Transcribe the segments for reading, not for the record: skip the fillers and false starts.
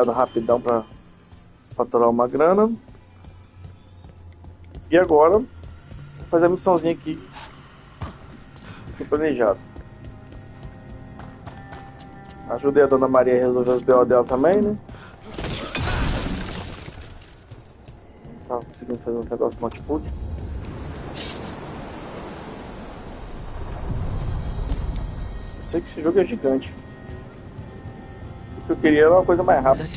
Rapidão pra faturar uma grana. E agora vou fazer a missãozinha aqui planejado. Ajudei a Dona Maria a resolver os BO dela também, né? Tava conseguindo fazer uns negócios no notebook. Eu sei que esse jogo é gigante. O que eu queria era uma coisa mais rápida.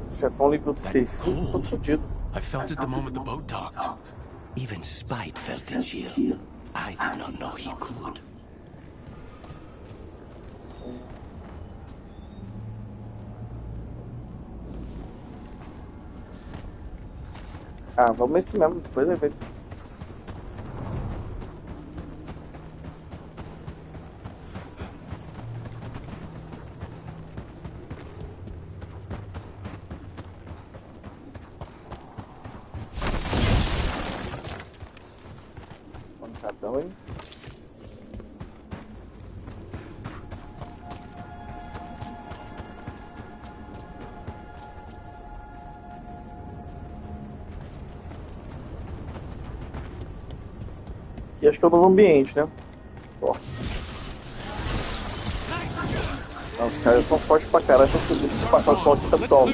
Se é fã livro 35, tô fodido. I felt it the moment the boat docked. Even Spite felt the chill. I did not know he could. Ah, vamos esse mesmo, depois vai ver. Pancadão, hein? E acho que é o novo ambiente, né? Ó. Ah, os caras são fortes pra caralho, tô fudido de passar o sol aqui tá top.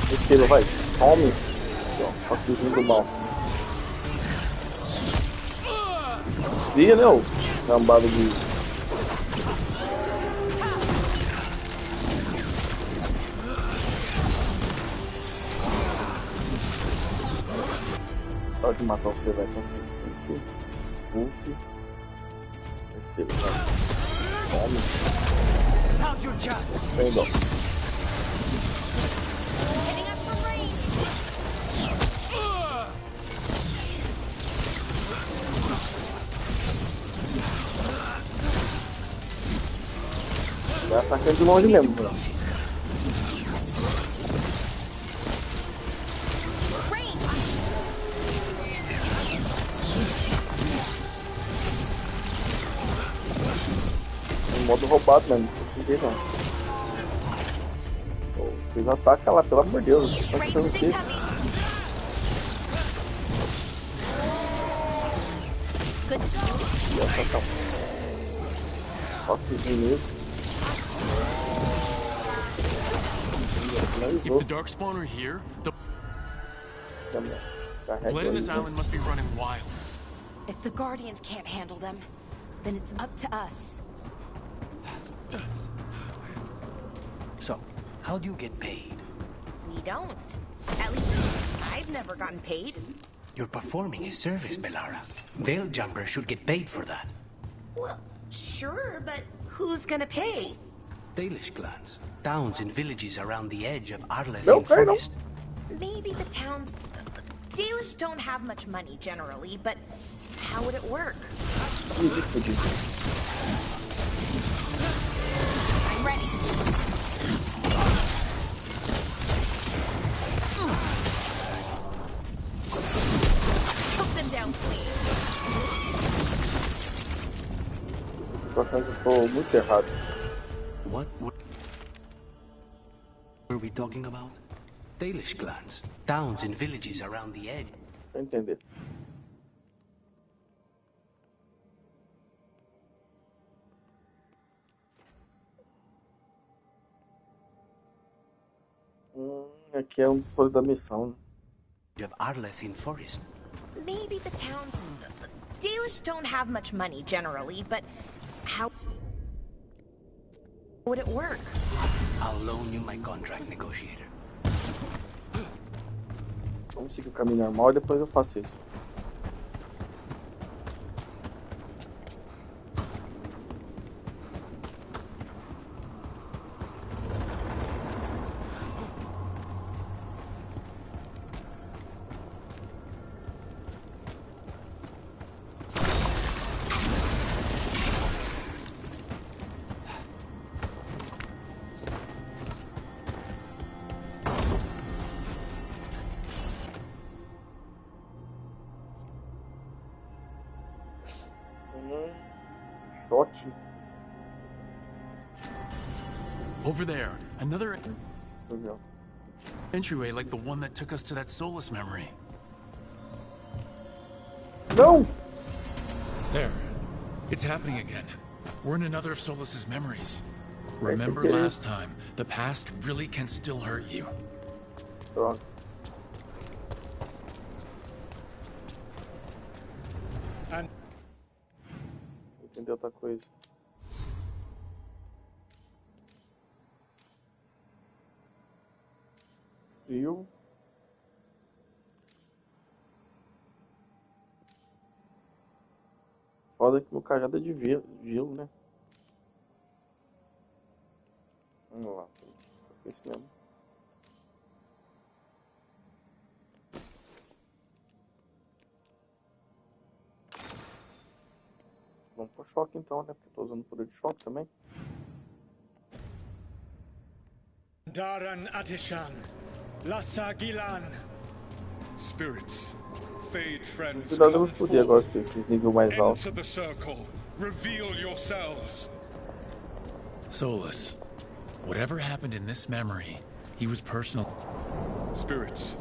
Descida, vai. Tome. Choquezinho do mal. Desvia, né, ô gambado de... Pode matar o seu, vai conseguir. Esse. Uff. Esse, vai. Tome. Sem dó. Vai atacando de longe mesmo, bro. Modo roubado mesmo, não sei não. Pô, vocês atacam lá, pelo amor de Deus. Tá fazendo o quê? E atenção. Toquezinho neles. If the dark spawn are here, the blood in this island must be running wild. If the Guardians can't handle them, then it's up to us. So, how do you get paid? We don't. At least, I've never gotten paid. You're performing a service, Bellara. Veil Jumper should get paid for that. Well, sure, but who's gonna pay? Dalish clans, towns and villages around the edge of Arlethian Forest. Maybe the towns... Dalish don't have much money, generally, but how would it work? I'm ready. Put them down, please. Tô achando que eu tô muito errado. What were we talking about? Dalish clans, towns and villages around the edge. Sem entender. Aqui é um dos folhos da missão. Of Arlethian Forest. Maybe the towns... Dalish don't have much money, generally, but how would it work? I'll loan you my contract negotiator. Vamos seguir o caminho normal e depois eu faço isso. Over there, another entryway like the one that took us to that Solus memory. No! There. It's happening again. We're in another of Solus's memories. Remember last time, the past really can still hurt you. Droga. Entendeu outra coisa. Frio. Foda que meu cajado é de gelo, né? Vamos lá. Esse mesmo. Vamos pro choque então, né? Porque eu tô usando poder de choque também. Daran Atishan, Lassa Gilan. Spirits, fade friends, Cuidado, eu vou foder agora com esses níveis mais altos. enter the circle, reveal yourselves. Solus, whatever happened in this memory, he was personal. Spirits,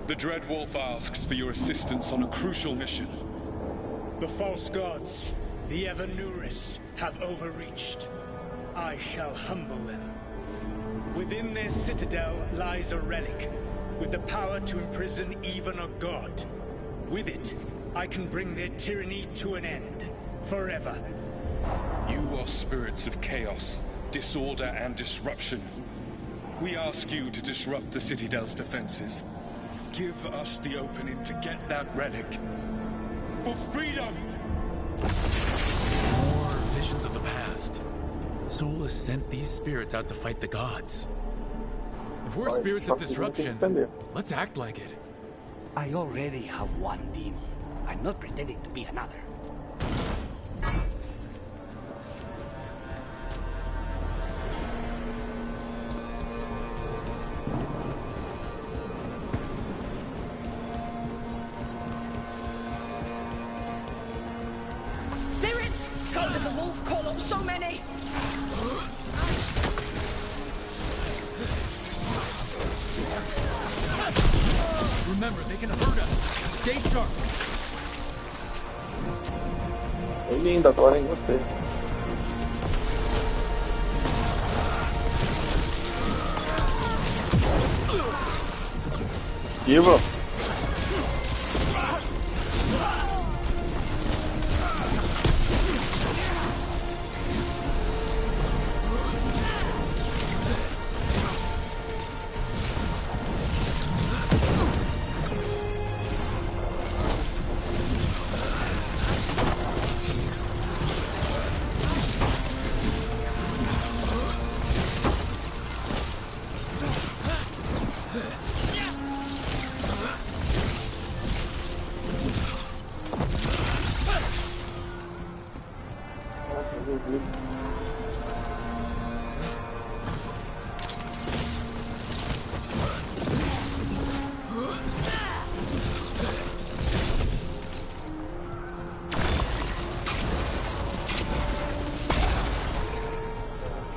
the Dread Wolf asks for your assistance on a crucial mission. The false gods, the Evanuris, have overreached. I shall humble them. Within their citadel lies a relic, with the power to imprison even a god. With it, I can bring their tyranny to an end, forever. You are spirits of chaos, disorder and disruption. We ask you to disrupt the Citadel's defenses. Give us the opening to get that relic. For freedom! More visions of the past. Solus sent these spirits out to fight the gods. If we're spirits of disruption, let's act like it. I already have one demon. I'm not pretending to be another. Spirits! Cult of the wolf, call up so many! Remember, they can hurt us. Stay sharp. É lindo agora, hein? Gostei. Esquiva.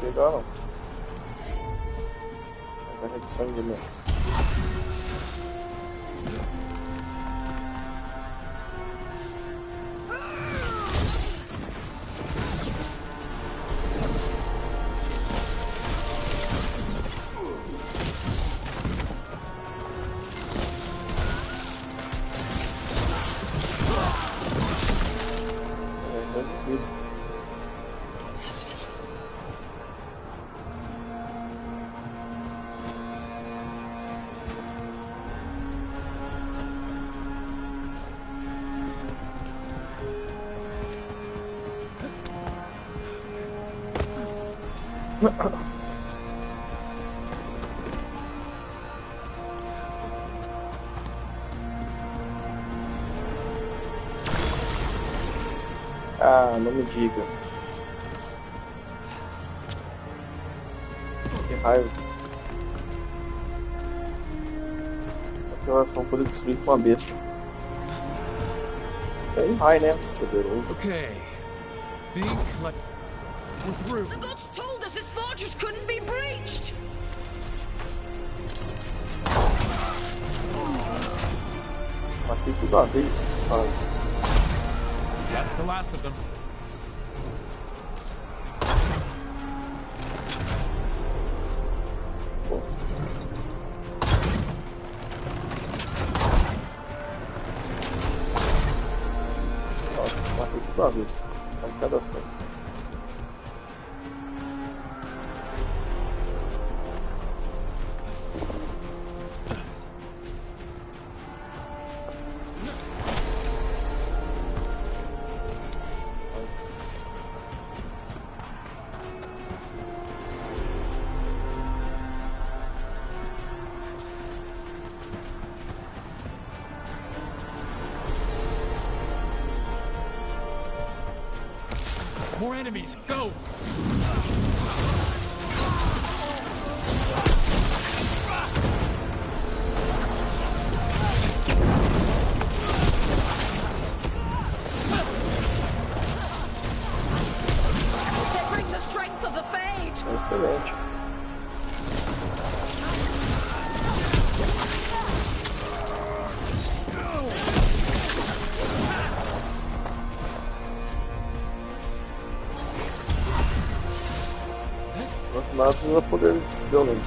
Legal. Vai de sangue mesmo. Ah, não me diga. Que raiva. Elas vão poder destruir com uma besta. Aí vai, né? Poderoso. Okay. Think like we're through. The gods told us Solus's fortress couldn't be breached! Matei tudo uma vez. That's the last of them. Matei tudo uma vez. Em cada frente. More enemies, go! They bring the strength of the Fade! Excelente. Nada precisa poder violento.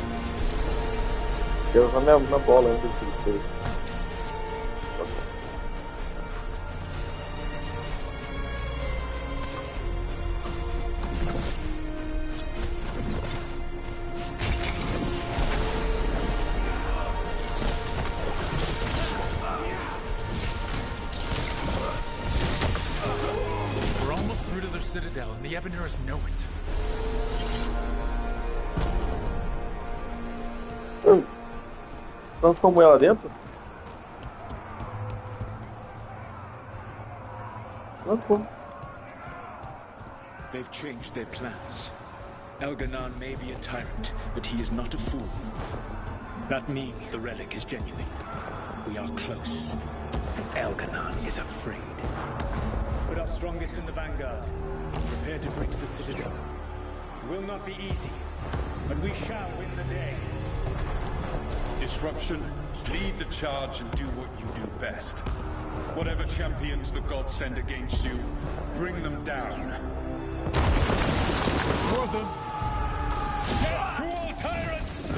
Eu usar minha bola antes de fez. We're almost through to their citadel, and the Evanurus know it. Transformou ela dentro? Transformou. They've changed their plans. Elganon may be a tyrant, but he is not a fool. That means the relic is genuine. We are close, and Elganon is afraid. Put our strongest in the vanguard. Prepare to breach the citadel. It will not be easy, but we shall win the day. Disruption, lead the charge and do what you do best. Whatever champions the gods send against you, bring them down. For them! Death to all tyrants!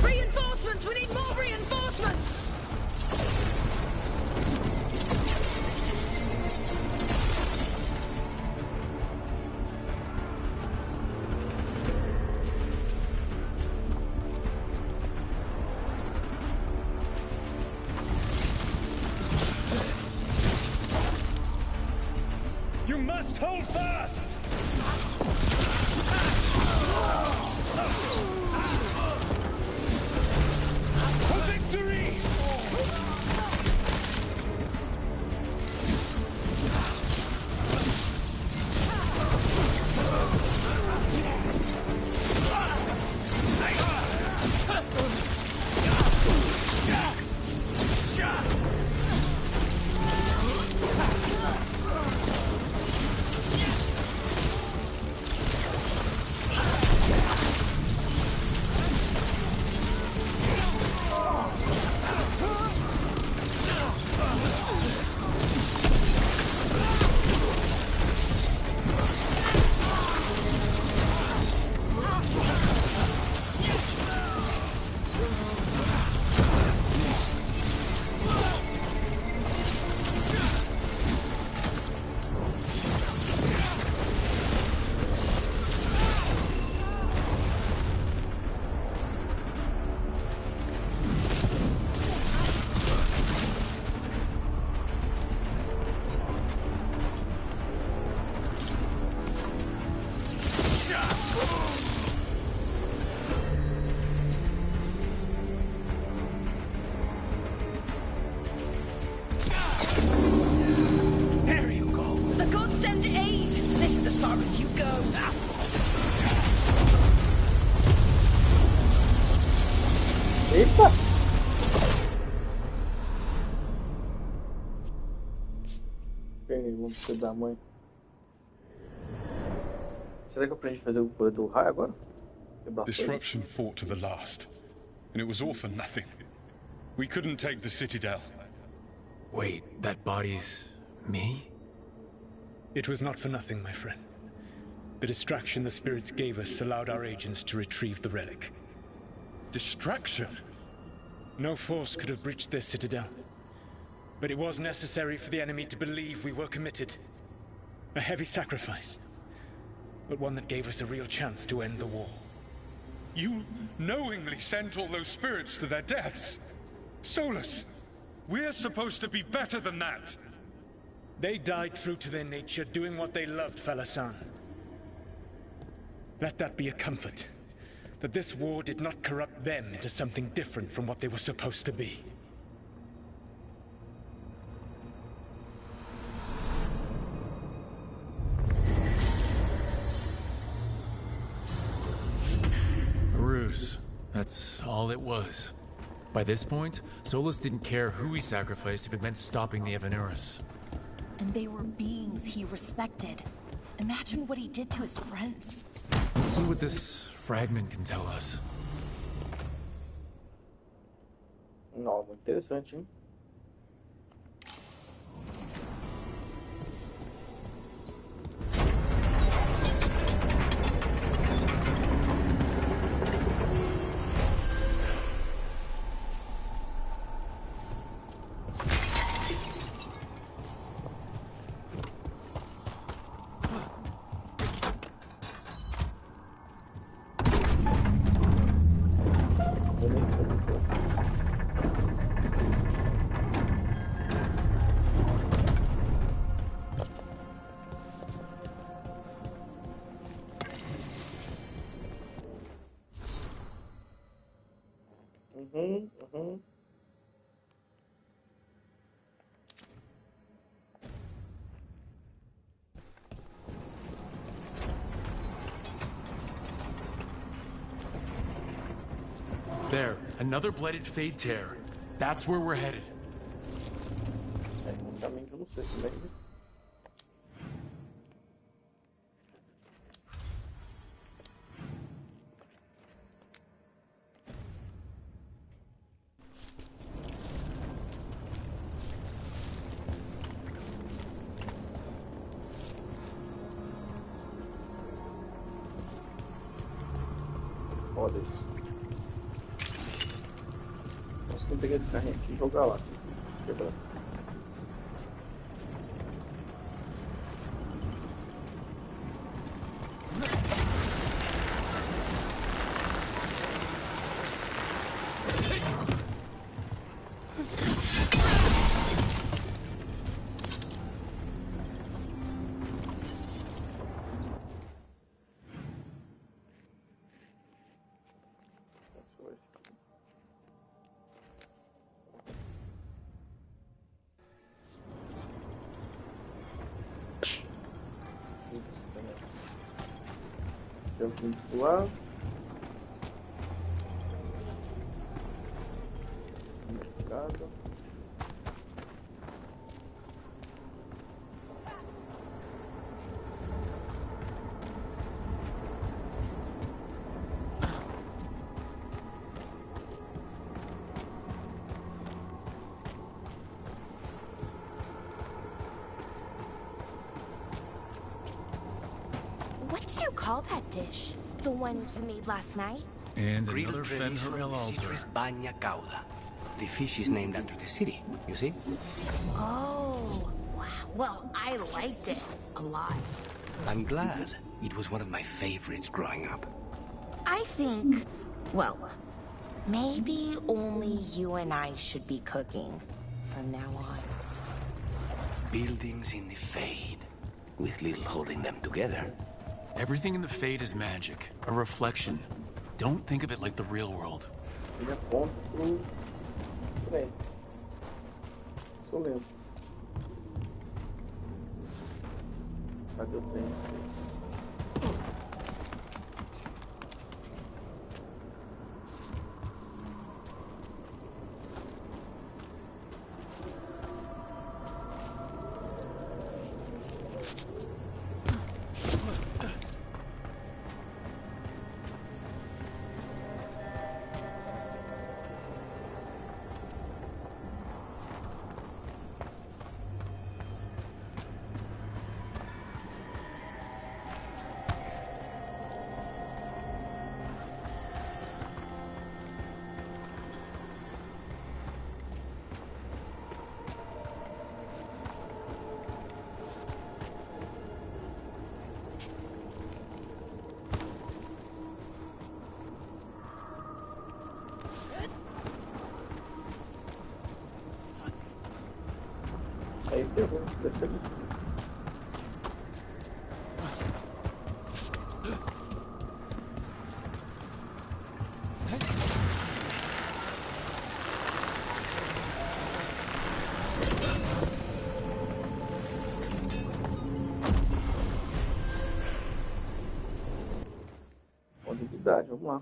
Reinforcements! We need more reinforcements! You must hold fast! For victory! Ok, vamos precisar da mãe. Será que eu aprendi a fazer o poder do raio agora? Disruption fought to the last, and it was all for nothing. We couldn't take the Citadel. Wait, that body's me? It was not for nothing, my friend. The distraction the spirits gave us allowed our agents to retrieve the relic. Distraction? No force could have breached their Citadel. But it was necessary for the enemy to believe we were committed. A heavy sacrifice, but one that gave us a real chance to end the war. You knowingly sent all those spirits to their deaths? Solus, we're supposed to be better than that! They died true to their nature, doing what they loved, Falasan. Let that be a comfort, that this war did not corrupt them into something different from what they were supposed to be. A ruse. That's all it was. By this point, Solus didn't care who he sacrificed if it meant stopping the Evanurus. And they were beings he respected. Imagine what he did to his friends. Let's see what this fragment can tell us. Nova, interessante, hein? There, another blooded Fade Tear. That's where we're headed. É um caminho que eu não sei também. Foda isso. Tem que pegar esse carrinho aqui e jogar lá. Quebrar. Campo suave. Uma escada. What do you call that dish? The one you made last night? And Grilled another tradition Fenrir altar. citrus bagna cauda. The fish is named after the city, you see? Oh, wow. Well, I liked it a lot. I'm glad. It was one of my favorites growing up. I think, well, maybe only you and I should be cooking from now on. Buildings in the Fade, with little holding them together. Everything in the Fade is magic, a reflection. Don't think of it like the real world. Ele aponta pro trem. Isso mesmo. Cadê o trem? ferrou. Deve ser aqui. Vamos lá.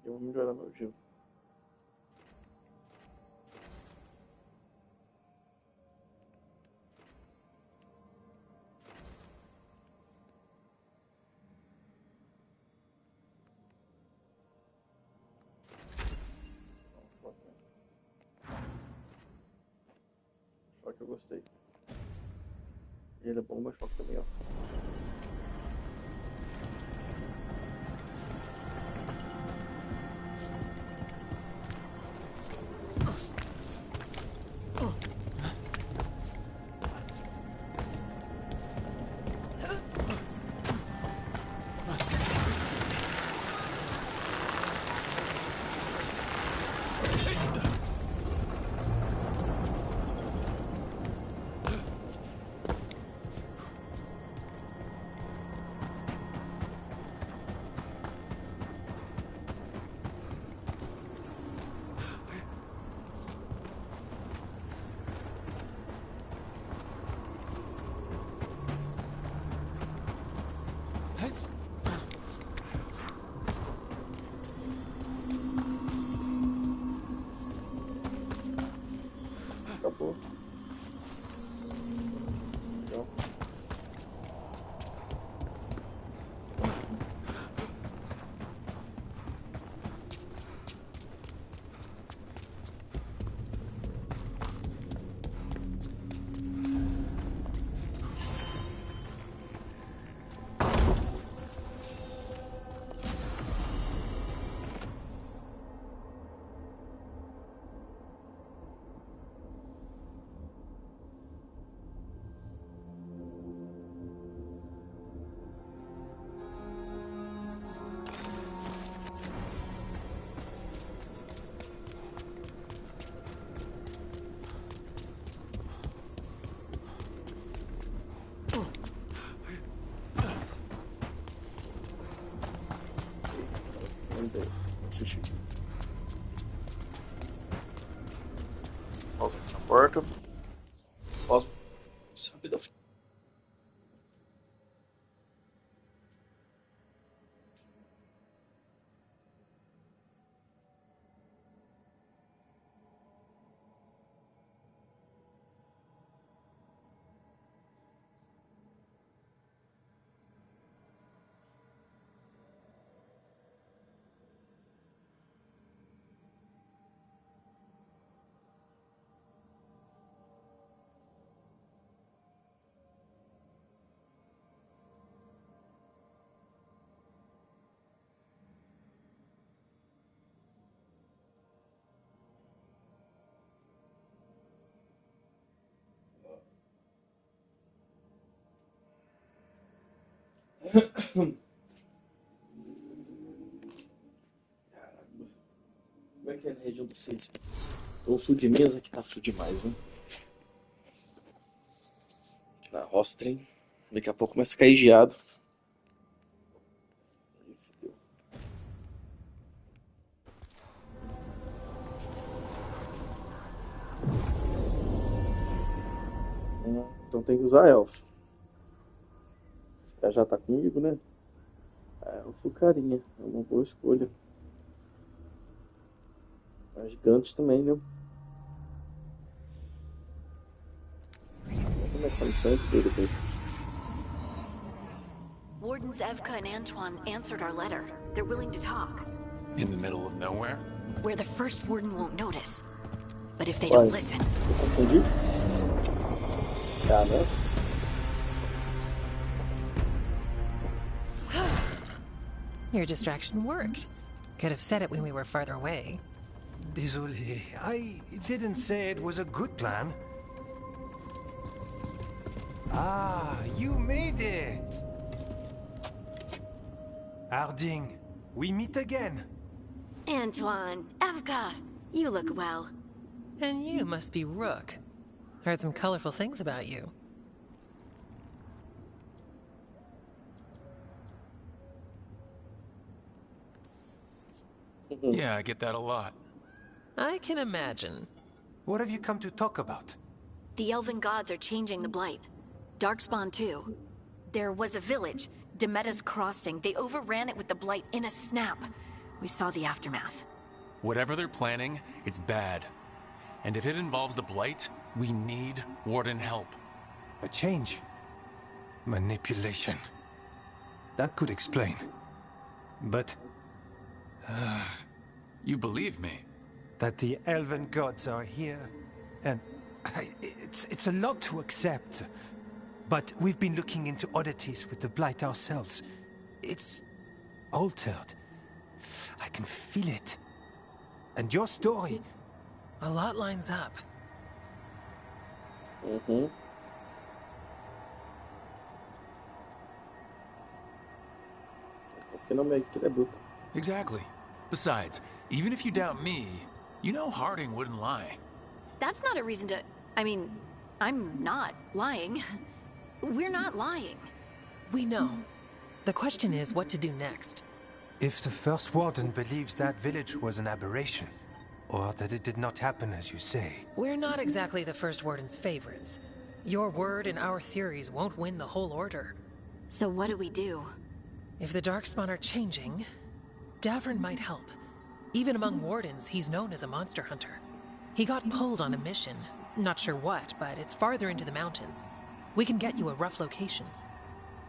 Eu vou melhorar meu gelo. Só que eu gostei. Ele é bom, mas choque também, ó. Acabou. Legal. Xixi. Pausa aqui na porta. Pausa. Sabe da... Caramba. Como é que é na região do 6? O fio de mesa que tá frio demais, viu? Aqui na roça, hein? Daqui a pouco começa a cair geado. Isso, deu. Então tem que usar elfo. Ela já tá comigo, né? É, elfo carinha. É uma boa escolha. As gigantes também, né? Vamos começar a missão e ver depois. Wardens Evka and Antoine answered our letter. They're willing to talk. In the middle of nowhere? Where the first warden won't notice. But if they Uai, don't listen... eu confundi? Tá, né? Your distraction worked. Could have said it when we were farther away. Désolé, I didn't say it was a good plan. Ah, you made it! Harding, we meet again. Antoine, Evka, you look well. And you must be Rook. Heard some colorful things about you. Yeah, I get that a lot. I can imagine. What have you come to talk about? The elven gods are changing the Blight. Darkspawn too. There was a village, Demeta's Crossing. They overran it with the Blight in a snap. We saw the aftermath. Whatever they're planning, it's bad. And if it involves the Blight, we need Warden help. A change. Manipulation. That could explain. But... You believe me? that the elven gods are here, and it's a lot to accept. But we've been looking into oddities with the Blight ourselves. It's altered. I can feel it. And your story... A lot lines up. Uhum. Finalmente, ele é bruto. Exactly. Besides, even if you doubt me, you know Harding wouldn't lie. That's not a reason to... I mean, I'm not lying. We're not lying. We know. The question is what to do next. If the First Warden believes that village was an aberration, or that it did not happen as you say... We're not exactly the First Warden's favorites. Your word and our theories won't win the whole order. So what do we do? If the Darkspawn are changing, Davrin might help. Even among Wardens, he's known as a monster hunter. He got pulled on a mission. Not sure what, but it's farther into the mountains. We can get you a rough location.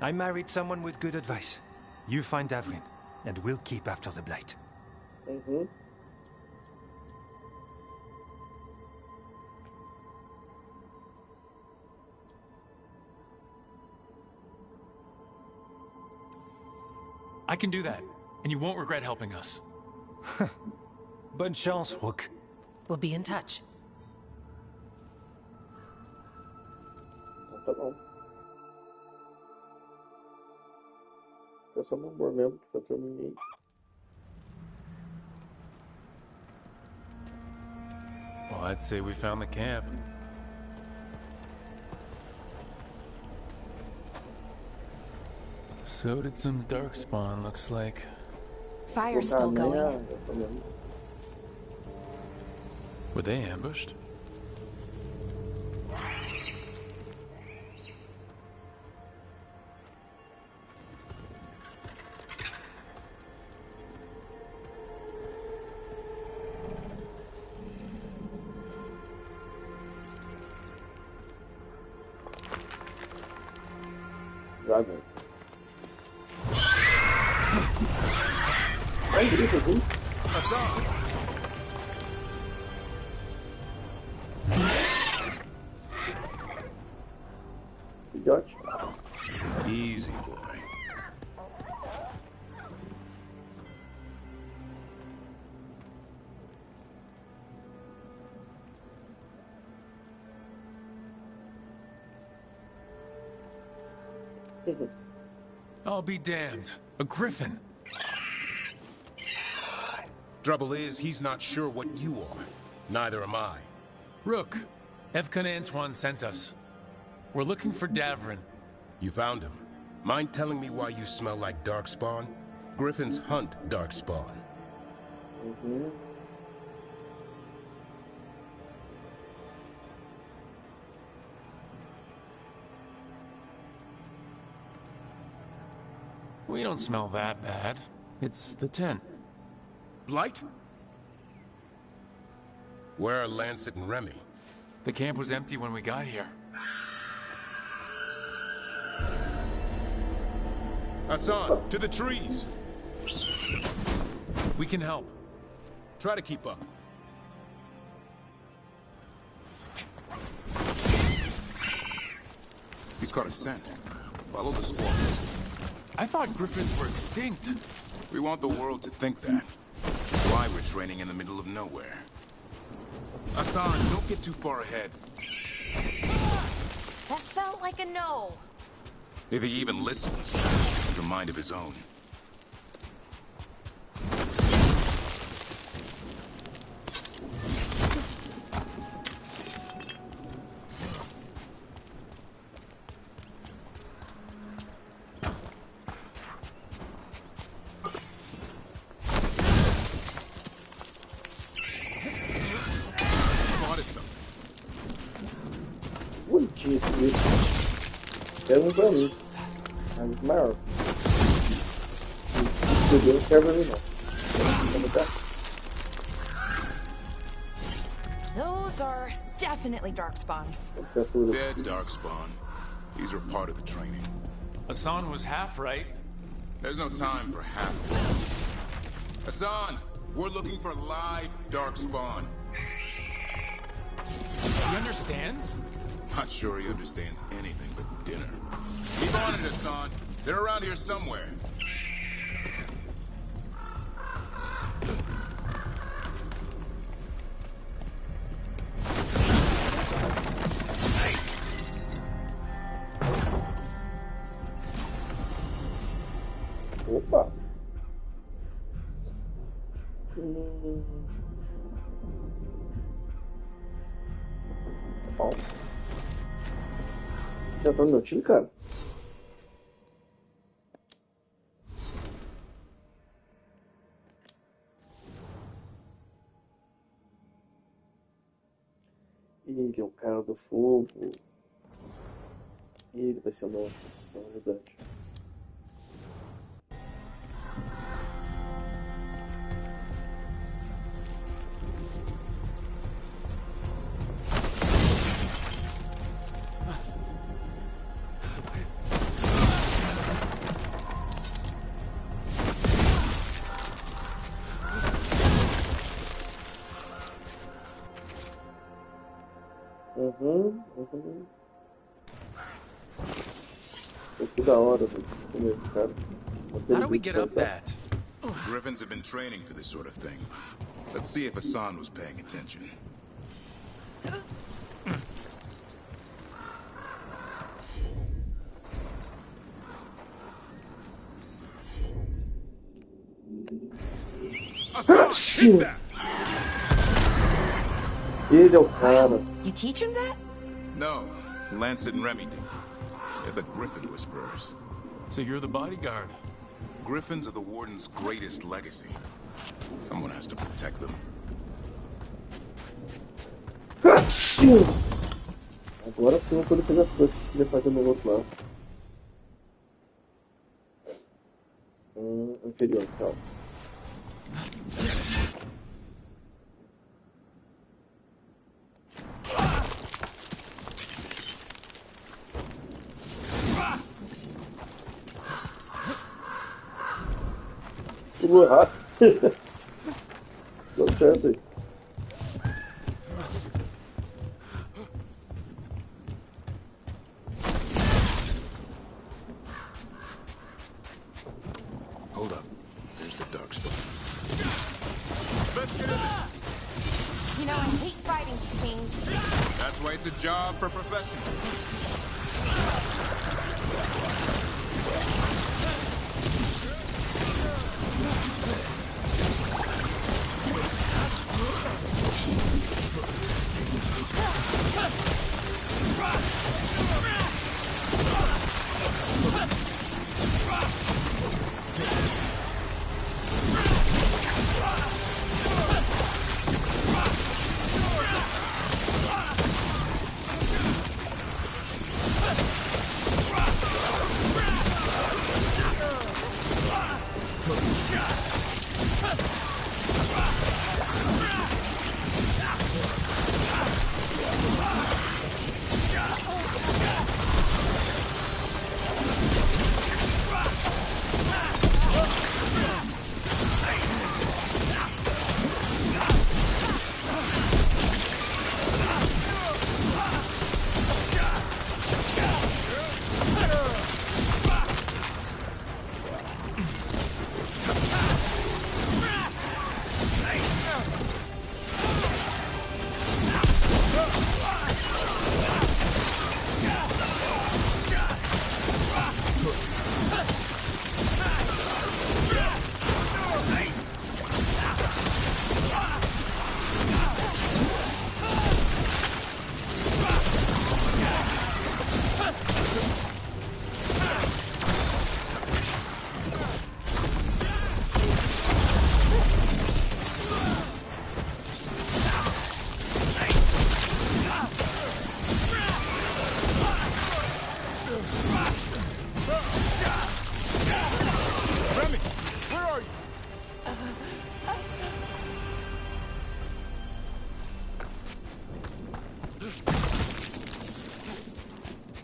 I married someone with good advice. You find Davrin, and we'll keep after the Blight. Uhum. I can do that, and you won't regret helping us. Bonne chance, Rook. We'll be in touch. Então tá bom. Fica só no amor mesmo, que só terminei. Well, I'd say we found the camp. So did some Darkspawn, looks like. Fire's still going. Were they ambushed? Dragon. Ai, grita assim. Filhote. Easy, boy. I'll be damned. A griffin. Trouble is, he's not sure what you are. Neither am I. Rook, Evka and Antoine sent us. We're looking for Davrin. You found him. Mind telling me why you smell like Darkspawn? Griffins hunt Darkspawn. Uhum. We don't smell that bad. It's the tent. Blight? Where are Lancet and Remy? The camp was empty when we got here. Hassan, to the trees! We can help. Try to keep up. He's caught a scent. Follow the squawks. I thought griffins were extinct. We want the world to think that. Why we're training in the middle of nowhere. Hassan, don't get too far ahead. That felt like a no. If he even listens, he has a mind of his own. Bonitinho esse bicho. Quero um pra mim. É muito maior. Esse não serve pra mim não. Those are definitely Darkspawn. Dead Darkspawn. These are part of the training. Hassan was half right. There's no time for half. Hassan, we're looking for live Darkspawn. He understands? Not sure he understands anything but dinner. Keep on it, Hassan. They're around here somewhere. Opa! Bom. Já tá no meu time, cara? Ele é o cara do fogo. Ele vai ser o novo ajudante. Que da hora, cara. How do we get up that? Griffins have been training for this sort of thing. Let's see if Hassan was paying attention. Hassan, ele é o cara. You teach him that? No, Lancet and Remy did. They're the Griffin Whisperers. So you're the bodyguard. Griffins are the Warden's greatest legacy. Someone has to protect them. Agora sim eu pude fazer as coisas que eu queria fazer no outro lado. Inferior, calma. Pulou errado. Deu certo aí. Hold up. There's the dark spot. You know, I hate fighting things. That's why it's a job for professionals.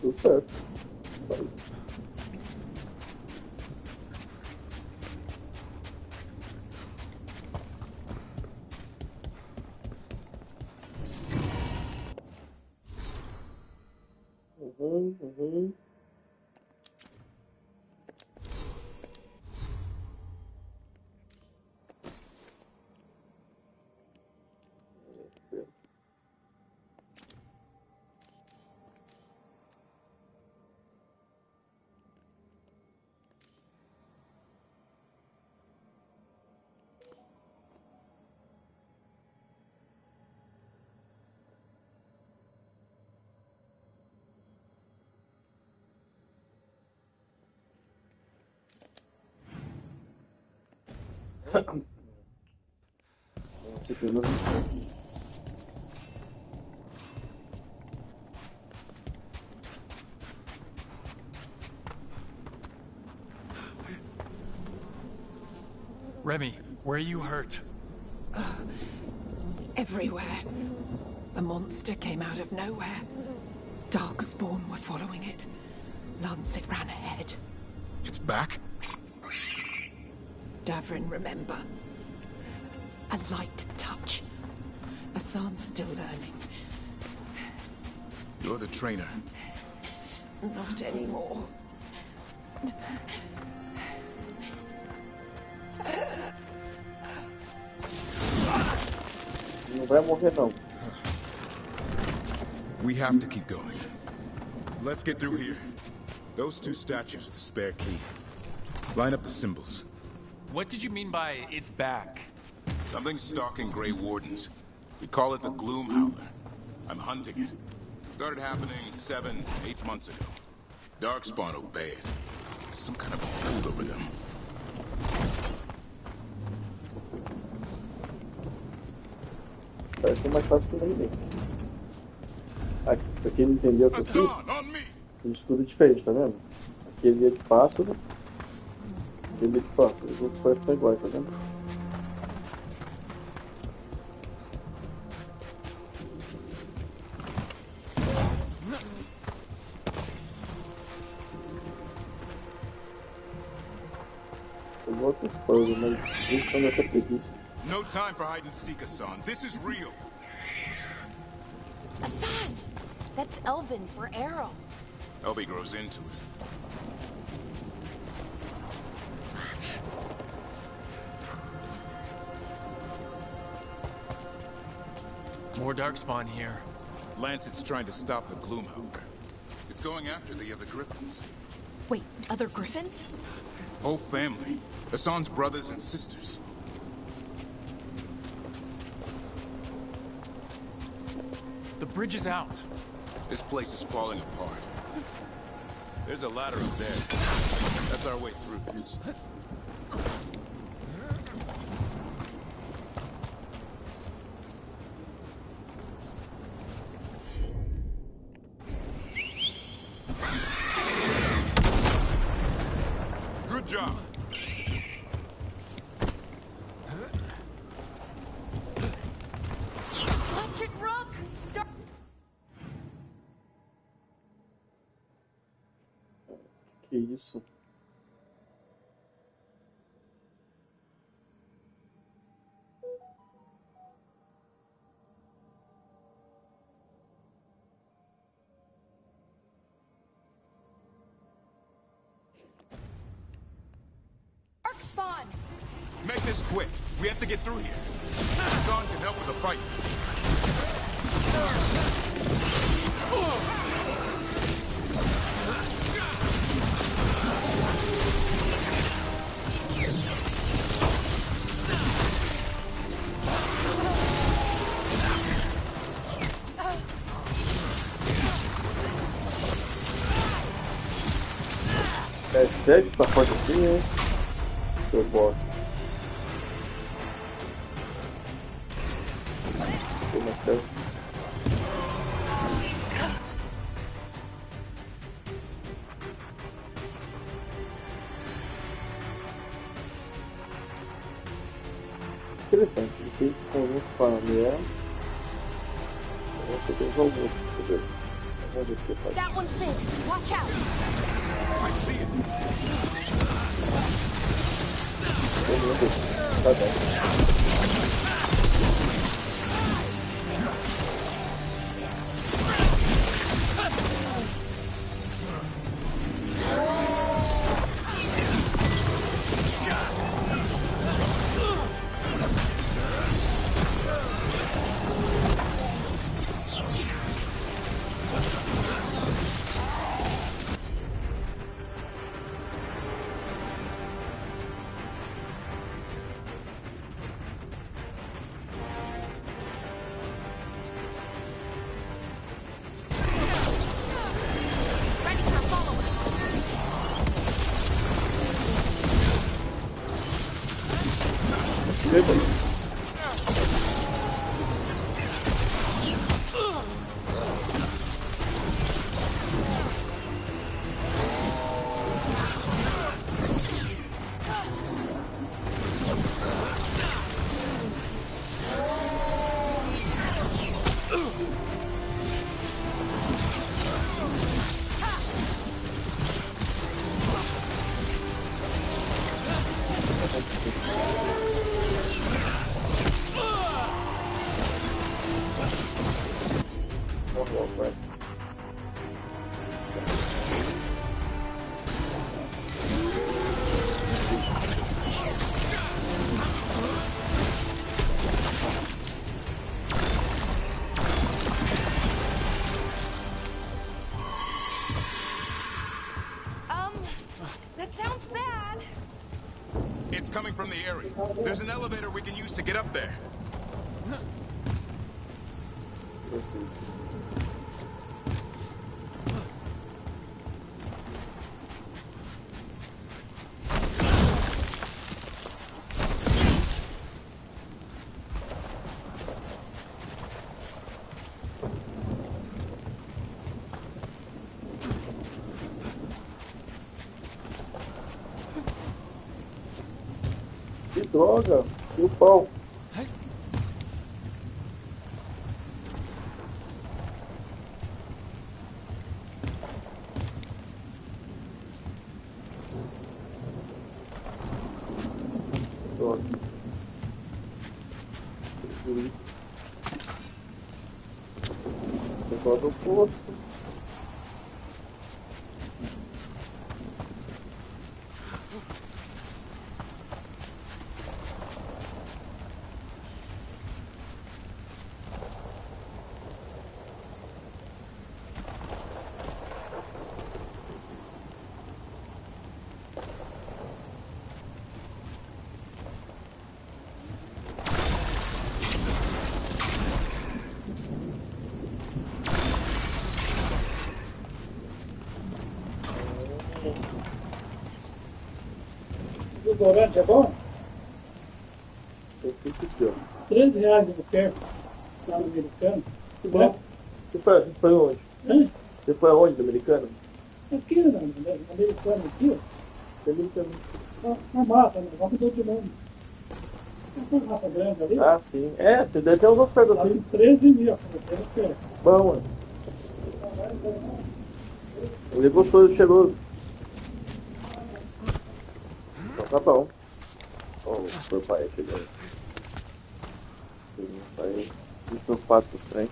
Tudo certo. Vai. Uhum. Esse aqui não. Remy, where are you hurt? Everywhere. A monster came out of nowhere. Darkspawn were following it. Lancet ran ahead. It's back? Davrin, remember. A light touch. Hassan's still learning. You're the trainer. Not anymore. Não vai morrer, não. We have to keep going. Let's get through here. Those two statues are the spare key. Line up the symbols. What did you mean by it's back? Something's stalking Grey Wardens. We call it the Gloom Howler. I'm hunting it. Started happening 7, 8 months ago. Darkspawn obey it. There's some kind of hold over them. Parece mais fácil que o inimigo. Aqui, pra quem não entendeu o que eu fiz, tem um escudo diferente, tá vendo? Aquele é de pássaro, aquele é de pássaro. Os outros parecem ser iguais, tá vendo? Tem outras coisas, mas isso quando eu preguiça. No time for hide and seek, Hassan. This is real. Hassan! That's Elven for arrow. Elby grows into it. More Darkspawn here. Lancet's trying to stop the Gloomhowler. It's going after the other Griffins. Wait, other Griffins? Whole family. Hassan's brothers and sisters. The bridge is out. This place is falling apart. There's a ladder up there. That's our way through this. Good job. Electric rock! Que isso? Darkspawn! Make this quick. We have to get through here. Hassan can help with the fight. É sério que tá forte assim, hein? Eu boto. Tem uma tela. Interessante, ele tem conjunto com a mulher. Eu vou ter que usar o outro, entendeu? Vamos ver o que faz. That one's big. Watch out. I see it. Tá bem. That sounds bad. It's coming from the area. There's an elevator we can use to get up there. Que droga! E o pau? Droga. Pessoal do posto. O Dorante é bom? Eu fico aqui, ó. R$13 de buquê lá no americano. Que bom. Você foi onde? Hã? Você foi aonde, do americano? Aqui, no americano, aqui, ó. Americano. Na massa, né? Vamos mudar de nome. Tem uma massa grande ali. Ah, sim. É, deve ter uns ofertas Tá assim. com 13 mil. Bom, mano. Ele gostou, cheiroso. Então tá bom. Ó, o seu pai chegando. Meu pai muito preocupado com os trem.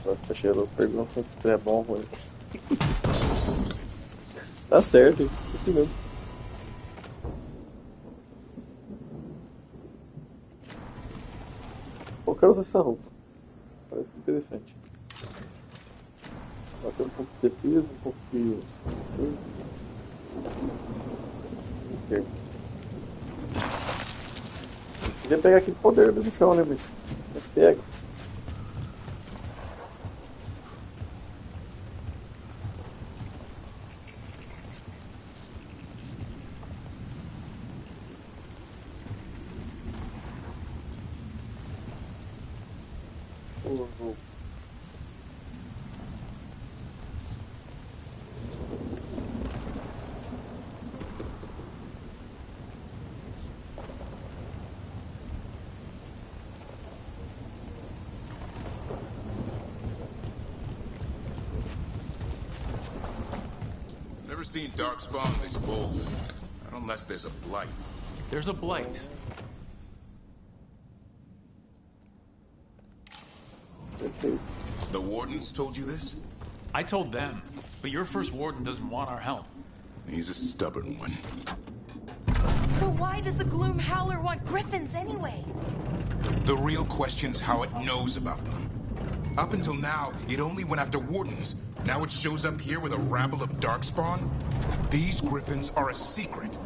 Nossa, tá cheiroso, pergunta se o trem é bom ou ruim. Tá certo, esse mesmo. Pô, eu quero usar essa roupa. Parece interessante. Ela tem um pouco de defesa, um pouco de coisa. Eu queria pegar aquele poder do chão, né, mas pega. never seen Darkspawn this bold. Not unless there's a blight. There's a blight. The wardens told you this? I told them, but your first warden doesn't want our help. He's a stubborn one. So why does the Gloom Howler want griffins anyway? The real question's how it knows about them. Up until now, it only went after wardens. Now it shows up here with a rabble of Darkspawn? These griffins are a secret.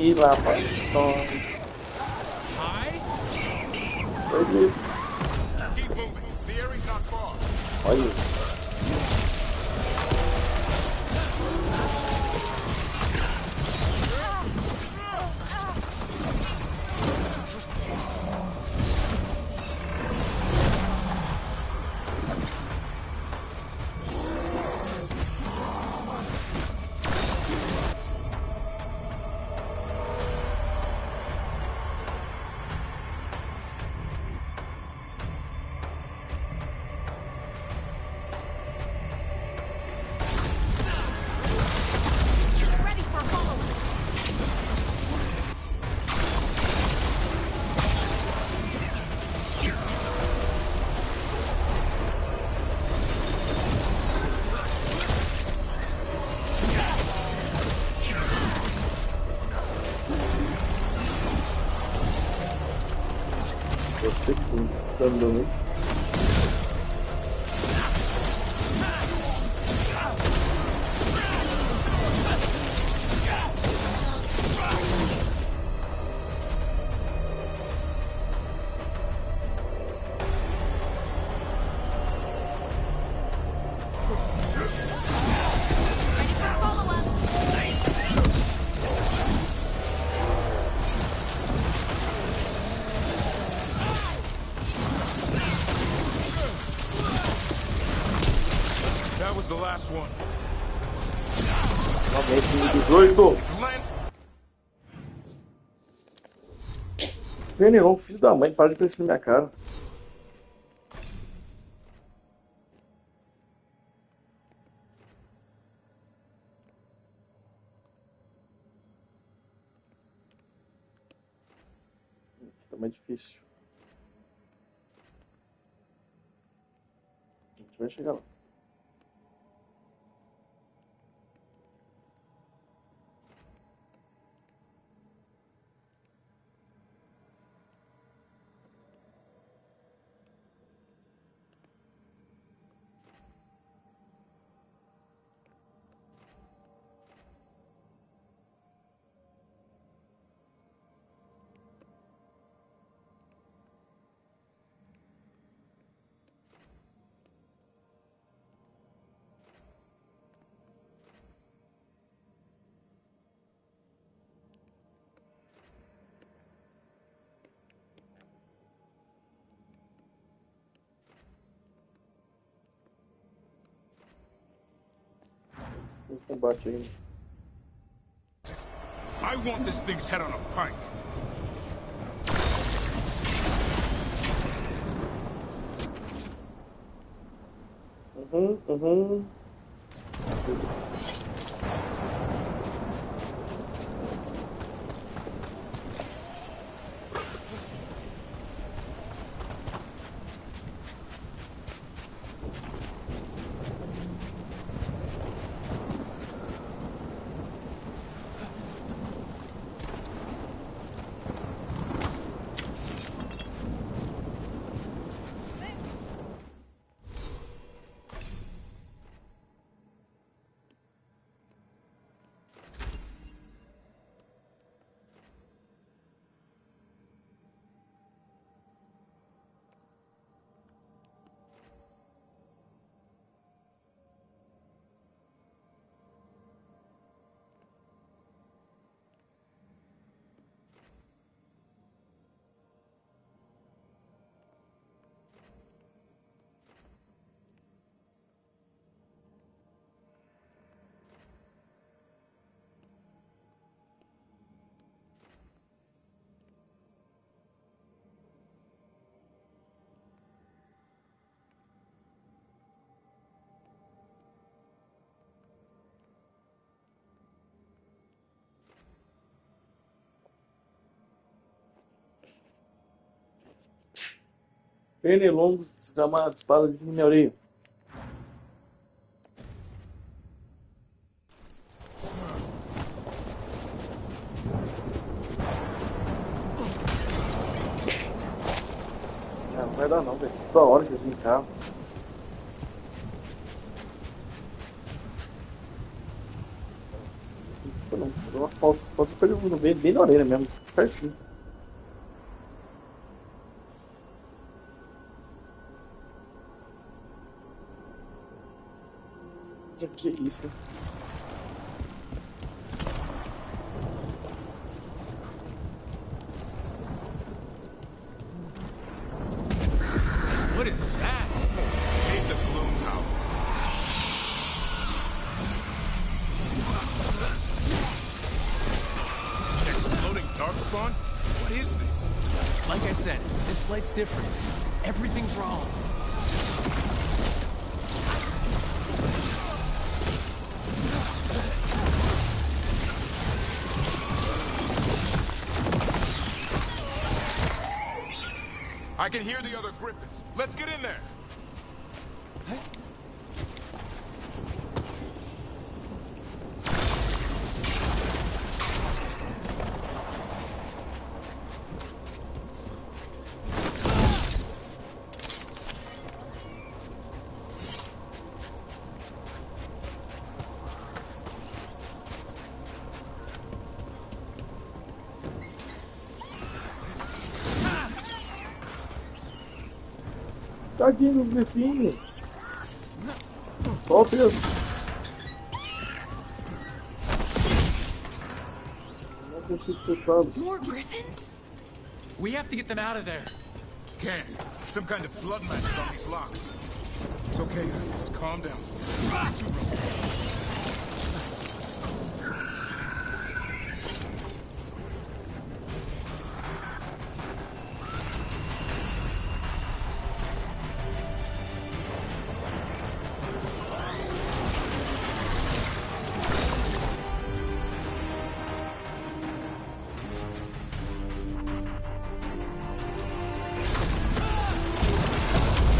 E lá para olha. Você que andando. The last one. Veneno, filho da mãe, para de crescer na minha cara. Tá mais difícil. A gente vai chegar lá. Combate ainda. I want this thing's head on a pike. Pernilongos desgramados, espada de minhoreio. Não vai dar não, velho. Toda hora que assim carro. Não, deu uma falta bem na orelha mesmo, certinho. Que isso, né? What is that? Hate the gloom howler. Exploding darkspawn? What is this? Like I said, this flight's different. Everything's wrong. I can hear the other griffins. Let's get in there. Tadinho do grifinho. Solta isso. Não consigo soltá-los. More griffins? We have to get them out of there. Can't. Some kind of flood magic on these locks. It's okay, just calm down.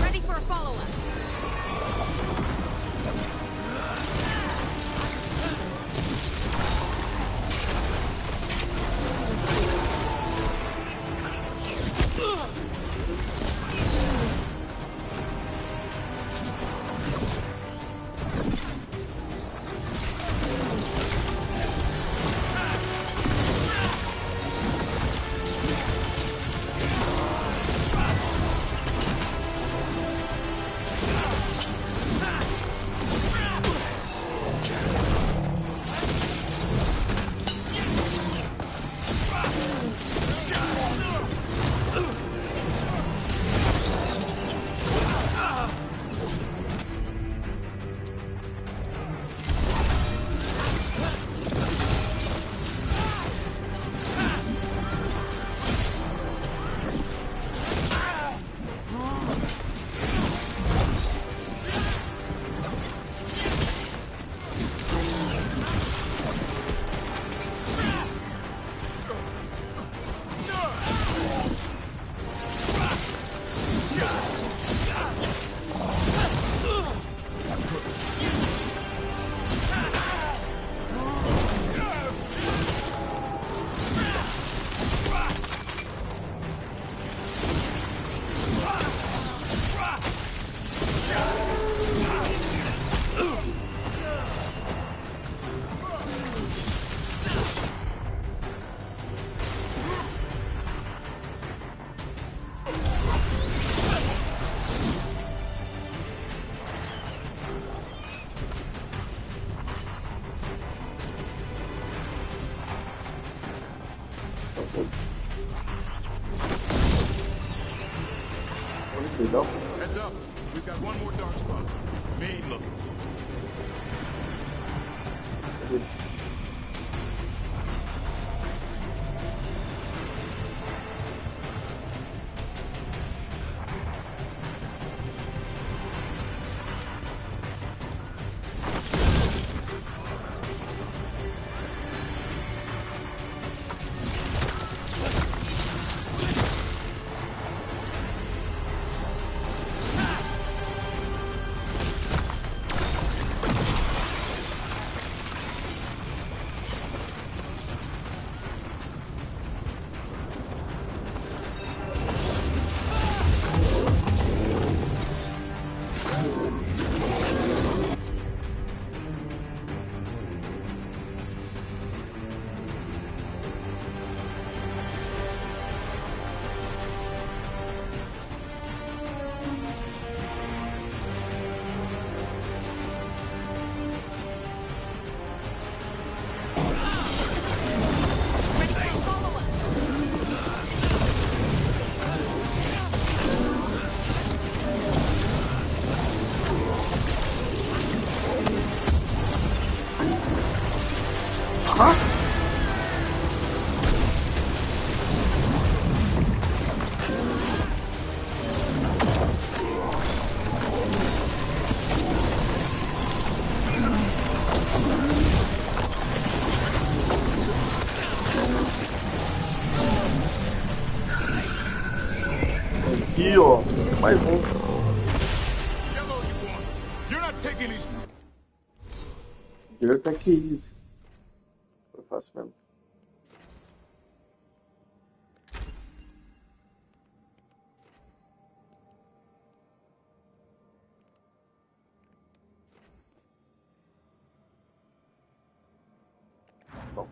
Ready for a follow-up. Heads up. We've got one more dark spot. Mean looking. Dirt aqui, easy. Foi fácil mesmo. Bom.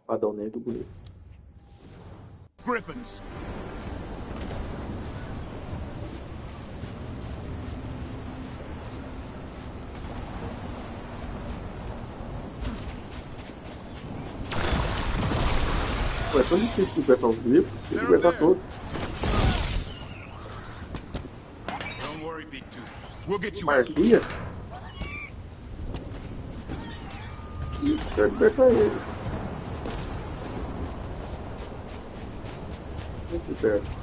Espadão negro bonito. Griffins! Pô, é tão difícil de aguentar os grifos, tem que aguentar todos. Don't worry, Big Two. We'll get you Marquinha? Ih, quero libertar ele. Muito perto.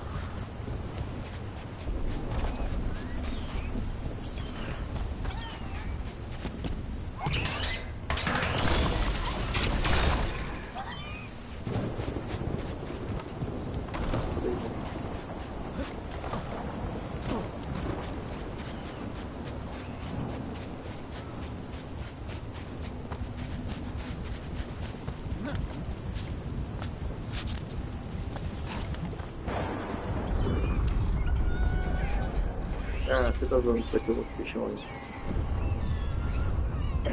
Ah, você tá usando isso aqui, eu vou fechar onde?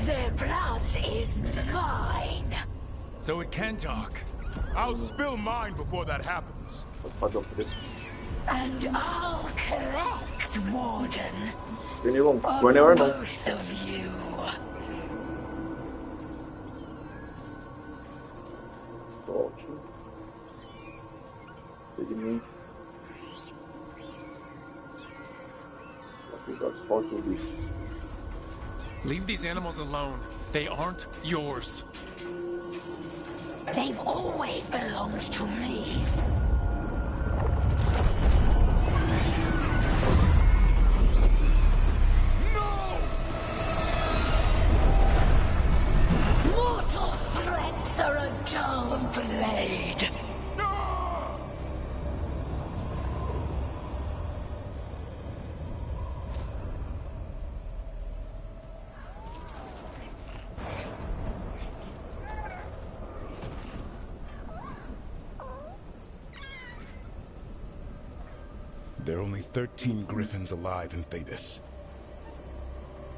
Their blood is mine. So it can talk. I'll spill mine before that happens. And I'll collect, Warden. Nenhum, On Warner não. both of you. Solte. Segmento. Solte o bicho. Leave these animals alone. They aren't yours. They've always belonged to me. Mortal threats are a dull blade. There are only 13 griffins alive in Thetis.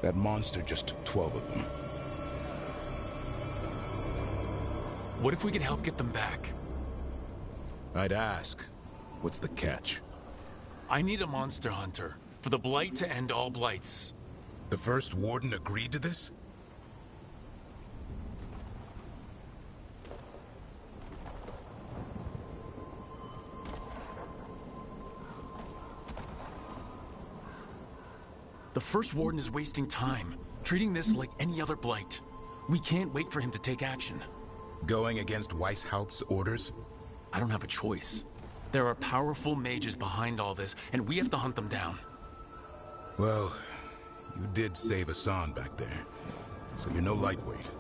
That monster just took 12 of them. What if we could help get them back? I'd ask, what's the catch? I need a monster hunter for the Blight to end all blights. The first warden agreed to this? The first warden is wasting time, treating this like any other blight. We can't wait for him to take action. Going against Weishaupt's orders? I don't have a choice. There are powerful mages behind all this, and we have to hunt them down. Well, you did save Hassan back there, so you're no lightweight.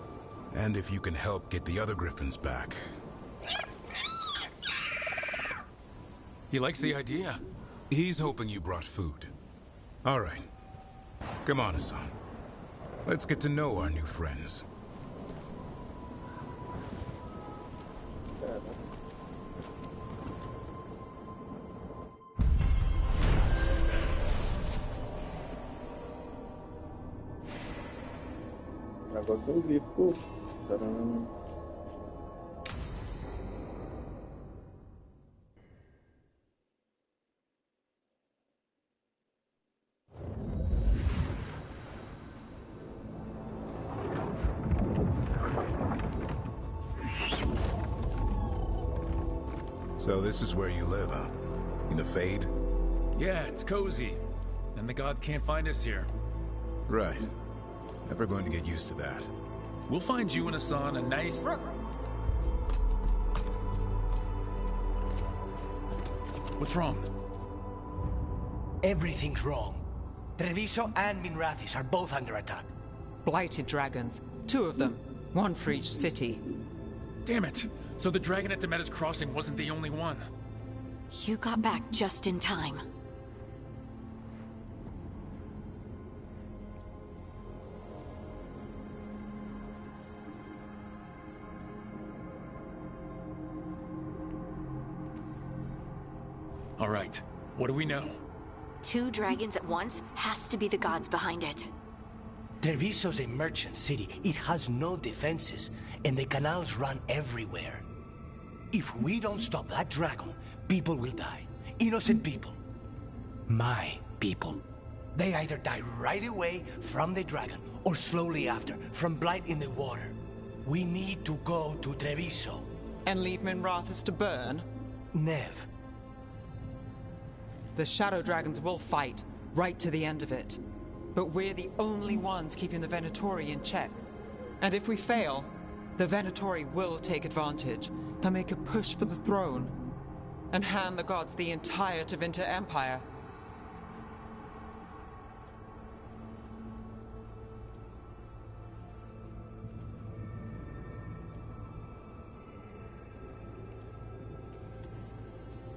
And if you can help get the other griffins back... He likes the idea. He's hoping you brought food. All right. Come on, Hassan. Let's get to know our new friends. Agora tem um grifo. Tcharam. So this is where you live, huh? In the Fade? Yeah, it's cozy. And the gods can't find us here. Right. Never going to get used to that. We'll find you and Hassan a nice... What's wrong? Everything's wrong. Treviso and Minrathis are both under attack. Blighted dragons. 2 of them. 1 for each city. Damn it! So the dragon at Demeter's Crossing wasn't the only one. You got back just in time. All right, what do we know? 2 dragons at once has to be the gods behind it. Treviso's a merchant city. It has no defenses, and the canals run everywhere. If we don't stop that dragon, people will die. Innocent people. My people. They either die right away from the dragon, or slowly after, from blight in the water. We need to go to Treviso. And leave Minrathis to burn? Nev. The Shadow Dragons will fight, right to the end of it. But we're the only ones keeping the Venatori in check. And if we fail, the Venatori will take advantage and make a push for the throne. And hand the gods the entire Tevinter Empire.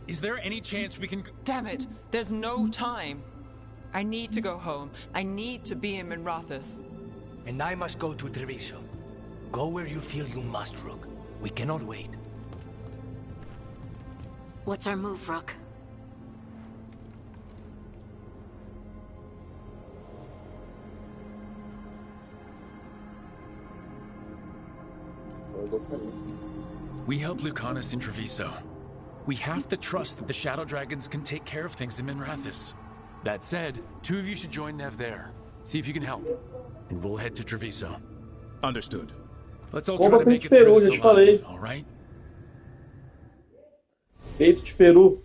Is there any chance we can... Damn it! There's no time! I need to go home. I need to be in Minrathis. And I must go to Treviso. Go where you feel you must, Rook. We cannot wait. What's our move, Rook? We helped Lucanus in Treviso. We have to trust that the Shadow Dragons can take care of things in Minrathis. That said, 2 of you should join Nev there. See if you can help. And we'll head to Treviso. Understood. Let's all try to make it through this alive, all right? Peito de peru.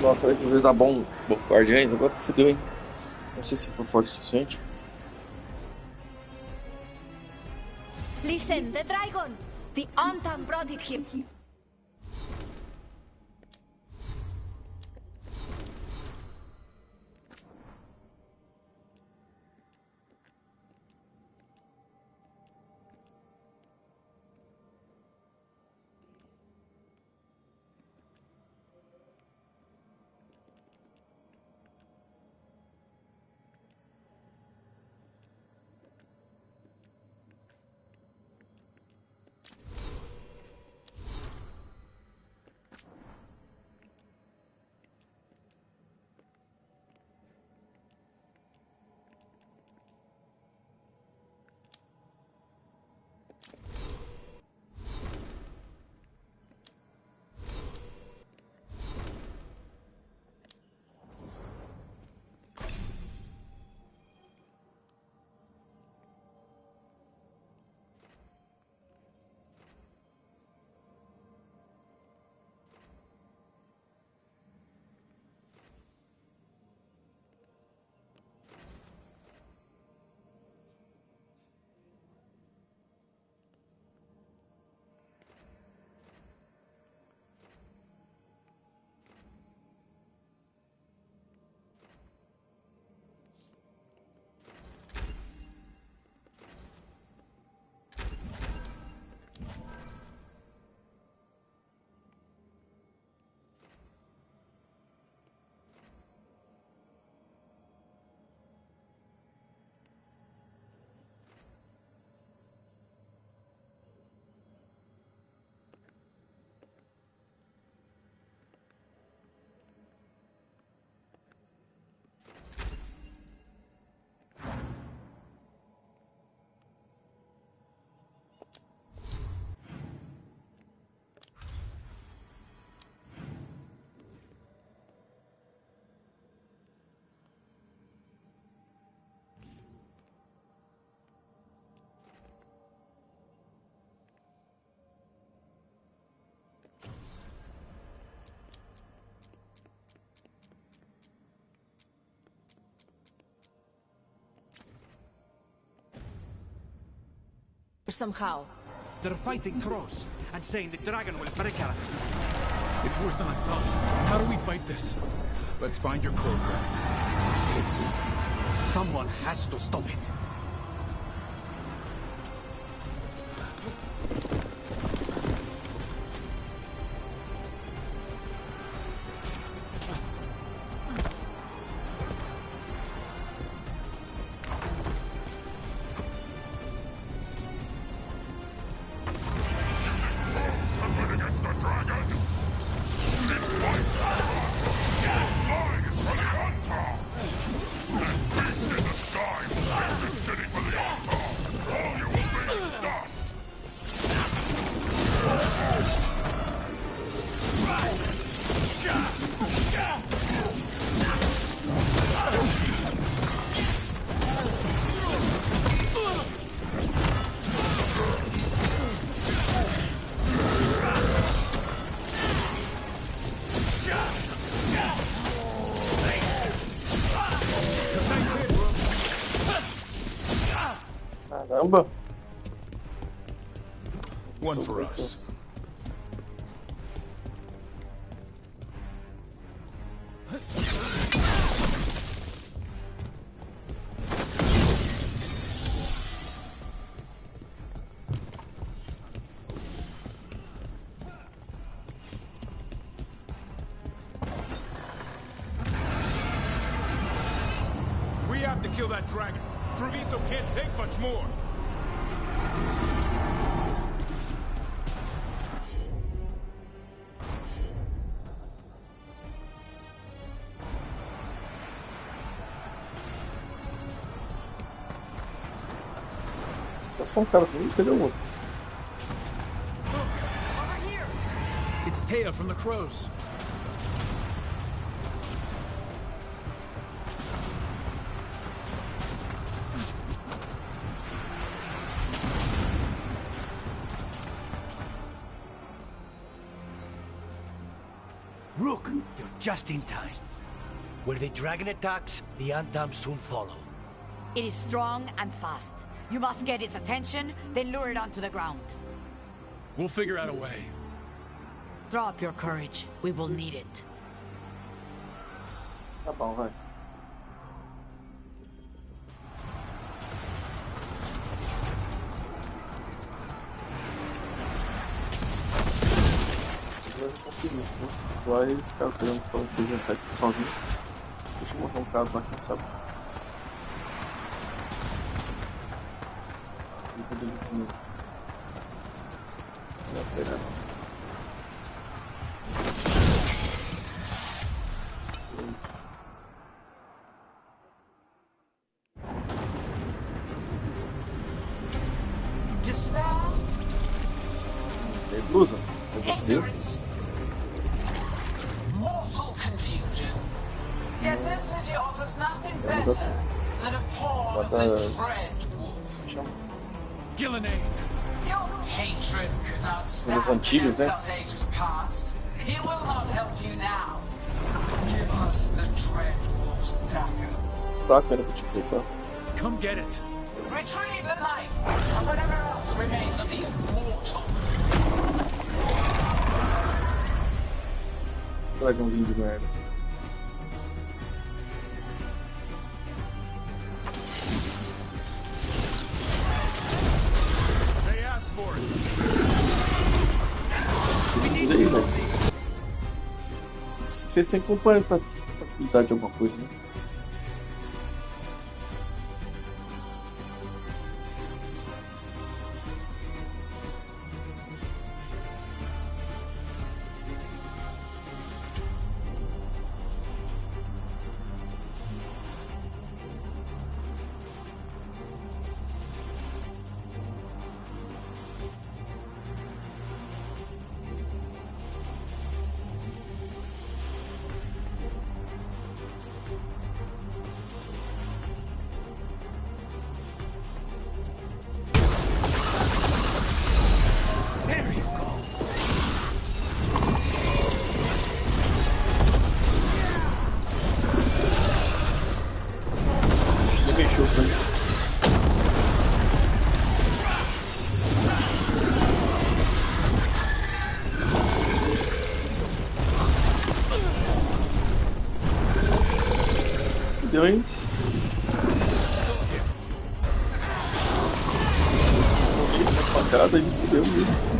Nossa, será que vai dar bom Guardiões? Agora fudeu, hein? Não sei se estou forte o suficiente. Listen, the dragon! The Antam brought it here. somehow. They're fighting crows and saying the dragon will break her. It's worse than I thought. How do we fight this? Let's find your crow friend. Someone has to stop it. Caramba! One for us. We have to kill that dragon. Treviso can't take much more. É só um cara ruim, cadê o outro? It's Taya from the Crows. Rook, you're just in time. Where the dragon attacks, the Antam soon follow. It is strong and fast. You must get its attention, then lure it onto the ground. We'll figure out a way. Throw up your courage. We will need it. Tá bom, vai. Eu não consegui, né? Agora eles ficaram querendo fazer festa sozinho. Deixa eu montar um carro mais cansado. Não vai pegar não. Blusa, é você? Mortal confusion. Yet this city offers nothing better than a paw of the dread wolf. Gillenade. Your hatred could not stand antigos, né? us ages past. He will not help you now. Give us the dread wolf's dagger. Estaca era pra te enfrentar. Come get it. Retrieve the knife and whatever else remains of these mortals. Dragãozinho de merda. Vocês tudo aí, velho. Vocês têm que complementar a atividade de alguma coisa, né? fudeu, hein? Tomei uma facada e fudeu mesmo.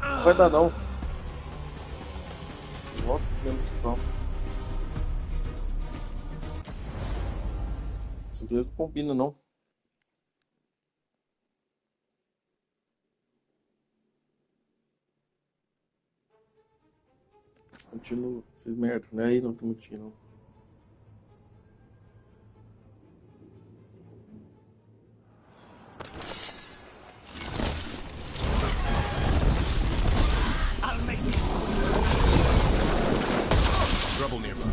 Não vai dar não. Volta dentro do spam. Esse dois não combina não. Continuo, fiz merda, não é aí não tô mentindo não. Trouble nearby.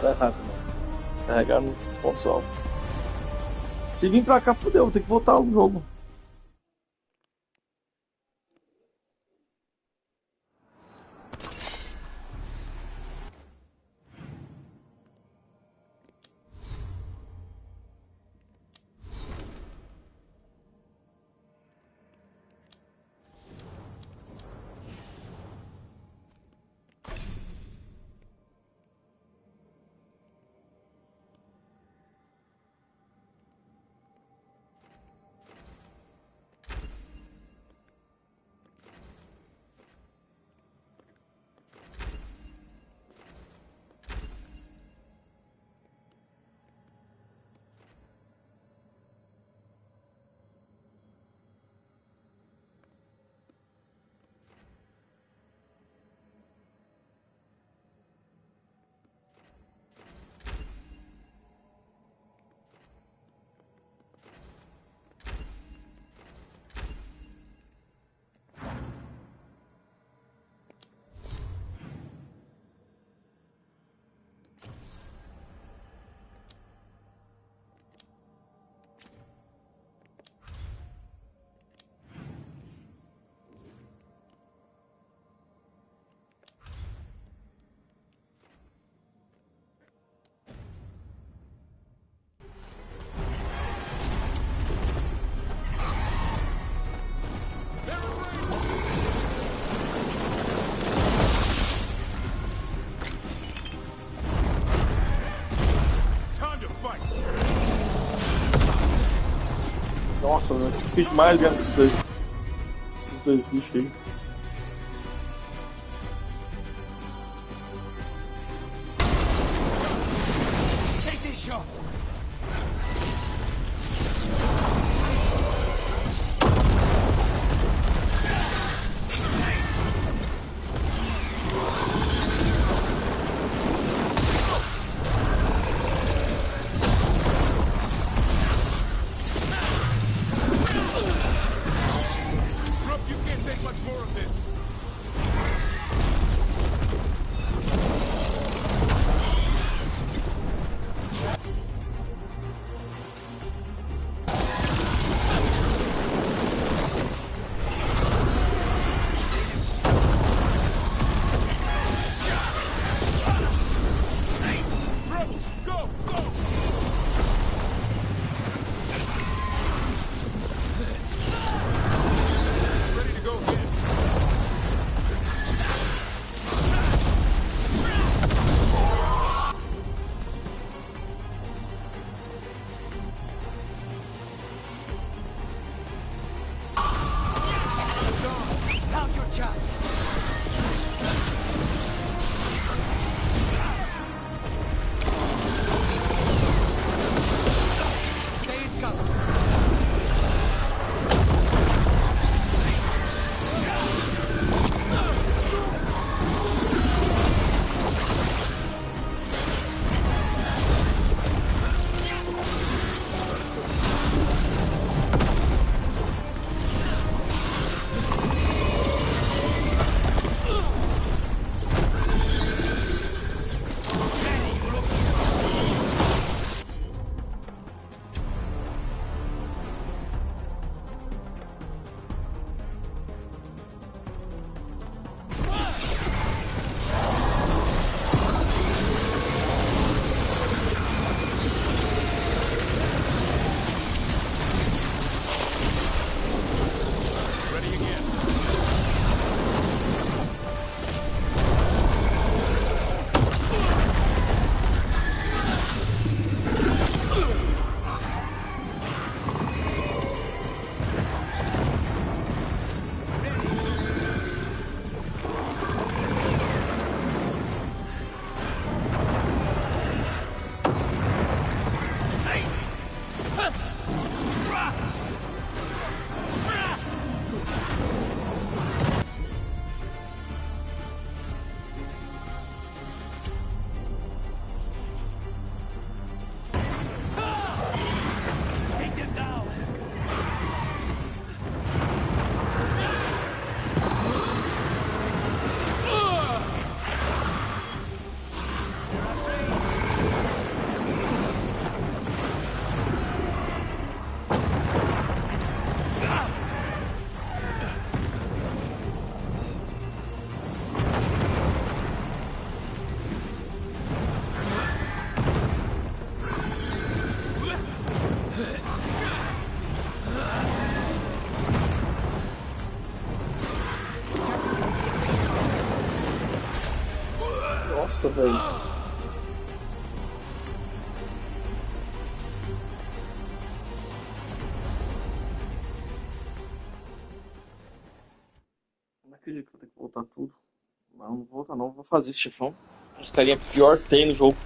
Tá errado, não. Carregar no console. Se vir pra cá, fodeu, vou ter que voltar ao jogo. Nossa, mano, é difícil mais ganhar esses dois lixos aí. Nossa, velho. Não acredito que vou ter que voltar tudo. Não vou voltar não, vou fazer esse chefão. Os carinha pior que tem no jogo.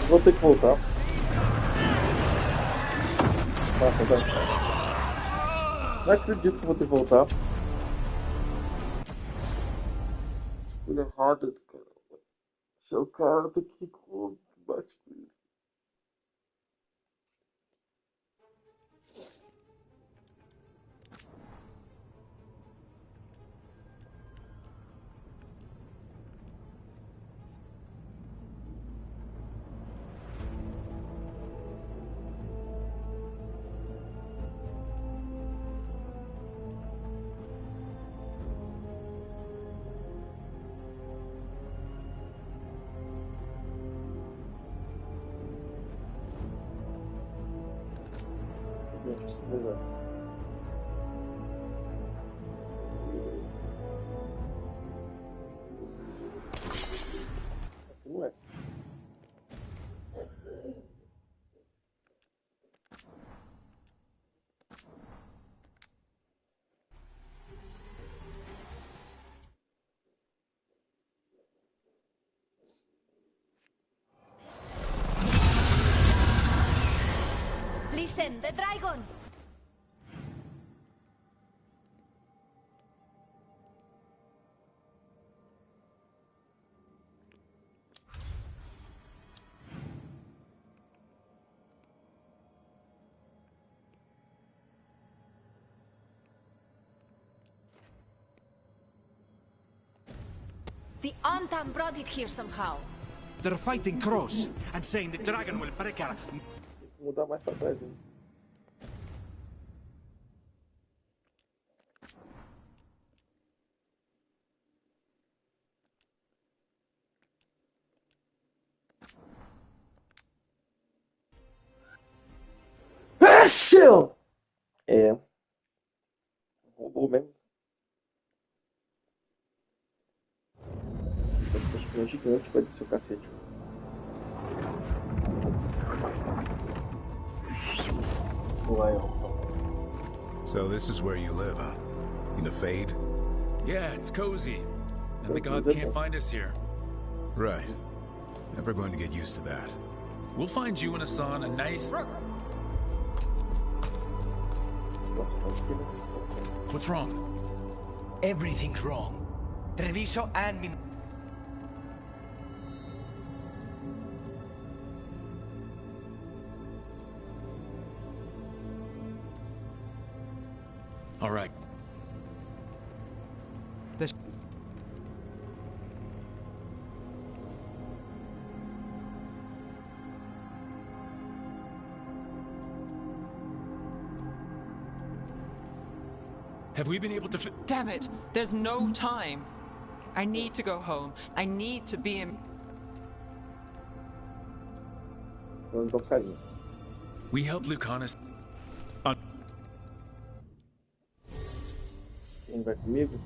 Vou ter que voltar. Tá. Não acredito que vou ter que voltar. Coisa errada, cara. Seu cara tem que bate com ele. Não é. Listen, the dragon! The Antam brought it here somehow. They're fighting Cross and saying the dragon will break her. Vou mudar mais pra trás, hein? É. Roubou mesmo. Essa espinha gigante vai descer o cacete. So this is where you live, huh? In the Fade? Yeah, it's cozy. And the gods can't find us here. Right. Never going to get used to that. We'll find you and Hassan a nice... What's wrong? Everything's wrong. Treviso and Min... All right. Have we been able to Damn it! There's no time. I need to go home. I need to be in... We helped Lucanus. Quem vai comigo?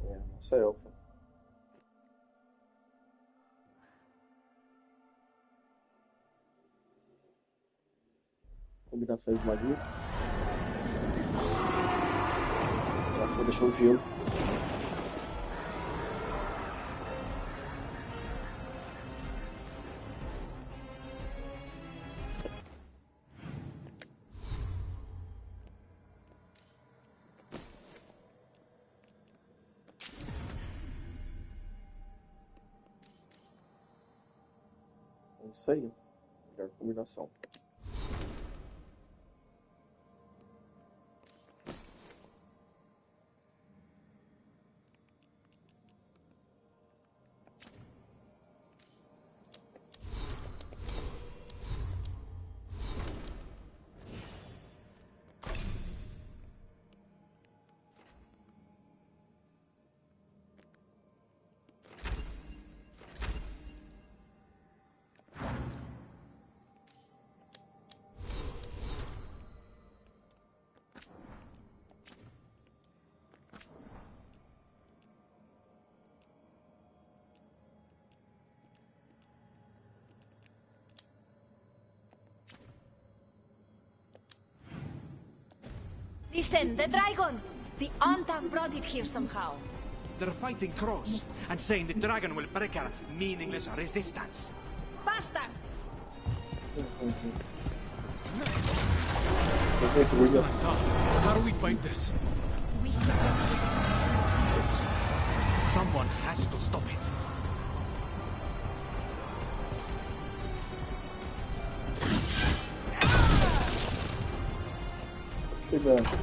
É, nossa elfa. Combinações de magia. Eu acho que vou deixar o gelo. É isso aí. Melhor combinação. Listen, the dragon! The Anta brought it here somehow. They're fighting crows and saying the dragon will break our meaningless resistance. Bastards! How do we fight this? Someone has to stop it. Chegando.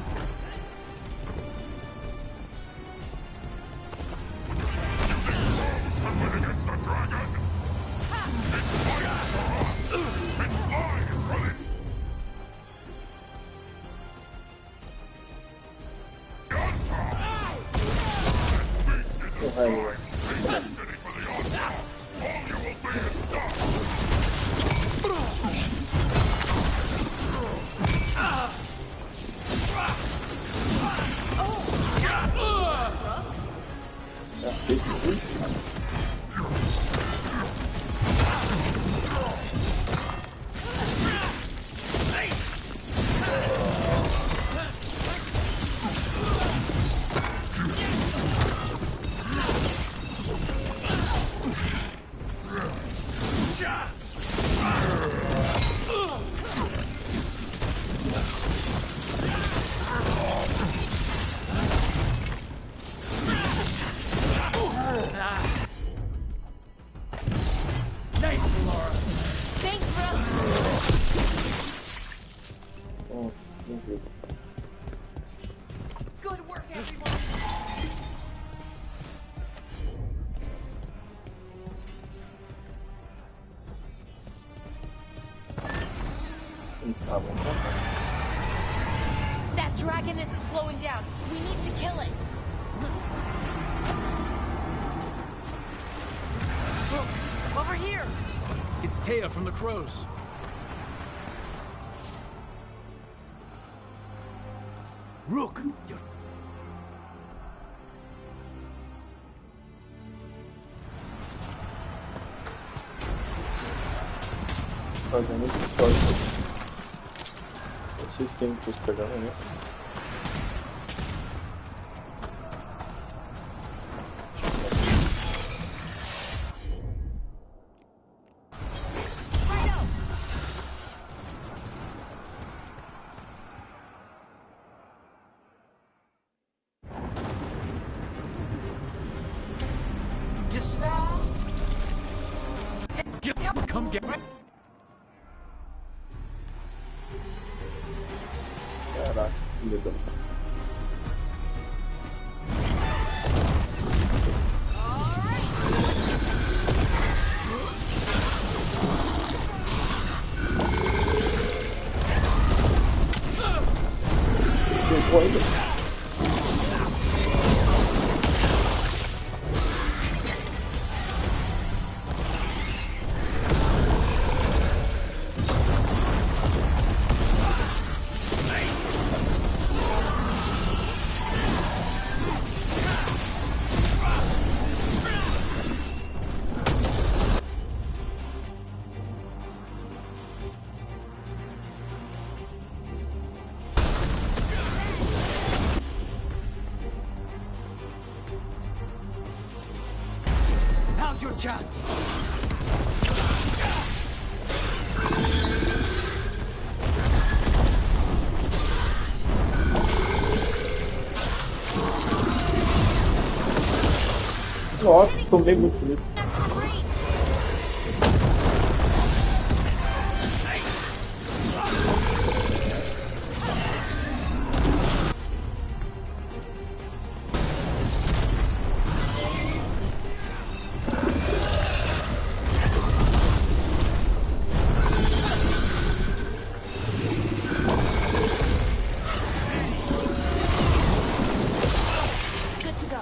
Good work, everyone. That dragon isn't slowing down. We need to kill it. Look, over here. It's Taya from the Crows. Rook, you're... Fazendo esse histórico. Vocês têm que pegar, né? Come get me. Caraca, que legal. Tempo ainda. Now's your chance! Nossa, tomei muito bonito. Good to go.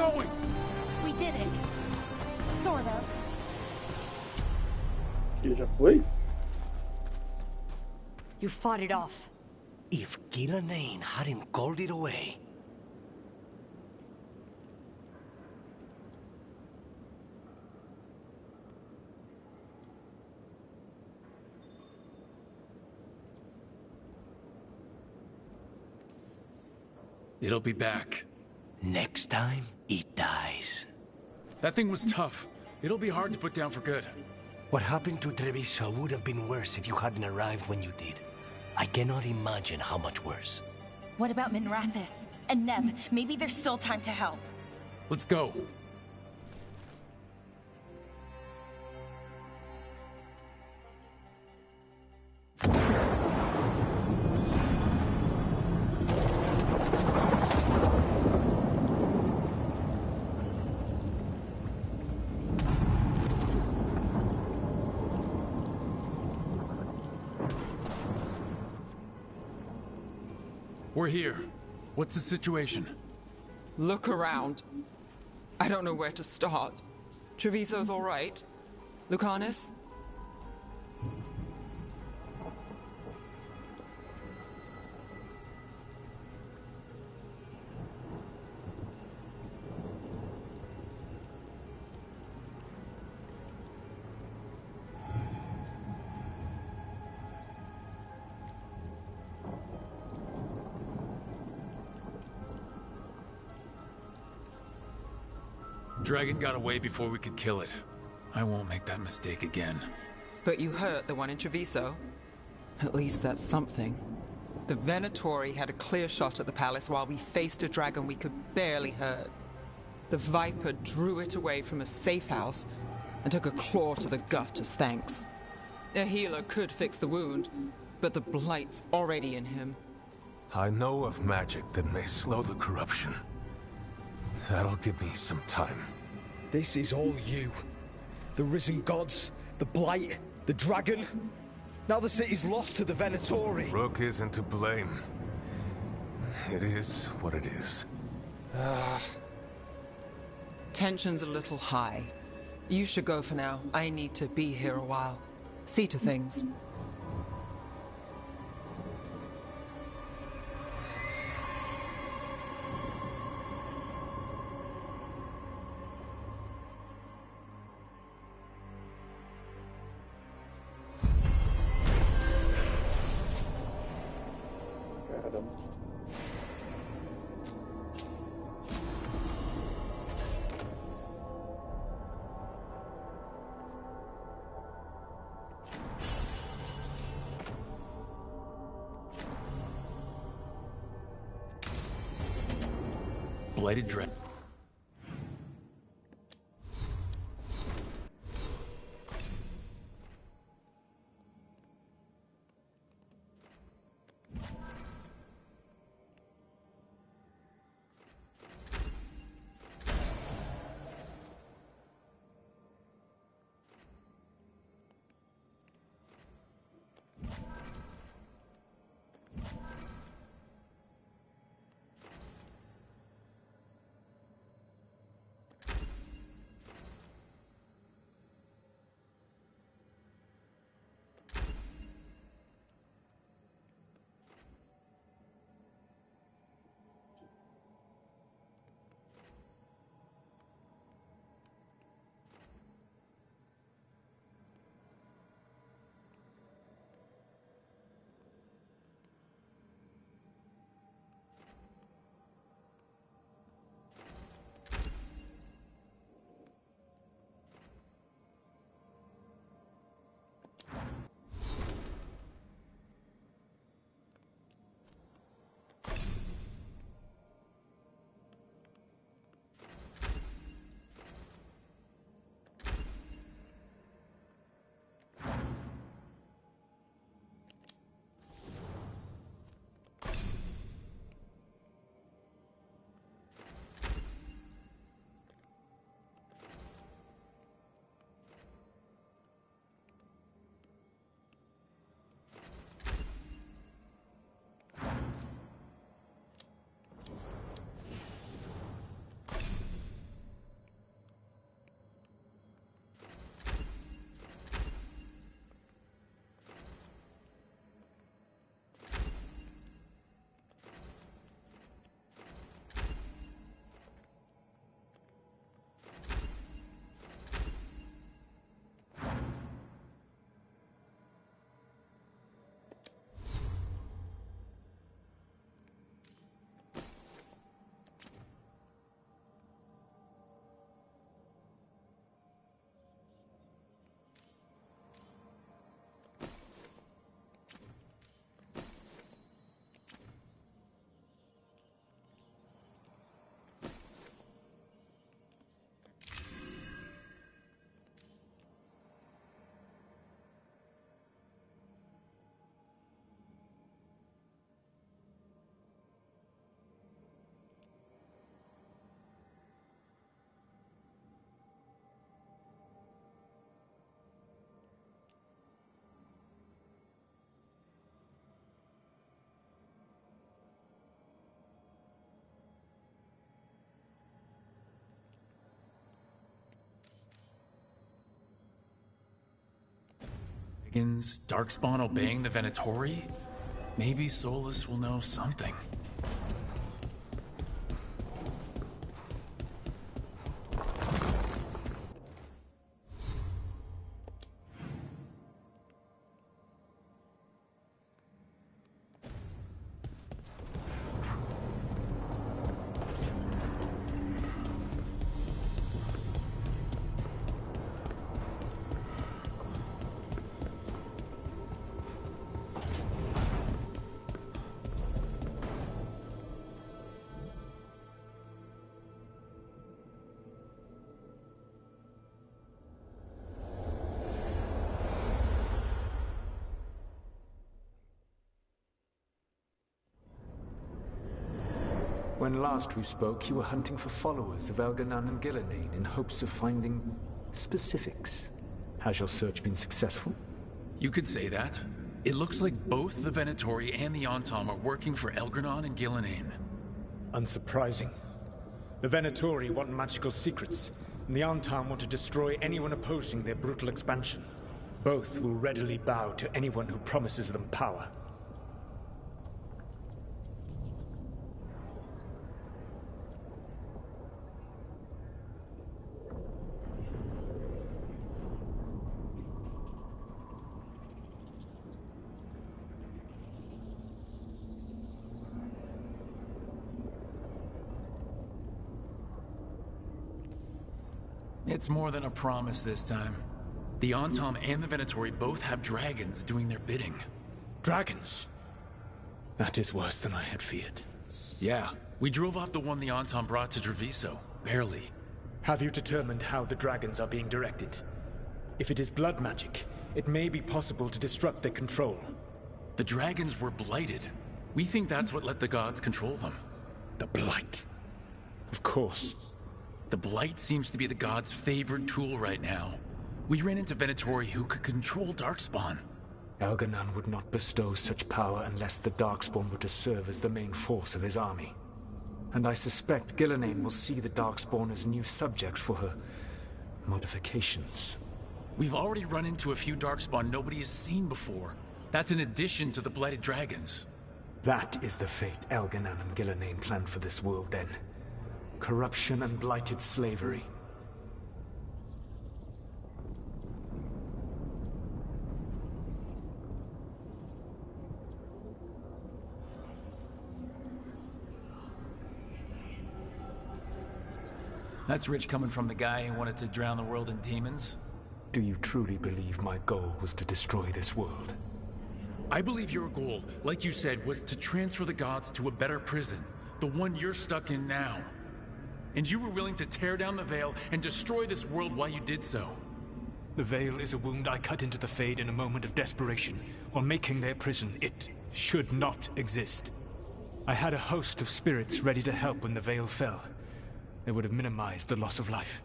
going? We did it. Sort of. Ele já foi? You fought it off. If Gillenane hadn't called it away. It'll be back. Next time, it dies. That thing was tough. It'll be hard to put down for good. What happened to Treviso would have been worse if you hadn't arrived when you did. I cannot imagine how much worse. What about Minrathis? And Nev, maybe there's still time to help. Let's go. We're here. What's the situation? Look around. I don't know where to start. Treviso's all right. Lucanus? Dragon got away before we could kill it. I won't make that mistake again. But you hurt the one in Treviso. At least that's something. The Venatori had a clear shot at the palace while we faced a dragon we could barely hurt. The Viper drew it away from a safe house and took a claw to the gut as thanks. A healer could fix the wound, but the Blight's already in him. I know of magic that may slow the corruption. That'll give me some time. This is all you. The risen gods, the Blight, the dragon. Now the city's lost to the Venatori. Rook isn't to blame. It is what it is. Tension's a little high. You should go for now. I need to be here a while. See to things. Blighted Dread. dragons, Darkspawn obeying the Venatori? Maybe Solus will know something. When last we spoke, you were hunting for followers of Elganon and Gillenane in hopes of finding specifics. Has your search been successful? You could say that. It looks like both the Venatori and the Antom are working for Elganon and Gillenane. Unsurprising. The Venatori want magical secrets, and the Antom want to destroy anyone opposing their brutal expansion. Both will readily bow to anyone who promises them power. It's more than a promise this time. The Antom and the Venatori both have dragons doing their bidding. Dragons? That is worse than I had feared. Yeah, we drove off the one the Antom brought to Treviso. Barely. Have you determined how the dragons are being directed? If it is blood magic, it may be possible to disrupt their control. The dragons were blighted. We think that's what let the gods control them. The blight. Of course. The blight seems to be the gods' favored tool right now. We ran into Venatori who could control Darkspawn. Elganon would not bestow such power unless the Darkspawn were to serve as the main force of his army. And I suspect Gillenane will see the Darkspawn as new subjects for her modifications. We've already run into a few Darkspawn nobody has seen before. That's in addition to the blighted dragons. That is the fate Elganon and Gillenane planned for this world then. Corruption and blighted slavery. That's rich coming from the guy who wanted to drown the world in demons. Do you truly believe my goal was to destroy this world? I believe your goal, like you said, was to transfer the gods to a better prison. The one you're stuck in now. And you were willing to tear down the Veil and destroy this world while you did so. The Veil is a wound I cut into the Fade in a moment of desperation, while making their prison. It should not exist. I had a host of spirits ready to help when the Veil fell. They would have minimized the loss of life.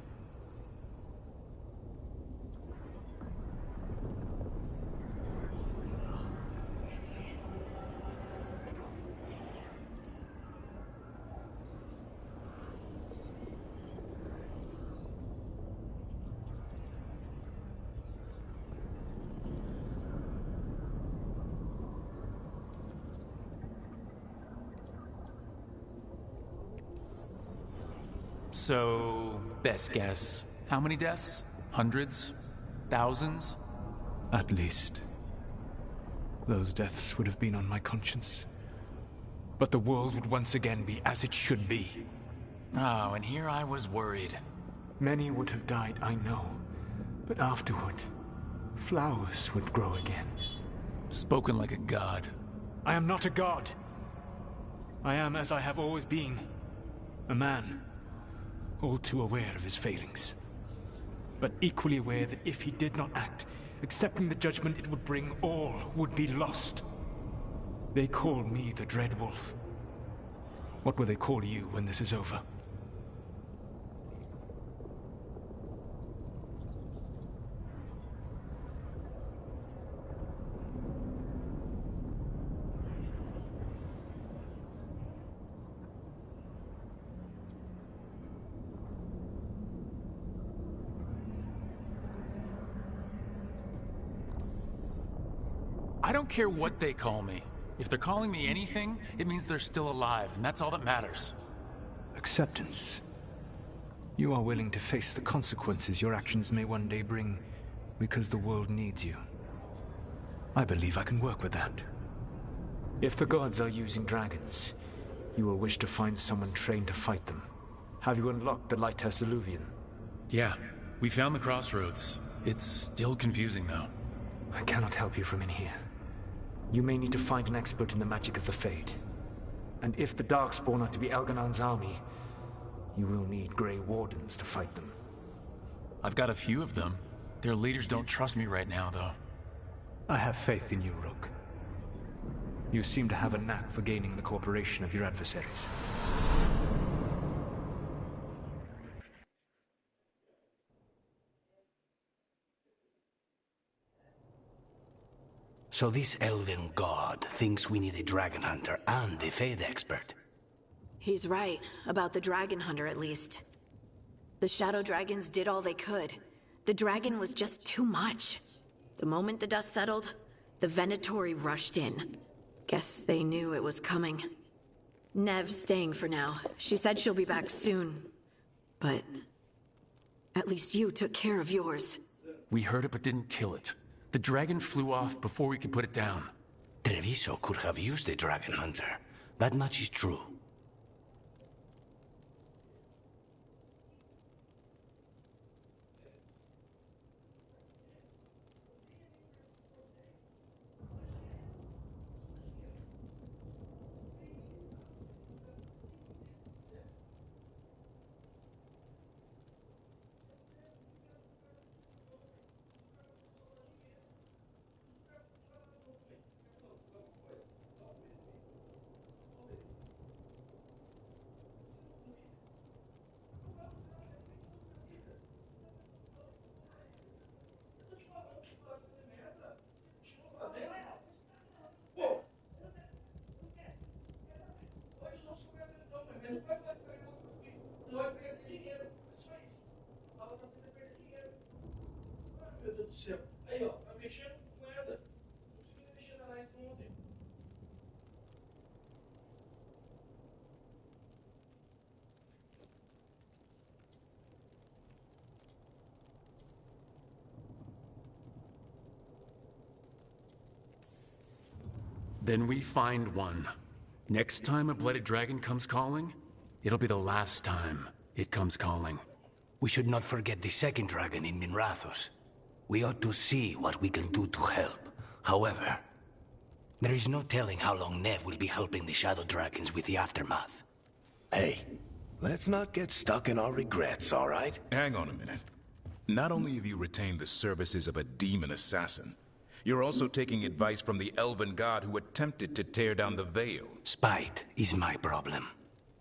So, best guess, how many deaths? Hundreds? Thousands? At least. Those deaths would have been on my conscience. But the world would once again be as it should be. Oh, and here I was worried. Many would have died, I know. But afterward, flowers would grow again. Spoken like a god. I am not a god. I am as I have always been. A man. All too aware of his failings. But equally aware that if he did not act, accepting the judgment it would bring, all would be lost. They call me the Dread Wolf. What will they call you when this is over? don't care what they call me. If they're calling me anything, it means they're still alive, and that's all that matters. Acceptance. You are willing to face the consequences your actions may one day bring because the world needs you. I believe I can work with that. If the gods are using dragons, you will wish to find someone trained to fight them. Have you unlocked the Lighthouse Illuvian? Yeah, we found the crossroads. It's still confusing, though. I cannot help you from in here. You may need to find an expert in the magic of the Fade. And if the Darkspawn are to be Elganon's army, you will need Grey Wardens to fight them. I've got a few of them. Their leaders don't trust me right now, though. I have faith in you, Rook. You seem to have a knack for gaining the cooperation of your adversaries. So this elven god thinks we need a dragon hunter and a Fade expert. He's right, about the dragon hunter at least. The shadow dragons did all they could. The dragon was just too much. The moment the dust settled, the Venatori rushed in. Guess they knew it was coming. Nev's staying for now. She said she'll be back soon. But at least you took care of yours. We heard it but didn't kill it. The dragon flew off before we could put it down. Treviso could have used a dragon hunter. That much is true. Then we find one. Next time a blooded dragon comes calling, it'll be the last time it comes calling. We should not forget the second dragon in Minrathos. We ought to see what we can do to help. However, there is no telling how long Nev will be helping the Shadow Dragons with the aftermath. Hey, let's not get stuck in our regrets, all right? Hang on a minute. Not only have you retained the services of a demon assassin, you're also taking advice from the elven god who attempted to tear down the veil. Spite is my problem.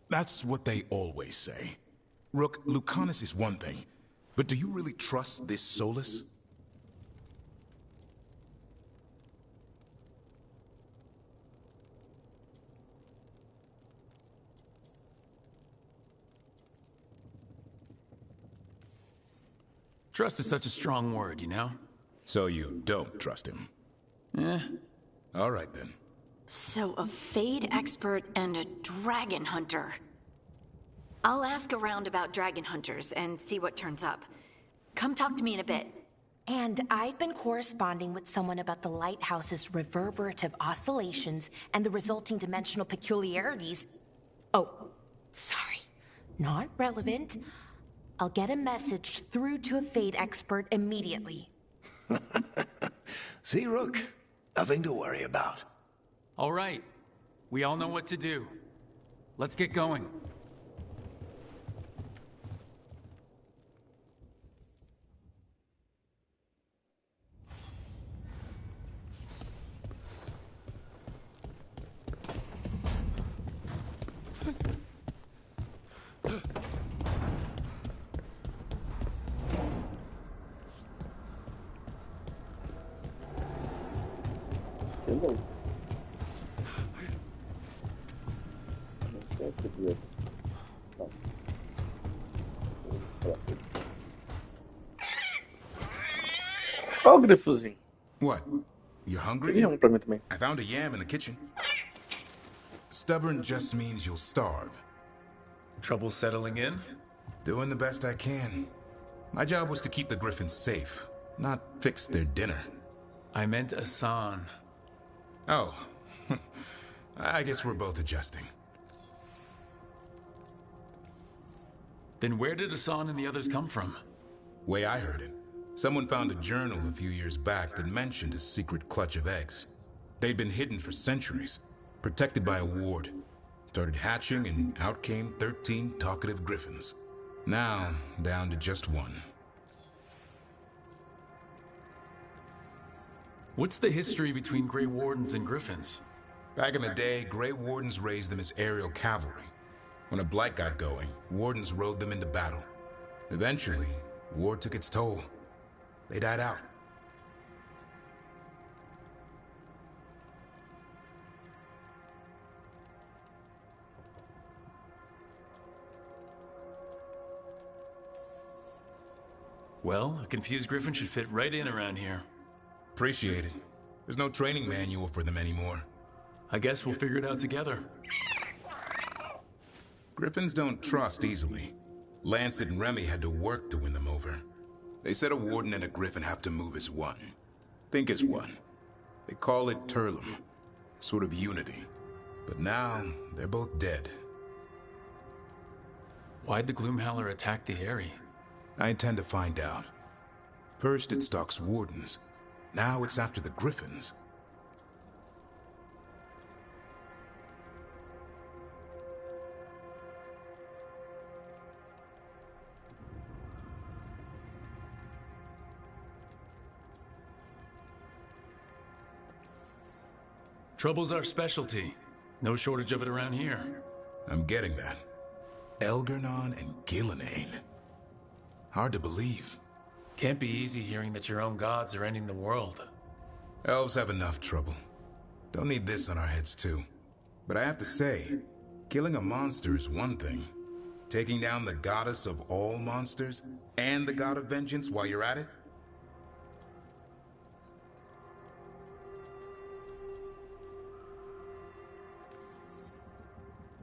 That's what they always say. Rook, Lucanus is one thing, but do you really trust this Solus? Trust is such a strong word, you know? So you don't trust him? Eh. All right, then. So a Fade expert and a dragon hunter. I'll ask around about dragon hunters and see what turns up. Come talk to me in a bit. And I've been corresponding with someone about the lighthouse's reverberative oscillations and the resulting dimensional peculiarities. Oh, sorry. Not relevant. I'll get a message through to a Fade expert immediately. See, Rook? Nothing to worry about. All right. We all know what to do. Let's get going. Entendeu? Não quer seguir. Não. Olha o grifozinho. What? You're hungry? I found a yam in the kitchen. Stubborn just means you'll starve. Trouble settling in? Doing the best I can. My job was to keep the Griffins safe, not fix their dinner. I meant Asan. Oh. I guess we're both adjusting. Then where did Asan and the others come from? Way I heard it, someone found a journal a few years back that mentioned a secret clutch of eggs. They'd been hidden for centuries, protected by a ward. Started hatching and out came 13 talkative griffins. Now, down to just one. What's the history between Grey Wardens and Griffins? Back in the day, Grey Wardens raised them as aerial cavalry. When a blight got going, Wardens rode them into battle. Eventually, war took its toll. They died out. Well, a confused griffin should fit right in around here. Appreciate it. There's no training manual for them anymore. I guess we'll figure it out together. Griffins don't trust easily. Lancet and Remy had to work to win them over. They said a warden and a griffin have to move as one. Think as one. They call it Turlum. Sort of unity. But now, they're both dead. Why'd the Gloomhowler attack the Eyrie? I intend to find out. First it stalks wardens. Now it's after the griffins. Trouble's our specialty. No shortage of it around here. I'm getting that. Elgernon and Gillenane. Hard to believe. Can't be easy hearing that your own gods are ending the world. Elves have enough trouble. Don't need this on our heads too. But I have to say, killing a monster is one thing. Taking down the goddess of all monsters and the god of vengeance while you're at it?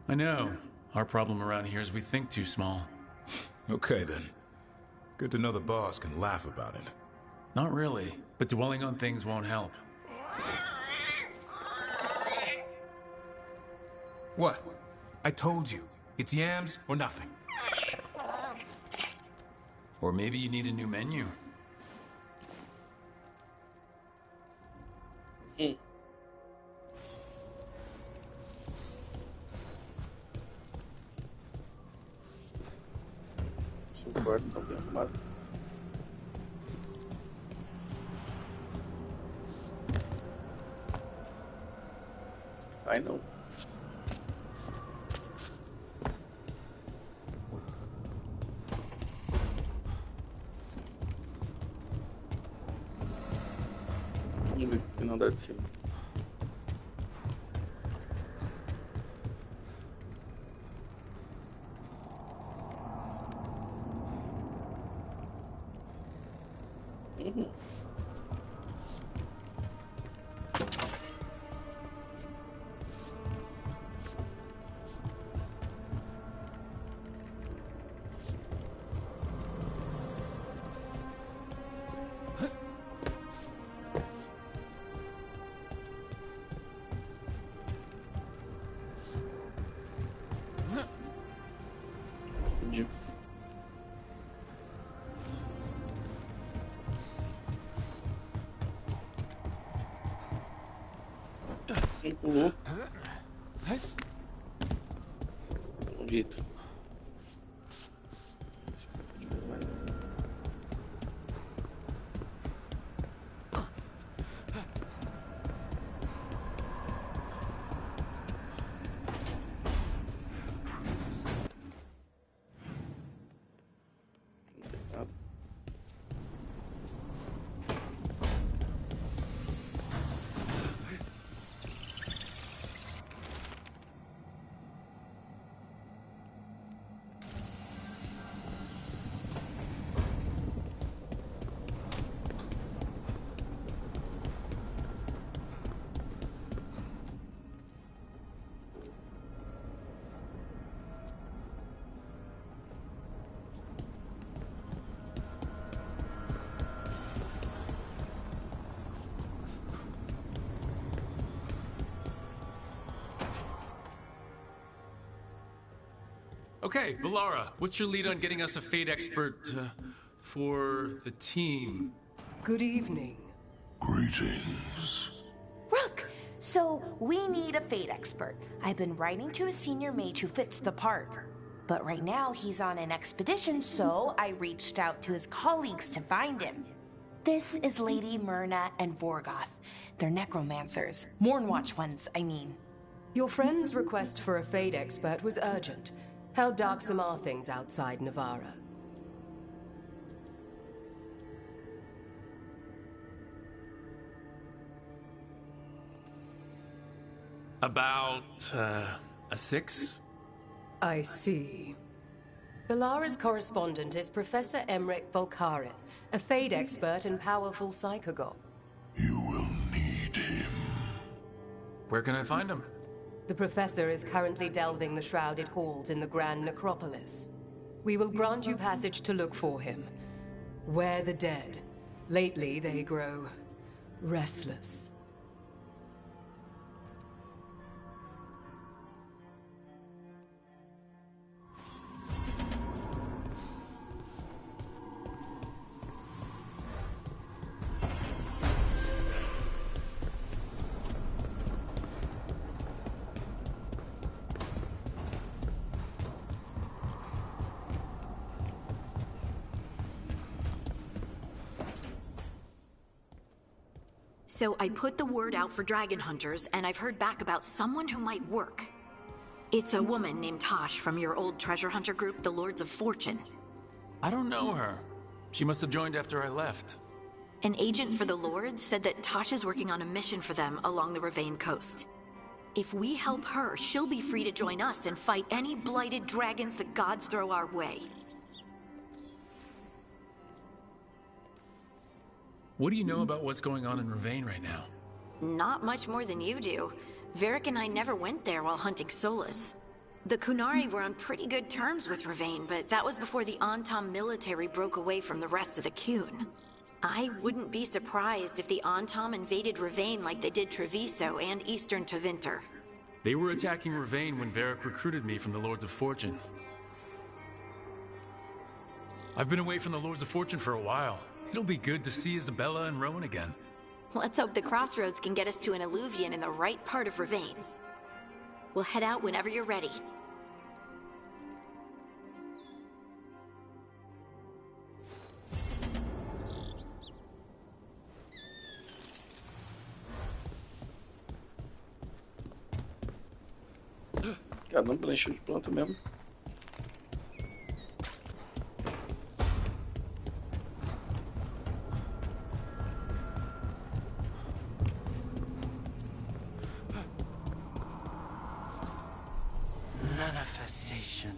I know. Our problem around here is we think too small. Okay then. Good to know the boss can laugh about it. Not really, but dwelling on things won't help. What? I told you. It's yams or nothing. Or maybe you need a new menu. I know. Vamos ver que não dá de cima. Pulou. Maldito. Okay, Valara, what's your lead on getting us a Fate expert for the team? Good evening. Greetings. Rook! So, we need a Fate expert. I've been writing to a senior mage who fits the part. But right now, he's on an expedition, so I reached out to his colleagues to find him. This is Lady Myrna and Vorgoth. They're necromancers. Mournwatch ones, I mean. Your friend's request for a Fate expert was urgent. How darksome are things outside Navarra? About, a 6? I see. Valara's correspondent is Professor Emmerich Volkarin, a Fate expert and powerful psychagogue. You will need him. Where can I find him? The Professor is currently delving the shrouded halls in the Grand Necropolis. We will grant you passage to look for him. Where the dead. Lately, they grow restless. So I put the word out for dragon hunters, and I've heard back about someone who might work. It's a woman named Tosh from your old treasure hunter group, the Lords of Fortune. I don't know her. She must have joined after I left. An agent for the Lords said that Tosh is working on a mission for them along the Ravane coast. If we help her, she'll be free to join us and fight any blighted dragons the gods throw our way. What do you know about what's going on in Ravane right now? Not much more than you do. Varric and I never went there while hunting Solus. The Kunari were on pretty good terms with Ravane, but that was before the Antam military broke away from the rest of the Kun. I wouldn't be surprised if the Antam invaded Ravane like they did Treviso and Eastern Tevinter. They were attacking Ravane when Varric recruited me from the Lords of Fortune. I've been away from the Lords of Fortune for a while. It'll be good to see Isabella and Rowan again. Let's hope the crossroads can get us to an alluvion in the right part of Ravane. We'll head out whenever you're ready. Caramba, encheu de planta mesmo. Manifestation.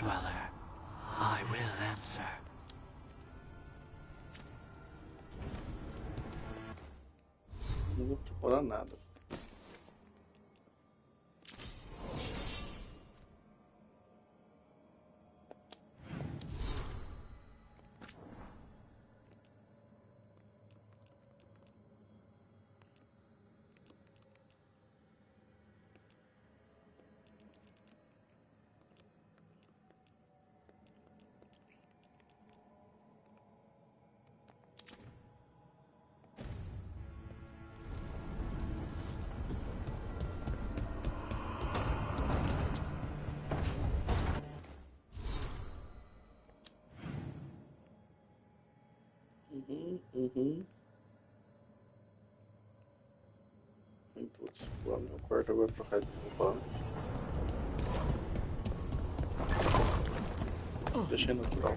Dweller, I will answer. Não vou procurar nada. Tem todos. Vou abrir o quarto agora pra trocar de roupa. Deixei natural.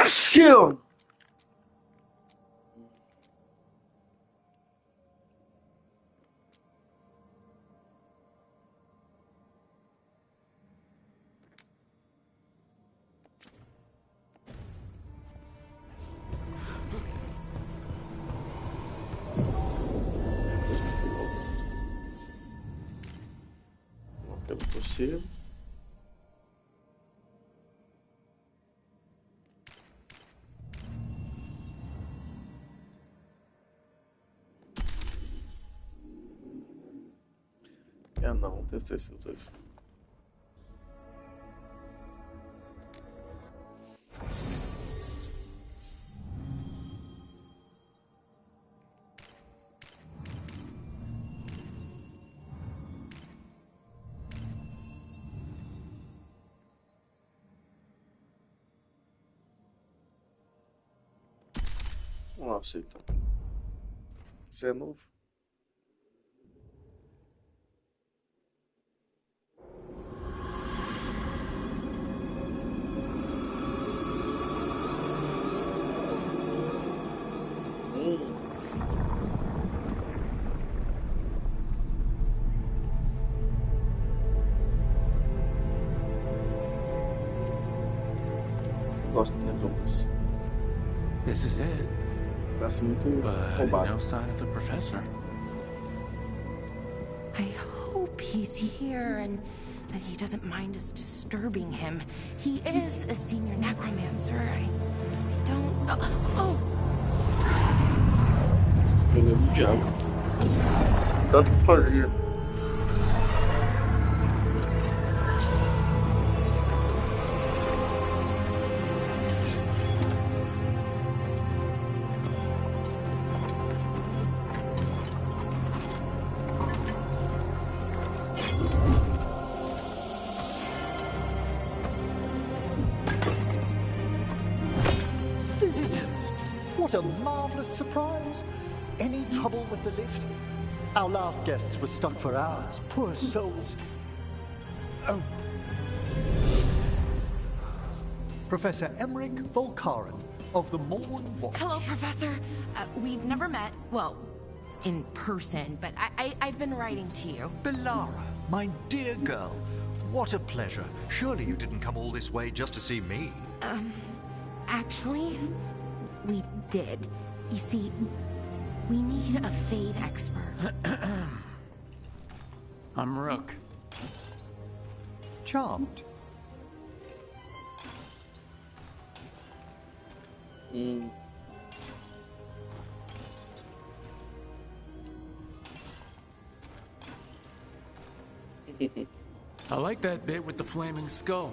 Achou! Pelo possível. Não, testei esses dois. Nossa, então. Isso é novo. Gosto de resumas. This is it. Parece muito But roubado. no sign of the professor. I hope he's here and that he doesn't mind us disturbing him. He is a senior necromancer. I don't... Oh! Eu lembro do diabo. Tanto que fazia. What a marvelous surprise. Any trouble with the lift? Our last guests were stuck for hours. Poor souls. Oh. Professor Emmerich Volkaren of the Morn Watch. Hello, Professor. We've never met. Well, in person, but I've been writing to you. Belara, my dear girl. What a pleasure. Surely you didn't come all this way just to see me. Actually, we did. You see, we need a Fade expert. I'm Rook. Charmed. I like that bit with the flaming skull.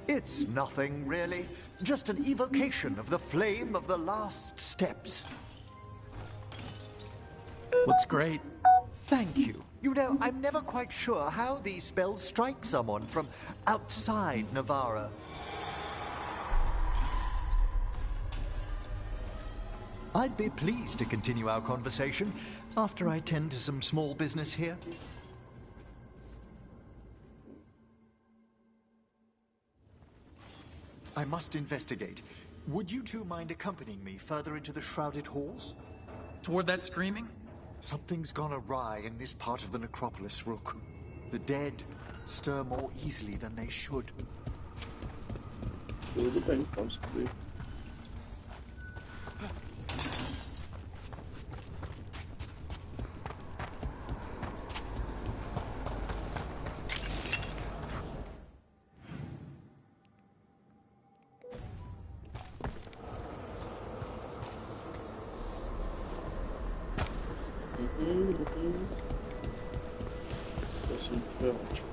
It's nothing, really. Just an evocation of the flame of the last steps. Looks great. Thank you. You know, I'm never quite sure how these spells strike someone from outside Navarra. I'd be pleased to continue our conversation after I tend to some small business here. I must investigate. Would you two mind accompanying me further into the shrouded halls? Toward that screaming? Something's gone awry in this part of the necropolis, Rook. The dead stir more easily than they should. Tudo bem, vamos descobrir. Assim foi ótimo.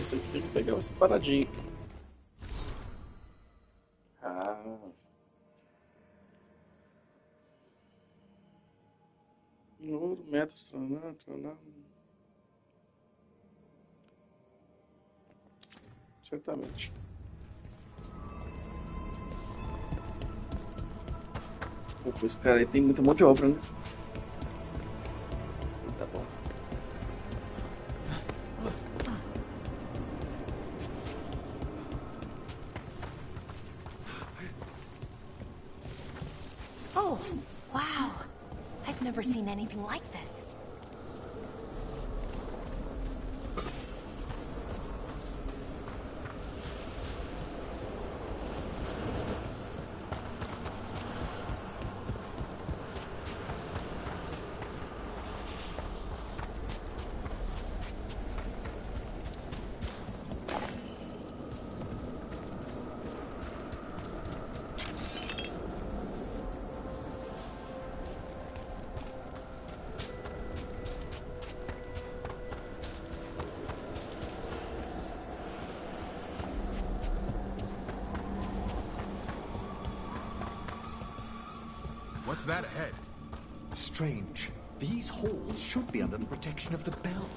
Esse aqui tem que pegar uma separadinha. Ouro, metas, traná. Certamente. Pô, esse cara aí tem muita mão de obra, né? Tá bom. Oh, wow. I've never seen anything like this. What's that ahead? Strange. These halls should be under the protection of the bell.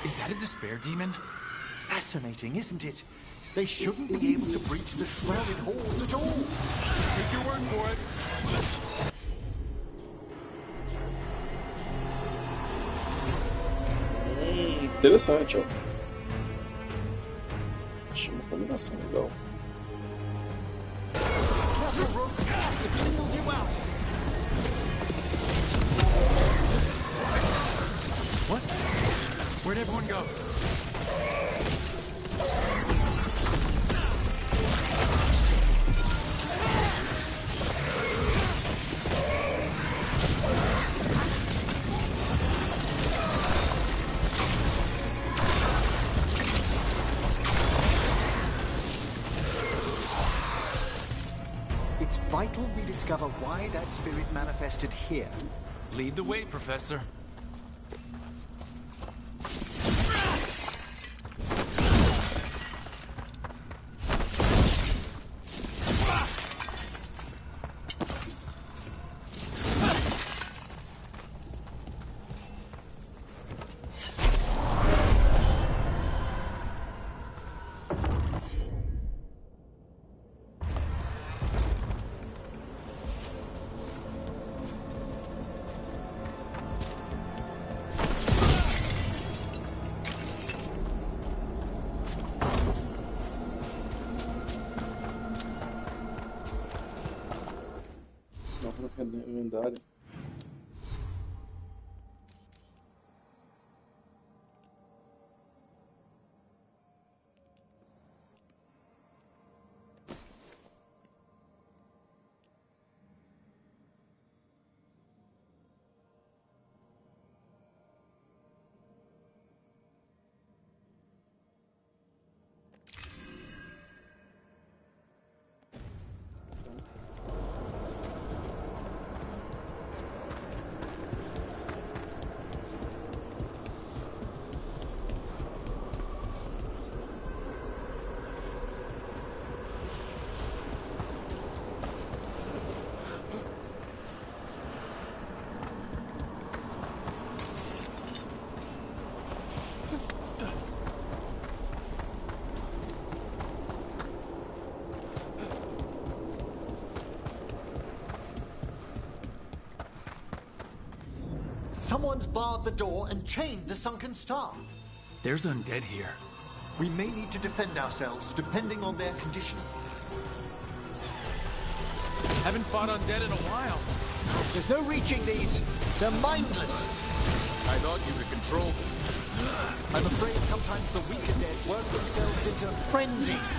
Is that a despair demon? Fascinating, isn't it? They shouldn't be able to breach the shrouded halls at all. Take your word for it. Interessante, ó. Achei uma combinação legal. What? Where'd everyone go? It's vital we discover why that spirit manifested here. Lead the way, Professor. Lendário. Someone's barred the door and chained the sunken star. There's undead here. We may need to defend ourselves, depending on their condition. Haven't fought undead in a while. There's no reaching these. They're mindless. I thought you could control them. I'm afraid sometimes the weaker dead work themselves into frenzies.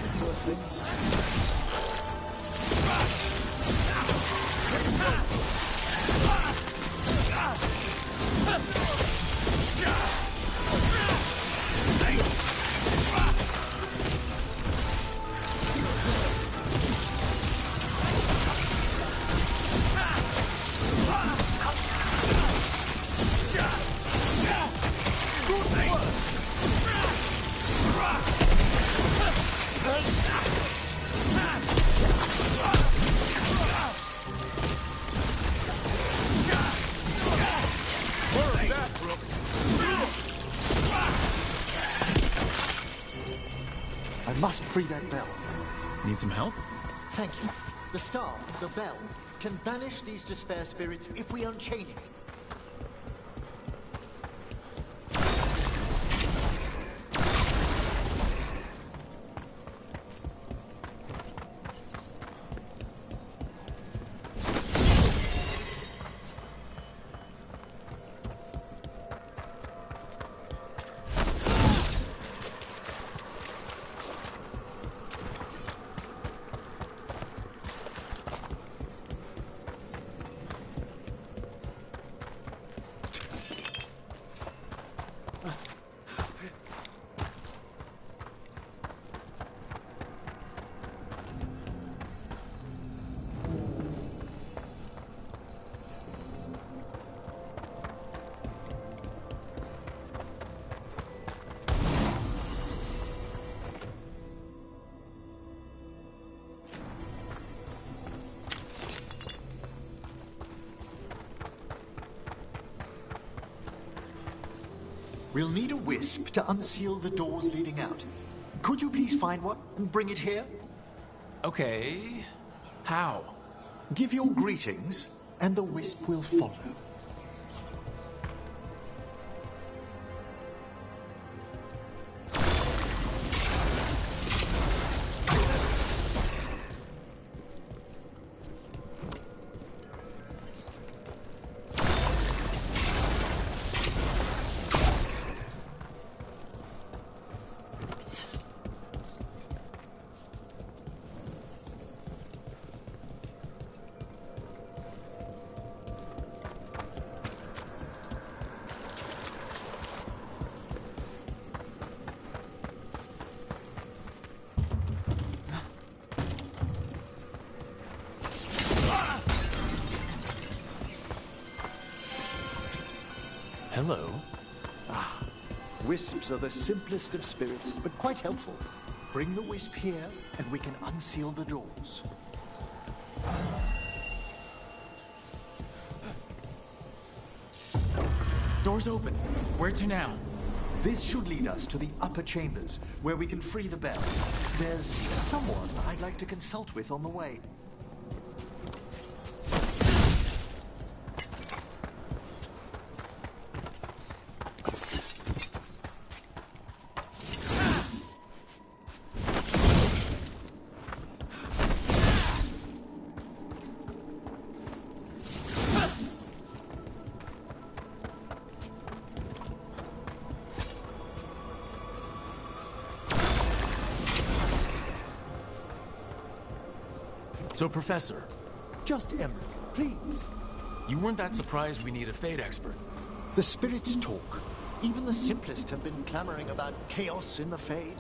I must free that bell. Need some help? Thank you. The star, the bell, can banish these despair spirits if we unchain it. We'll need a wisp to unseal the doors leading out. Could you please find one and bring it here? Okay. How? Give your greetings, and the wisp will follow. Hello. Wisps are the simplest of spirits, but quite helpful. Bring the wisp here, and we can unseal the doors. Door's open. Where to now? This should lead us to the upper chambers, where we can free the bell. There's someone I'd like to consult with on the way. So, Professor. Just Emmerich, please. You weren't that surprised we need a Fade expert. The spirits talk. Even the simplest have been clamoring about chaos in the Fade.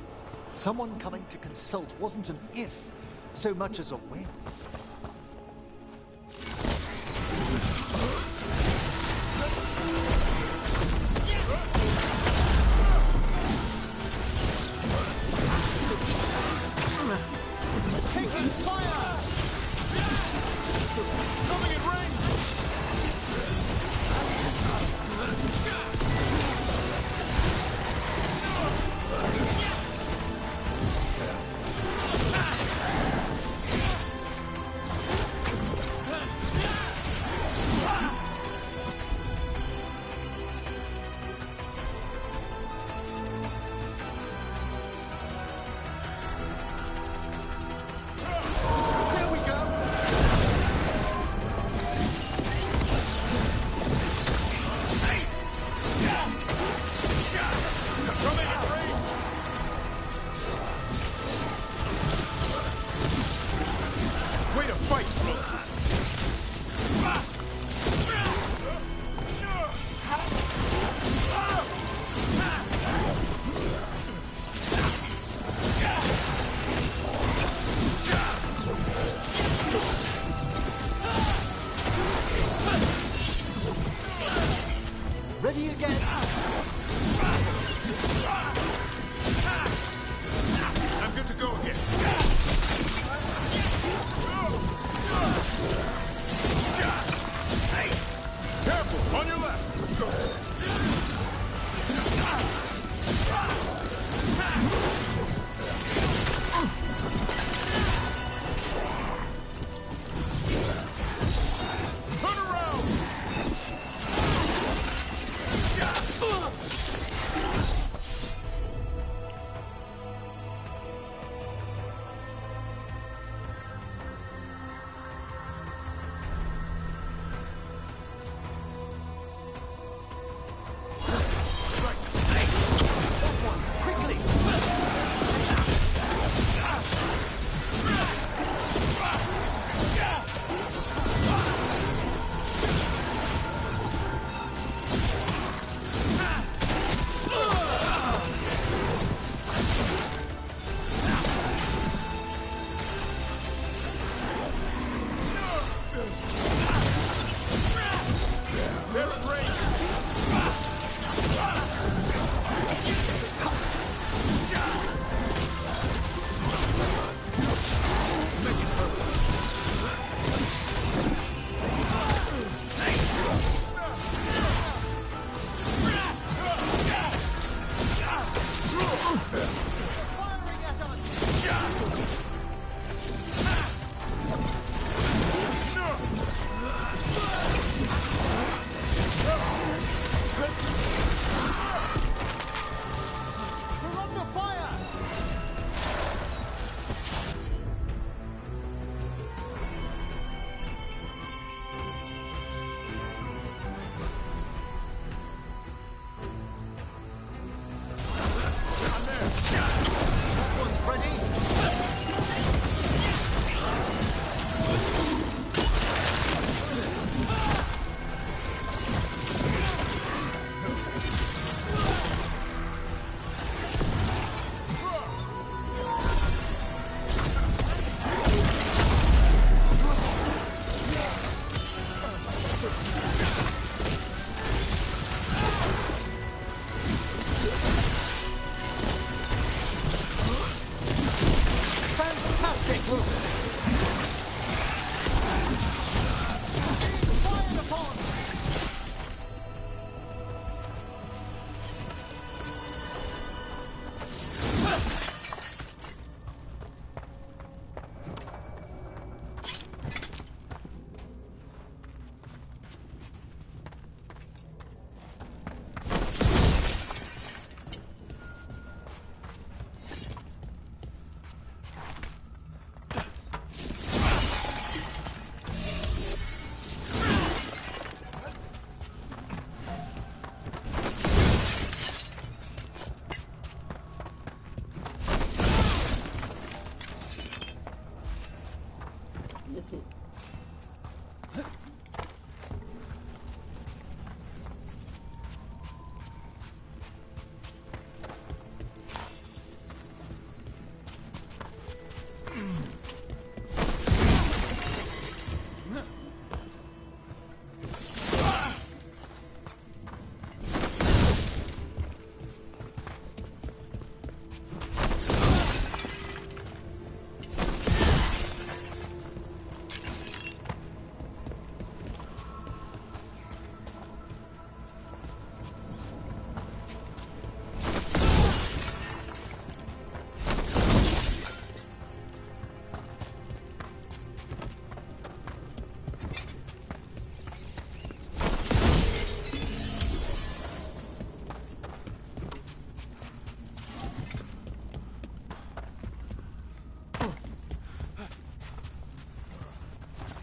Someone coming to consult wasn't an if, so much as a when.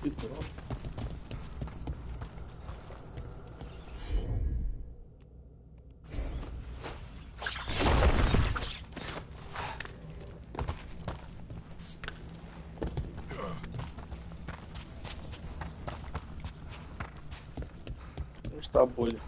Espiritual. Onde está a bolha?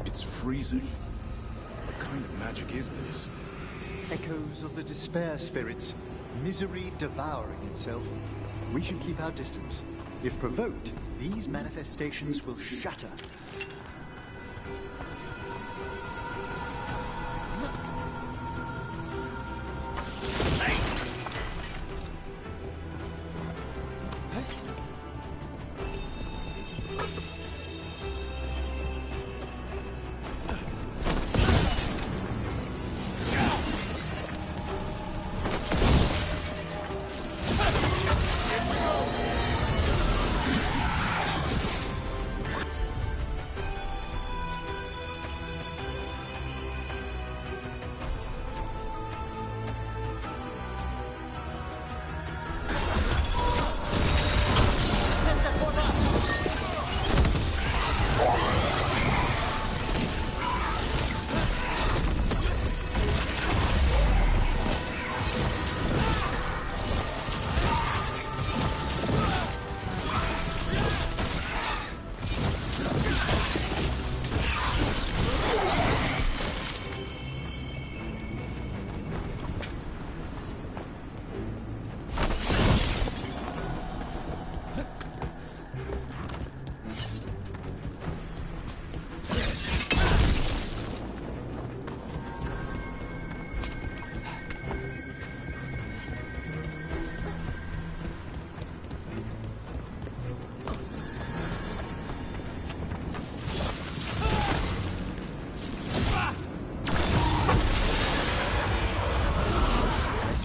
It's freezing. What kind of magic is this? Echoes of the despair spirits. Misery devouring itself. We should keep our distance. If provoked, these manifestations will shatter.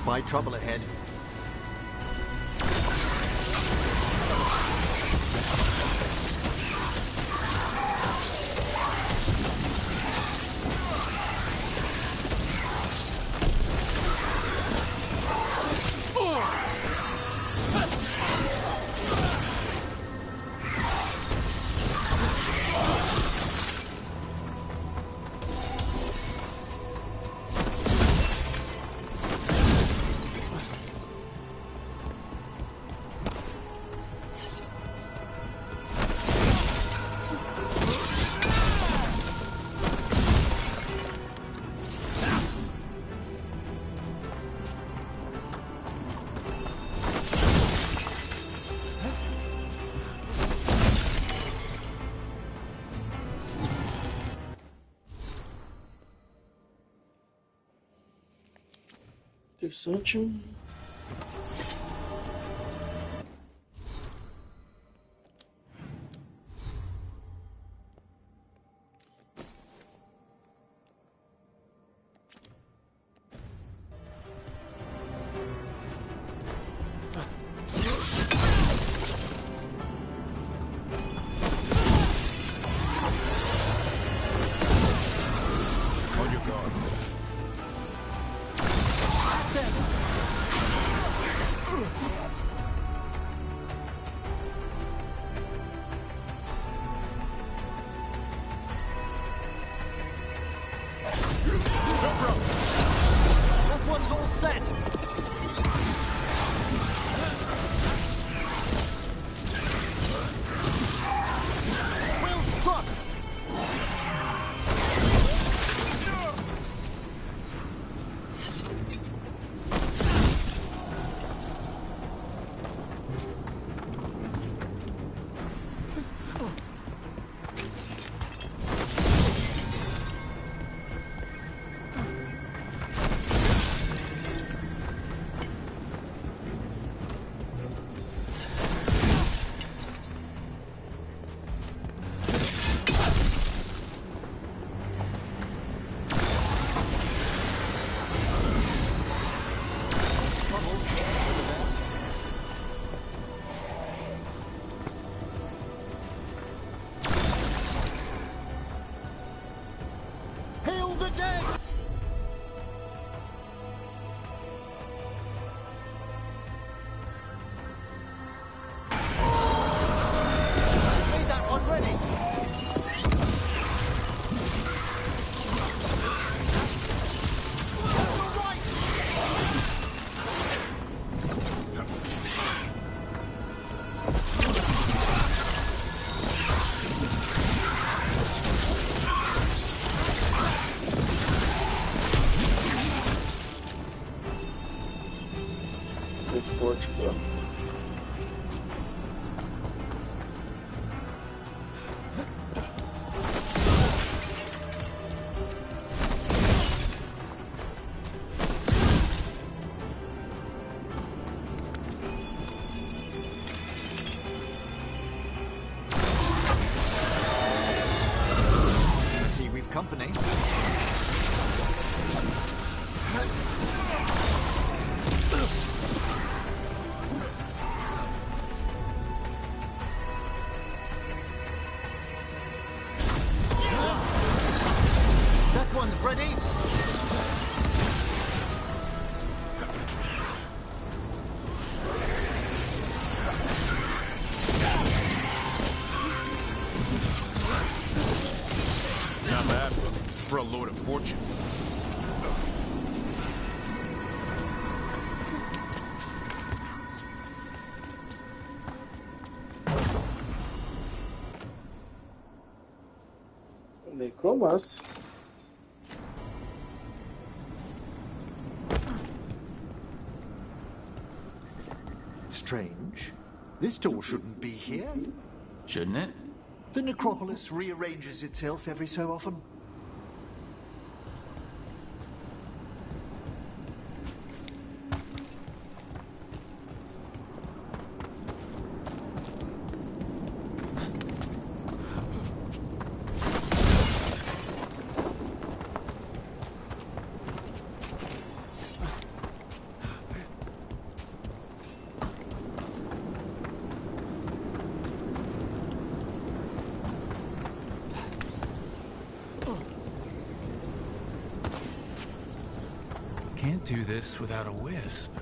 My trouble ahead. Interessante. On your guard. for a lord of fortune. Necromancy. Strange. This door shouldn't be here. Shouldn't it? The necropolis rearranges itself every so often. Can't do this without a wisp.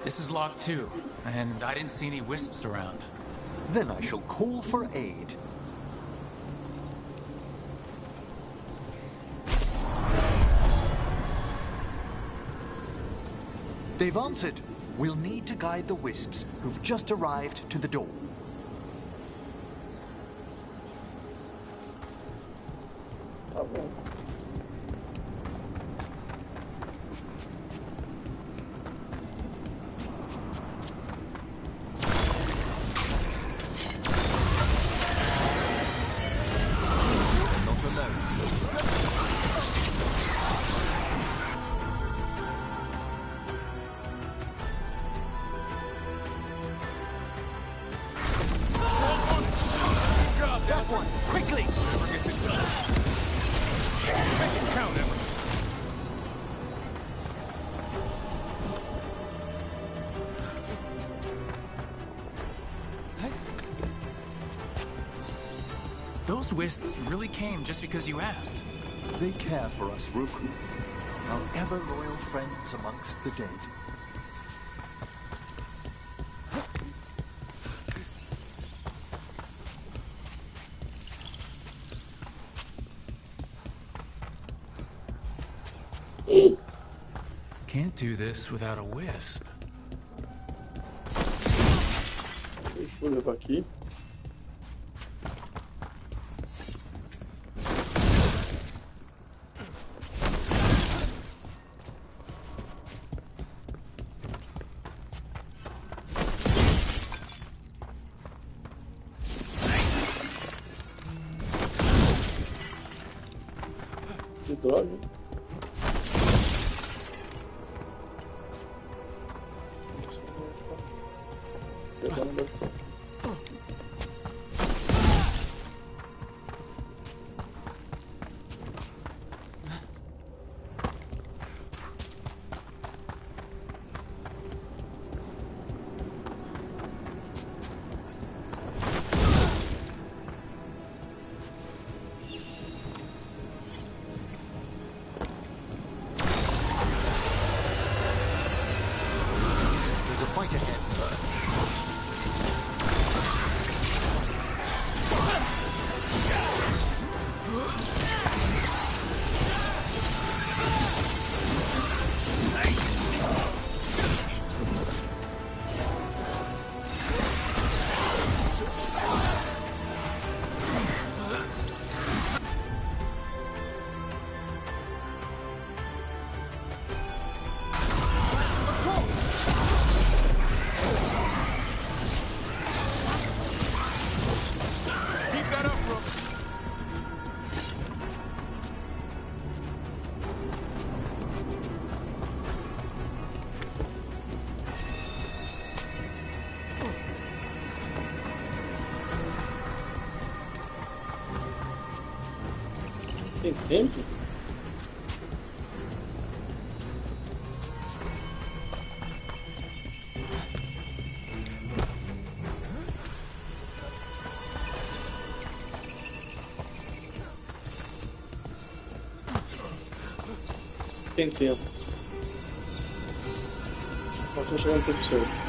This is locked too, and I didn't see any wisps around. Then I shall call for aid. They've answered. We'll need to guide the wisps who've just arrived to the door. Those wisps really came just because you asked. They care for us, Rook. Our ever-loyal friends amongst the dead. Can't do this without a wisp. Deixa eu levar aqui. Que droga. Pegando a maldição. Tem tempo? Tem tempo. Nós estamos chegando no tempo certo.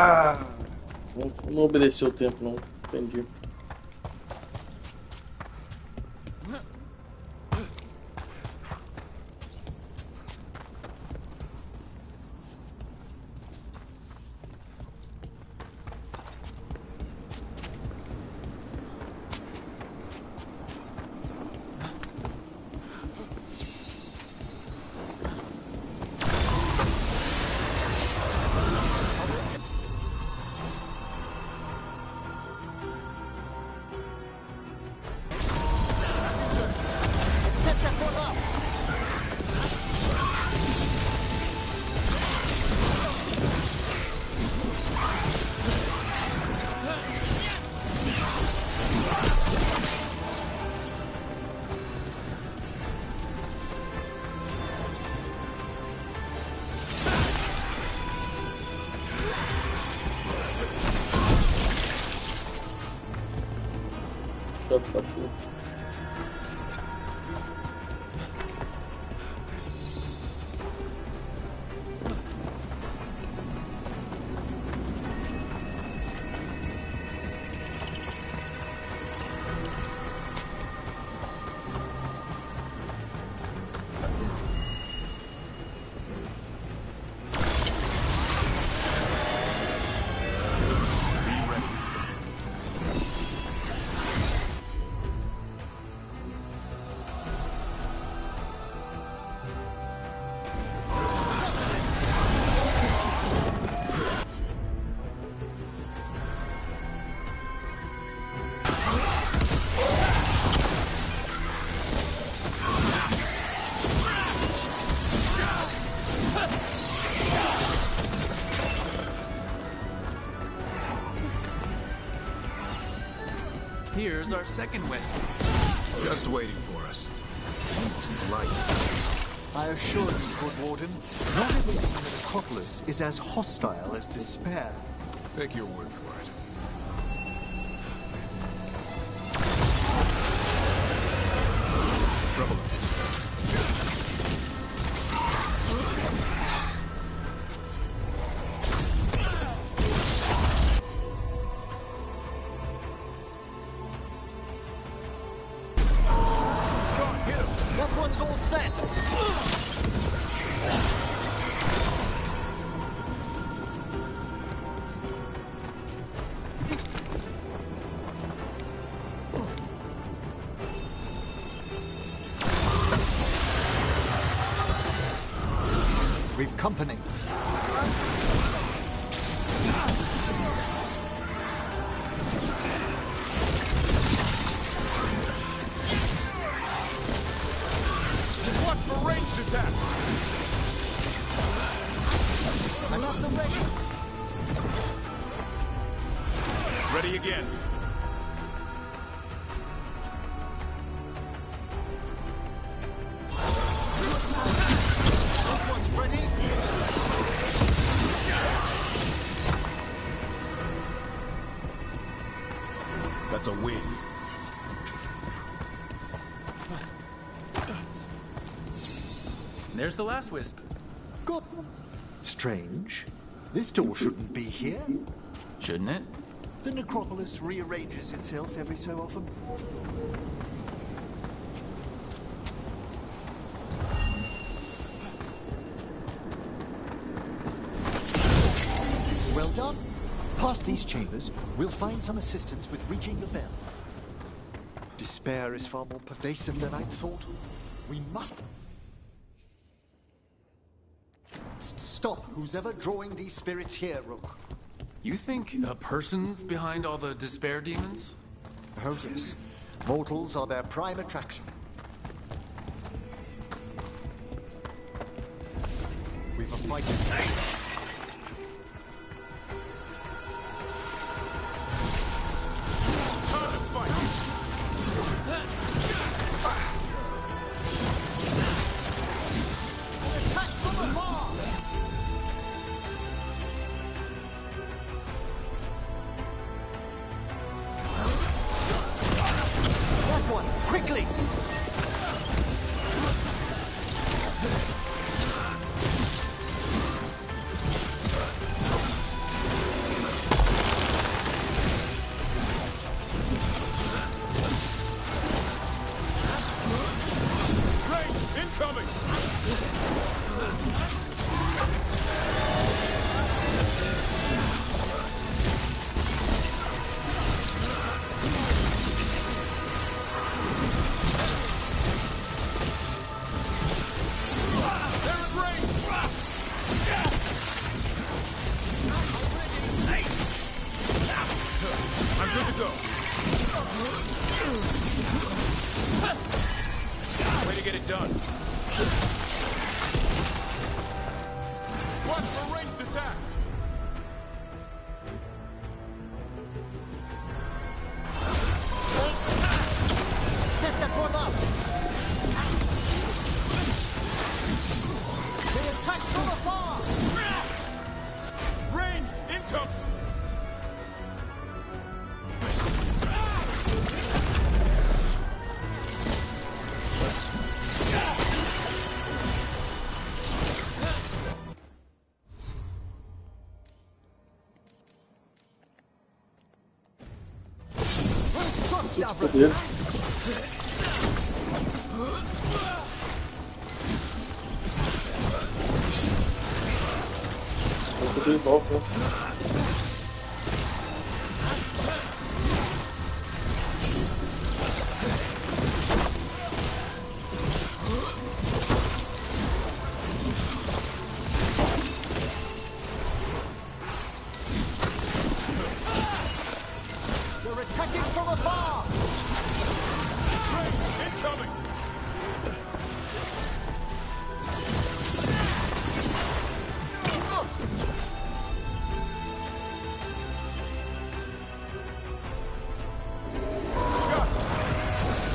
Ah! Não obedeceu o tempo, não. Entendi. Here's our second wisp. Just waiting for us. Light. I assure you, Good Warden, not everything in the necropolis is as hostile as despair. Take your word for it. Trouble. That one's all set! We've company. Watch for ranged attack! I'm off the ready. Ready again. That one's ready. That's a win. There's the last wisp. Good. Strange. This door shouldn't be here. Shouldn't it? The necropolis rearranges itself every so often. Well done. Past these chambers, we'll find some assistance with reaching the bell. Despair is far more pervasive than I'd thought. We must stop who's ever drawing these spirits here, Rook. You think a person's behind all the despair demons? Oh, yes. Mortals are their prime attraction. We've a fight to quickly! I'm good to go. Way to get it done. Watch for ranged attack. Set that one up. They attack from afar. Ranged income. Esses poderes. Você deu em volta, né? They're attacking from afar. Incoming.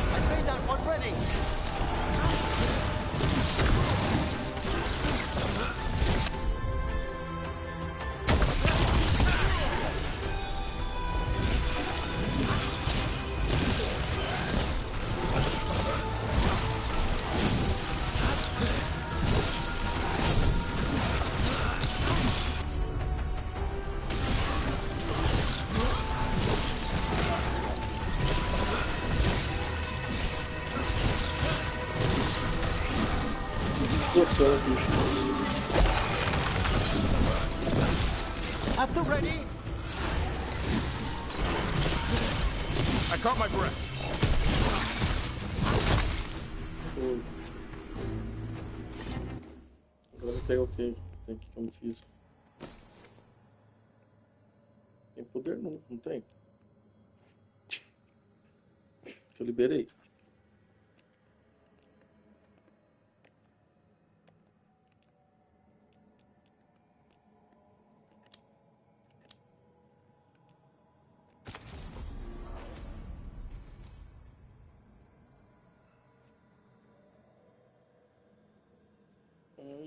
I made that one ready. Nossa, bicho. At the ready. I caught my breath. Agora eu pego o que tem que eu fiz. Tem poder não, não tem. Que eu liberei.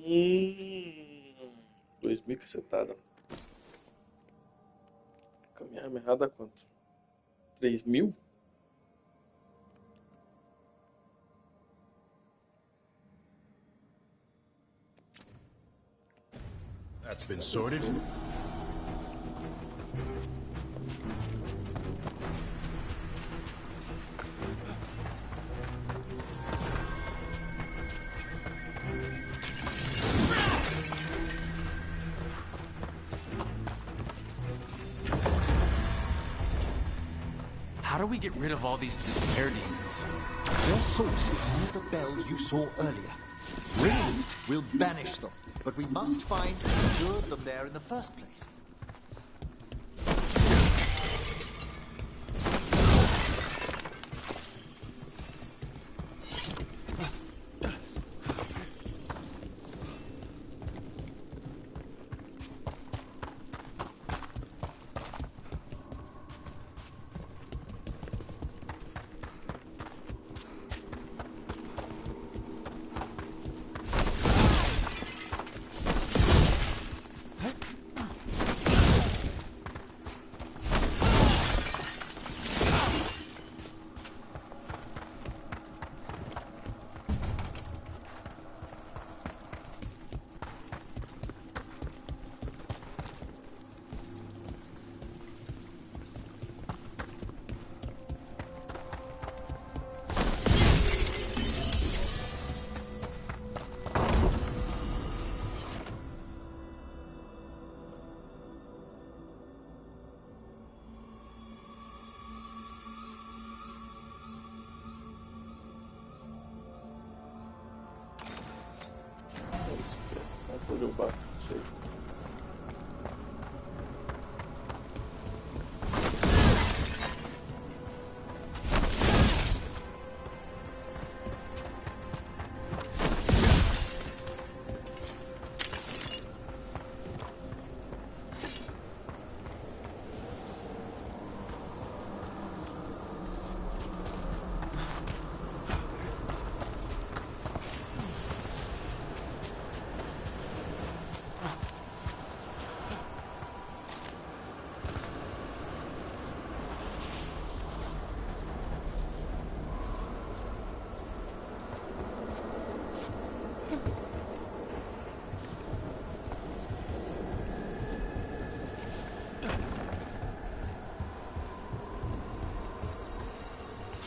Hum, 2000 cacetada. Caminhar errada a quanto? 3000? That's been sorted. How do we get rid of all these despair demons? Their source is near the bell you saw earlier. Ringing will banish them, but we must find and lure them there in the first place. Vou derrubar, não sei.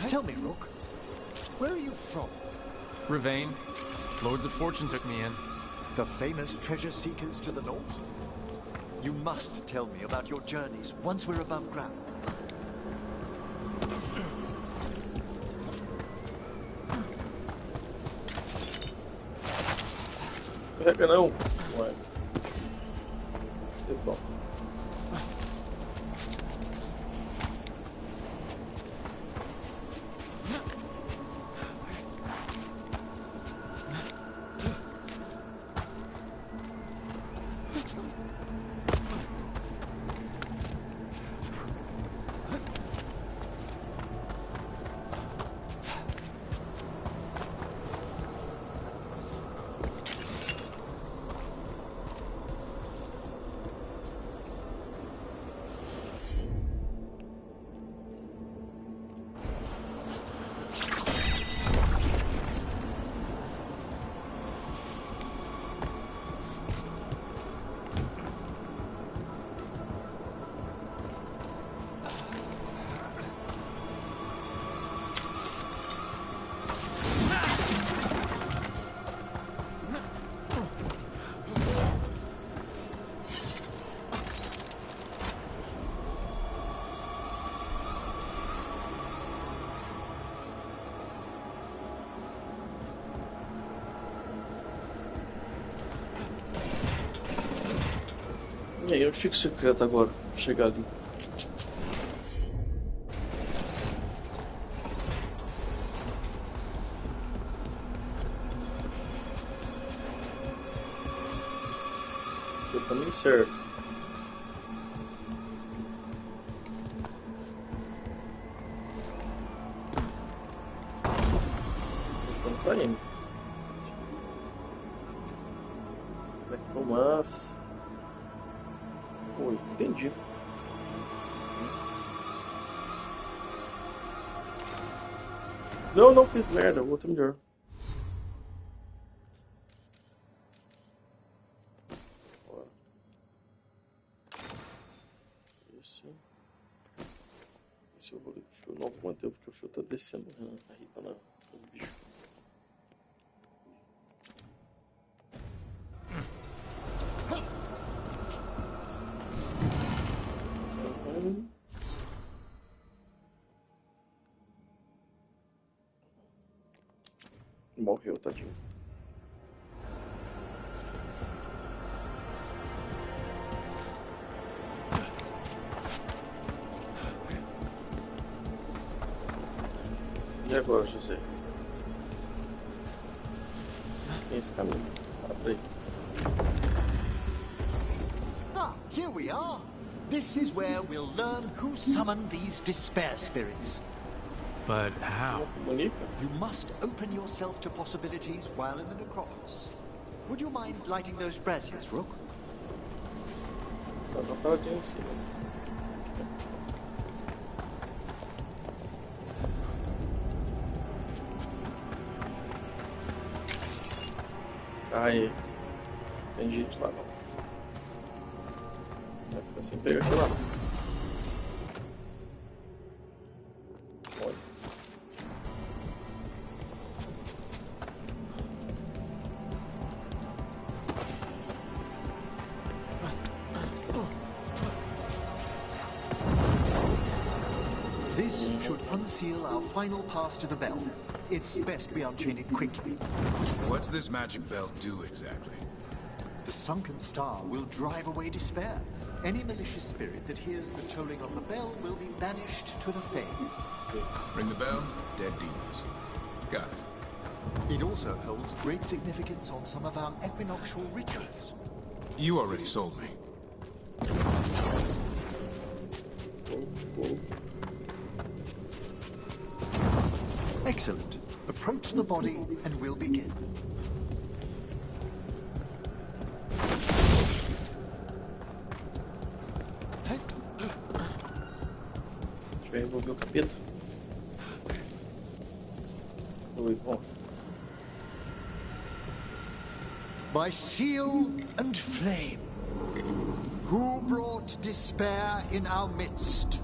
Tell me, Rook, where are you from? Ravane. Lords of Fortune took me in. The famous treasure seekers to the north? You must tell me about your journeys once we're above ground. Pega não. Ué. Pessoal. E aí, onde fica o secreto agora? Vou chegar ali. Seu caminho certo. Então tá indo. Mas... Oi, entendi. Não, não fiz merda, o outro melhor. Esse eu vou ler o fio, não vou manter porque o fio tá descendo a ripa no bicho. Morreu, tadinho. E agora, José? Tem esse caminho. Abre aí. Ah, here we are. This is where we'll learn who summoned these despair spirits. But how? You must open yourself to possibilities while in the necropolis. Would you mind lighting those braziers, Rook? Aí. Tem gente lá não. Vai ficar sem pegar aqui lá. This should unseal our final pass to the bell. It's best we unchain it quickly. What's this magic bell do exactly? The sunken star will drive away despair. Any malicious spirit that hears the tolling of the bell will be banished to the Fade. Ring the bell, dead demons. Got it. It also holds great significance on some of our equinoctial rituals. You already sold me. Excellent. Approach the body and we'll begin. Vai envolver o capeta. Oi, bom. By seal and flame, who brought despair in our midst?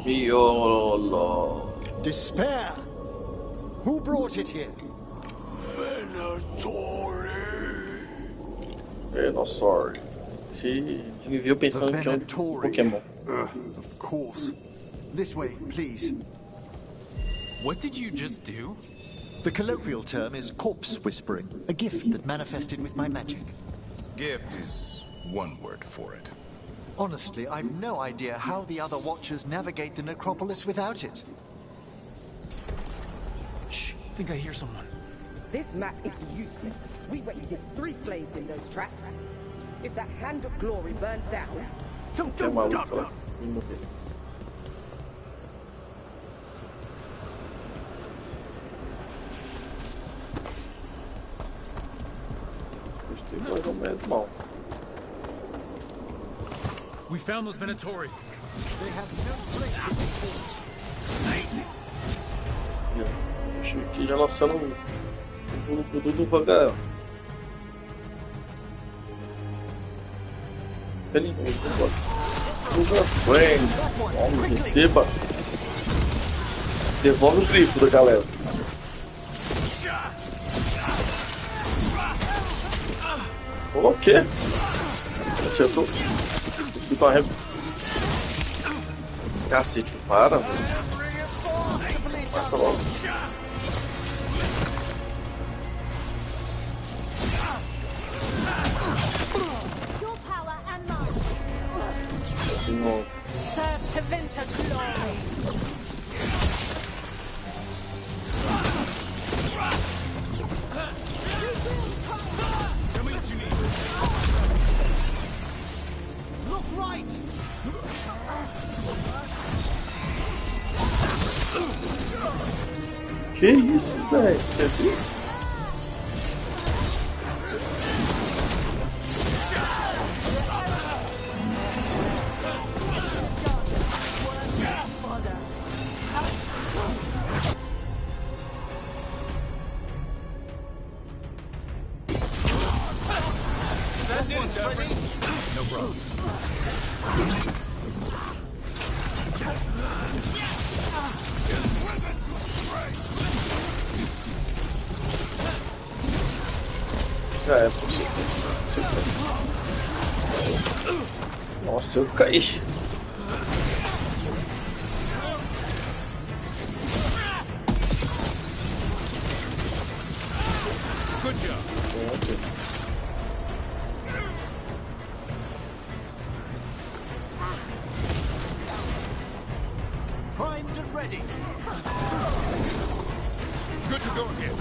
Viola. Despair! Who brought it here? Venatori. Venusaur. Ele me viu pensando que é um Pokémon. Of course. This way, please. What did you just do? The colloquial term is corpse whispering, a gift that manifested with my magic. Gift is one word for it. Honestly, I've no idea how the other Watchers navigate the necropolis without it. Shh, I think I hear someone. This map is useless. We wasted 3 slaves in those traps. If that Hand of Glory burns down... Tem uma luta lá. Me morrer. Gostei mais ou menos mal. We found those Venatori. They have no place in this fort. Achei que já lançando o pulo do Veilguard. Vamos, receba. Devolve os grifos da galera. O quê? Acertou. Fica uma cacete, para. Passa logo. Que isso, velho? Você viu? No problem. Já é possível. Nossa, eu caí. Good job. Primed and ready. Good to go again.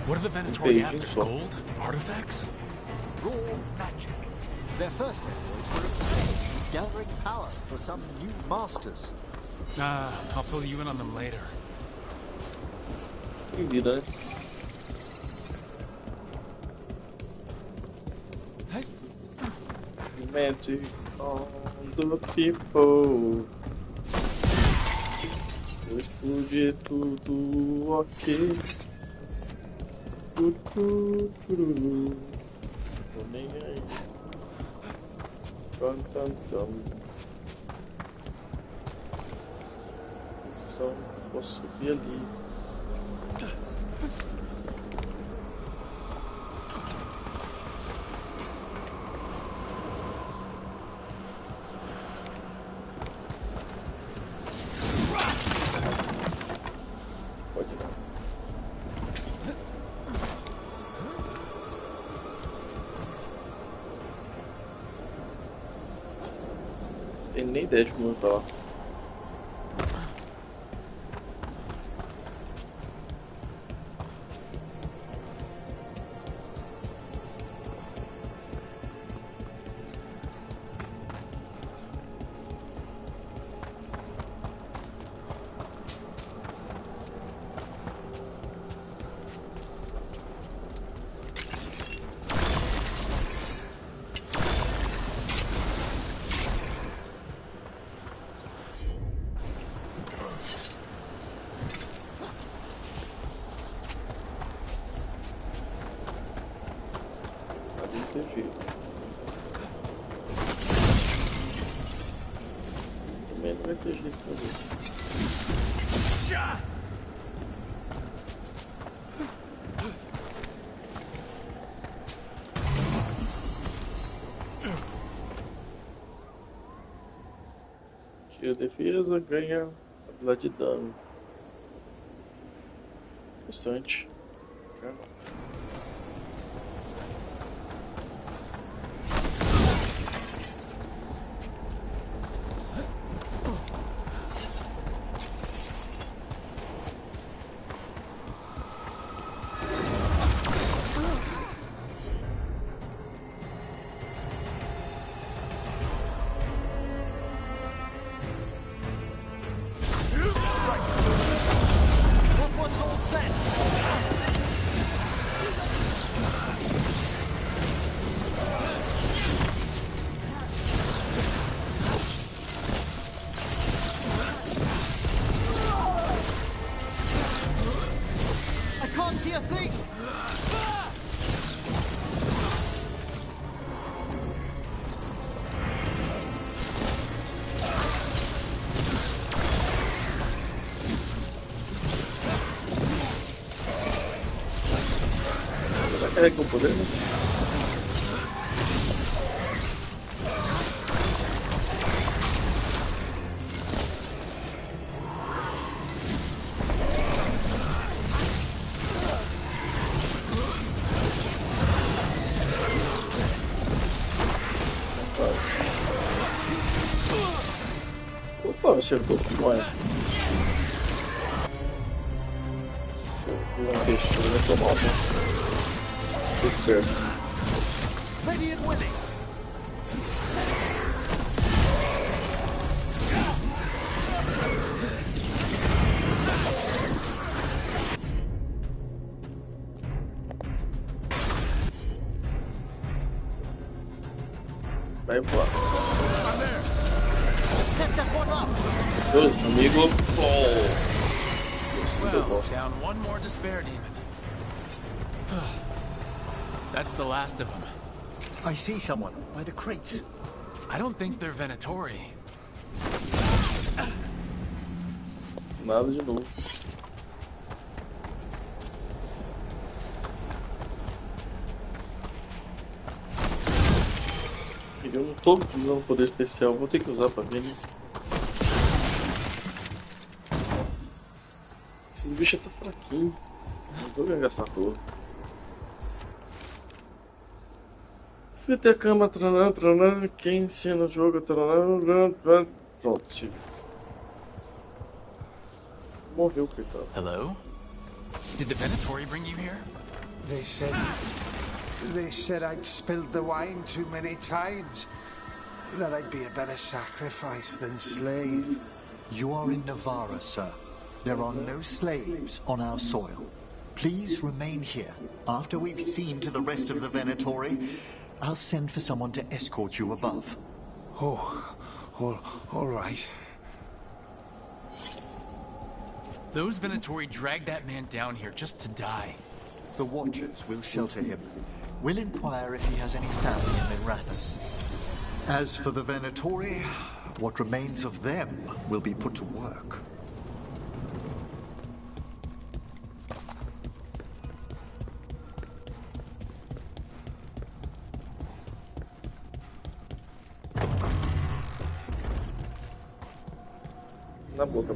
What are the Venatori after? Gold? Artifacts? Raw magic. Their first efforts were obsessed, gathering power for some new masters. I'll fill you in on them later. Tem vida, né? Magic on the people. Vou explodir tudo, ok. Tô nem aí. Só posso subir ali. Pode não. Tem nem ideia de como eu tô. Não tem jeito. Também não vai ter jeito de fazer. Tira a defesa, ganha habilidade de dano. Interessante. Com poder, né? Opa, acertou. Olha. Não deixa, não vai tomar uma. Ready and willing. Vai voar. Set that one up. Amigo. Well, down one more despair demon. That's the last of them. I see someone by the crates. I don't think they're Venatori. Nada de novo. Eu não tô usando poder especial, vou ter que usar pra ver, né? Esse bicho tá fraquinho. Não vou gastar todo. Fita a cama, tranã, quem ensina o jogo, tranã, pronto, sim. Morreu, coitado. Hello? Did the Venatori bring you here? They said I'd spilled the wine too many times. That I'd be a better sacrifice than slave. You are in Navarra, sir. There are no slaves on our soil. Please remain here. After we've seen to the rest of the Venatori, I'll send for someone to escort you above. Oh, all right. Those Venatori dragged that man down here just to die. The Watchers will shelter him. We'll inquire if he has any family in Minrathous. As for the Venatori, what remains of them will be put to work.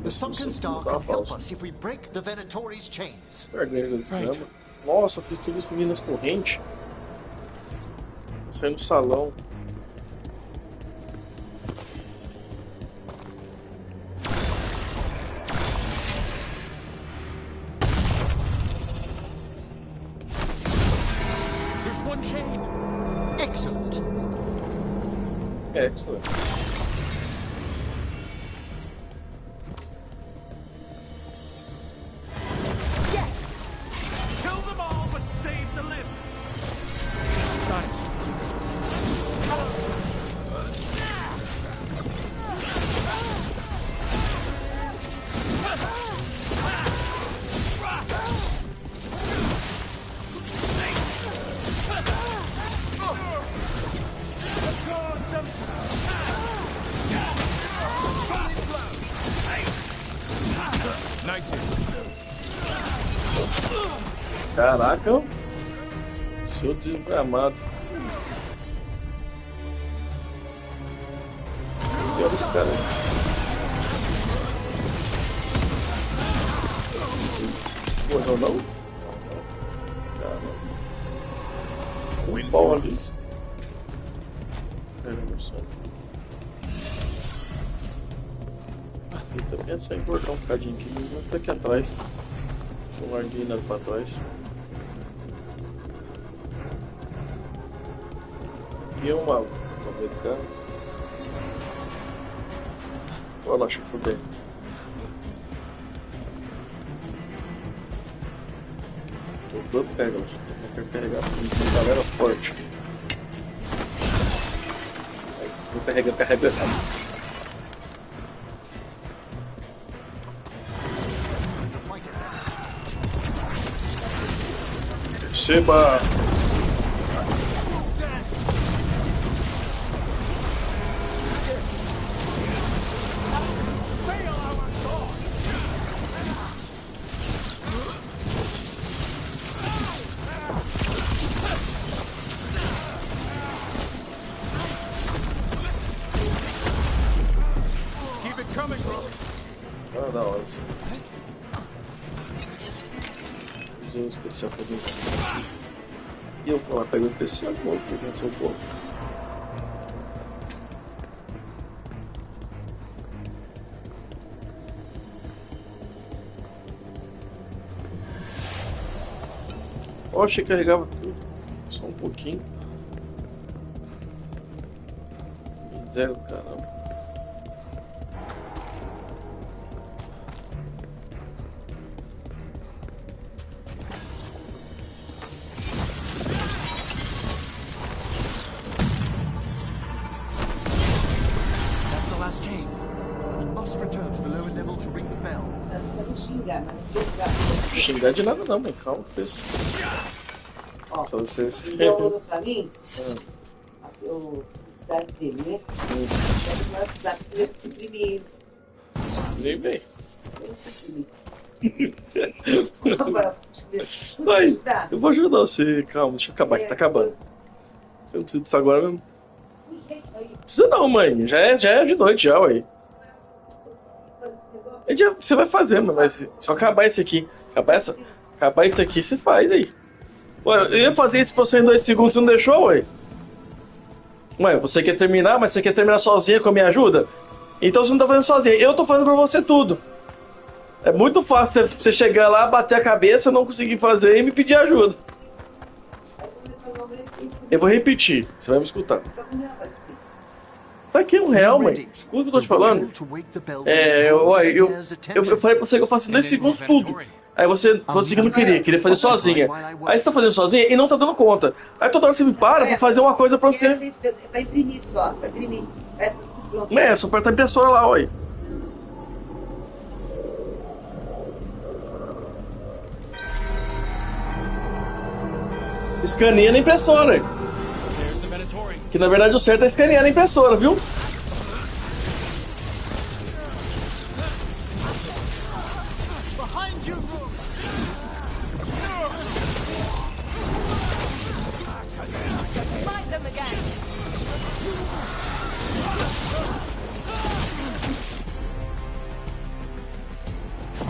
The sunken star can help us if we break the Venatori's chains. Right. Nossa, fiz tudo isso com minas correntes. Saindo no salão. There's one chain. Excellent. Excellent. Caraca, seu desgramado. E olha os caras. Morreu não? Caramba. Bom ali. Eita, pensa em engordar um bocadinho aqui, mas vai aqui atrás. Deixa eu larguei nada pra trás. E é um mago americano. Olha lá, deixa eu fuder. Tô todo pegando, eu quero carregar uma galera forte. Aí, vou carregar. Receba! Ah, da hora. Usei um especial pra mim. E eu vou lá pegar o especial de novo, porque eu um pouco. Oh, achei que carregava tudo. Só um pouquinho. Miséria do caramba. Xingar de nada não, mãe. Calma, fez. Ó, só vocês. Você falou pra mim? Aqui o cidade dele, né? Nós precisamos imprimir eles. Nem bem. Vai, eu vou ajudar você. Calma, deixa eu acabar, que tá acabando. Eu não preciso disso agora mesmo. Não precisa não, mãe. Já é de noite já, ué. Você vai fazer, mas só acabar esse aqui. Acabar isso aqui, você faz aí. Ué, eu ia fazer isso pra você em 2 segundos, você não deixou, ué? Ué, você quer terminar, mas você quer terminar sozinha com a minha ajuda? Então você não tá fazendo sozinha, eu tô fazendo pra você tudo. É muito fácil você chegar lá, bater a cabeça, não conseguir fazer e me pedir ajuda. Eu vou repetir, você vai me escutar. Tá aqui R$1, mãe. Escuta o que eu tô te falando. Eu falei pra você que eu faço em 2 segundos tudo. Aí você que não queria fazer sozinha. Aí você tá fazendo sozinha e não tá dando conta. Aí toda hora você me para pra fazer uma coisa pra você. Vai imprimir só, vai imprimir. Só apertar a impressora lá, olha. Escaneia na impressora. Que na verdade o certo é escanear na impressora, viu?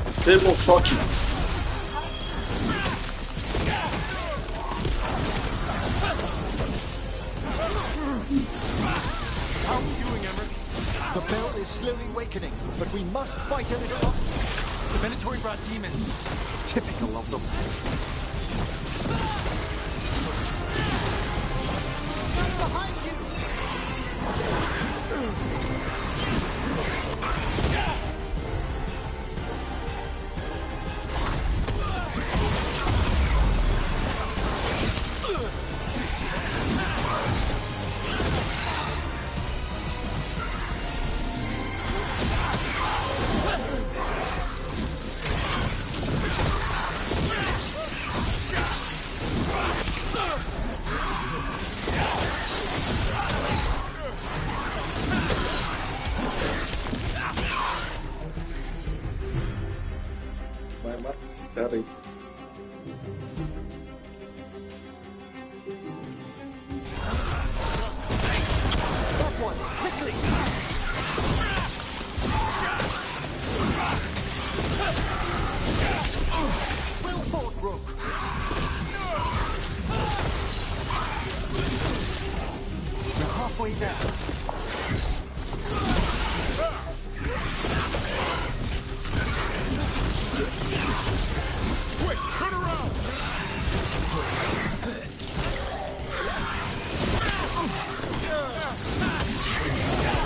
Receba um choque. The bell is slowly awakening, but we must fight a little. The Venatori brought demons. Typical of them. Behind you! Vai, mata esses caras aí. halfway down. Quick, turn around!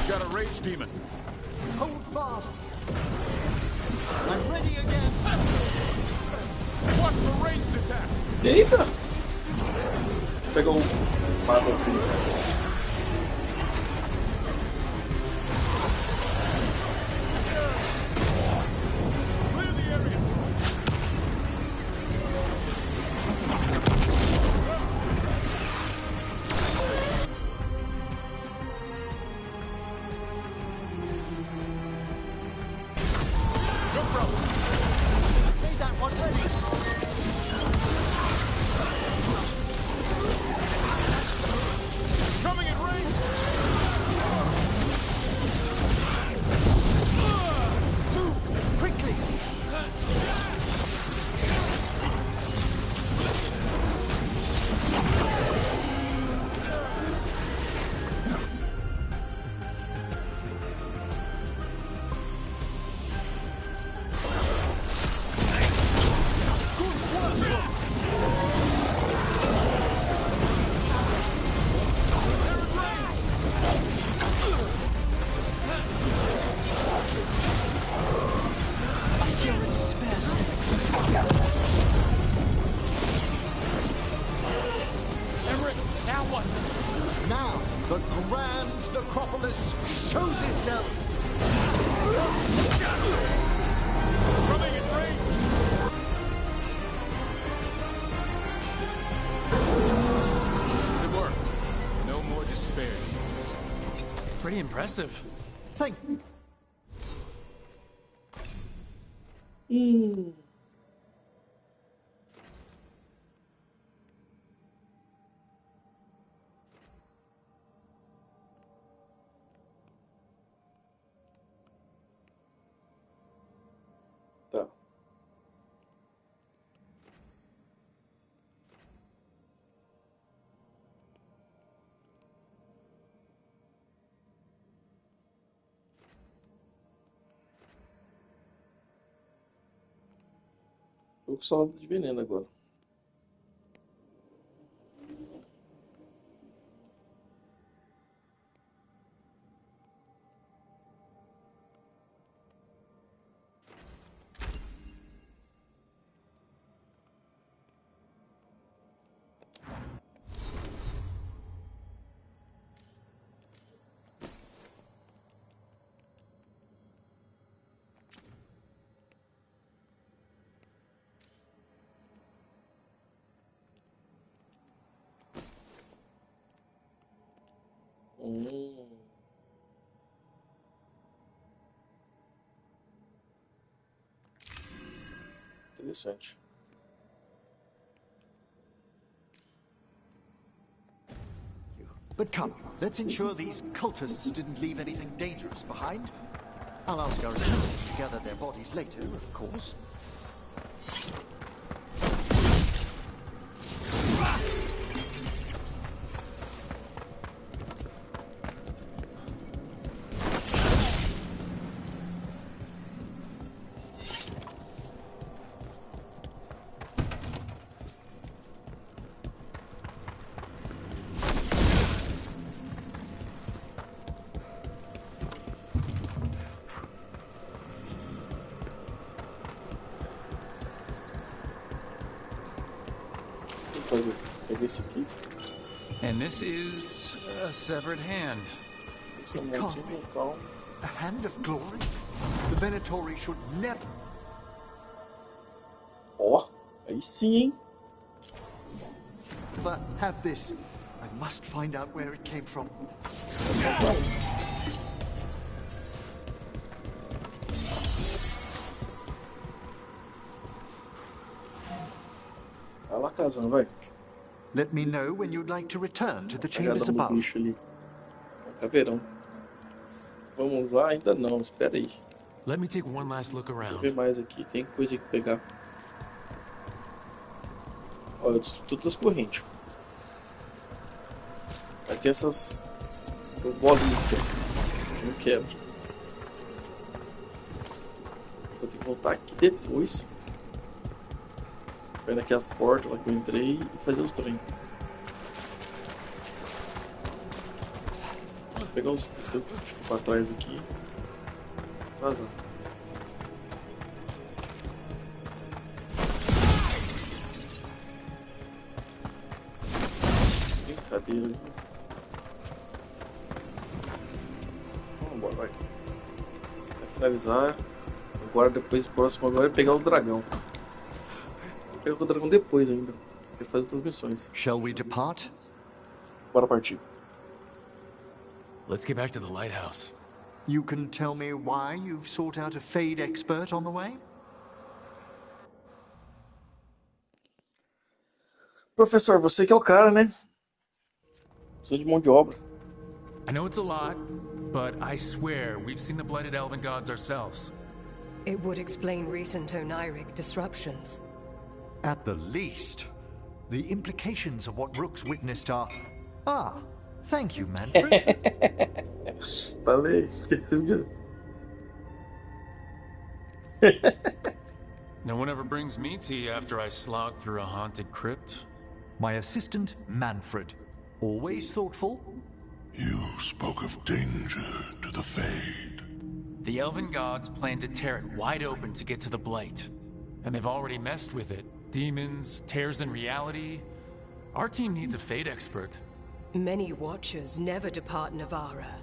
Got a rage demon. Hold fast. I'm ready again. Watch the ranged attack. Eita! Pegou um pato aqui. Now, the grand necropolis shows itself. Coming in range. It worked. No more despair demons. Pretty impressive. Thank you. Tá. Tô com salva de veneno agora. Interessante. But come, let's ensure these cultists didn't leave anything dangerous behind. I'll ask our attendants to gather their bodies later, of course. And this is a severed hand. It can't be. A hand of glory? The Venatori should never... Ó, aí sim, hein? Have this. I must find out where it came from. Vai lá, casando, vai. Let me know when you'd like to return to the chambers above. Bicho ali. Caveirão. Vamos lá? Ainda não, espera aí. Let me take one last look around. Deixa eu ver mais aqui, tem coisa que pegar. Olha, eu destruí todas as correntes. Vai ter essas Essas bolinhas. Não quebra. Vou ter que voltar aqui depois. Pegar aquelas portas lá que eu entrei e fazer os trem. Vou pegar os que eu tipo, pra trás aqui. Vazar. Brincadeira. Vambora, vai. Vai finalizar. Agora depois, próximo agora é pegar o dragão. Vou pegar o dragão depois ainda. Porque faz outras missões. Shall we depart? Bora partir. Let's get back to the lighthouse. You can tell me why you've sought out a Fade expert on the way? Professor, você que é o cara, né? Precisa de mão de obra. I know it's a lot, but I swear we've seen the blighted elven gods ourselves. It would explain recent Oniric disruptions. At the least, the implications of what Rook's witnessed are... Ah, thank you, Manfred. Falei, No one ever brings me tea after I slog through a haunted crypt. My assistant, Manfred. Always thoughtful. You spoke of danger to the Fade. The elven gods plan to tear it wide open to get to the blight. And they've already messed with it. Demons, tears in reality. Our team needs a Fade expert. Many Watchers never depart Navarra.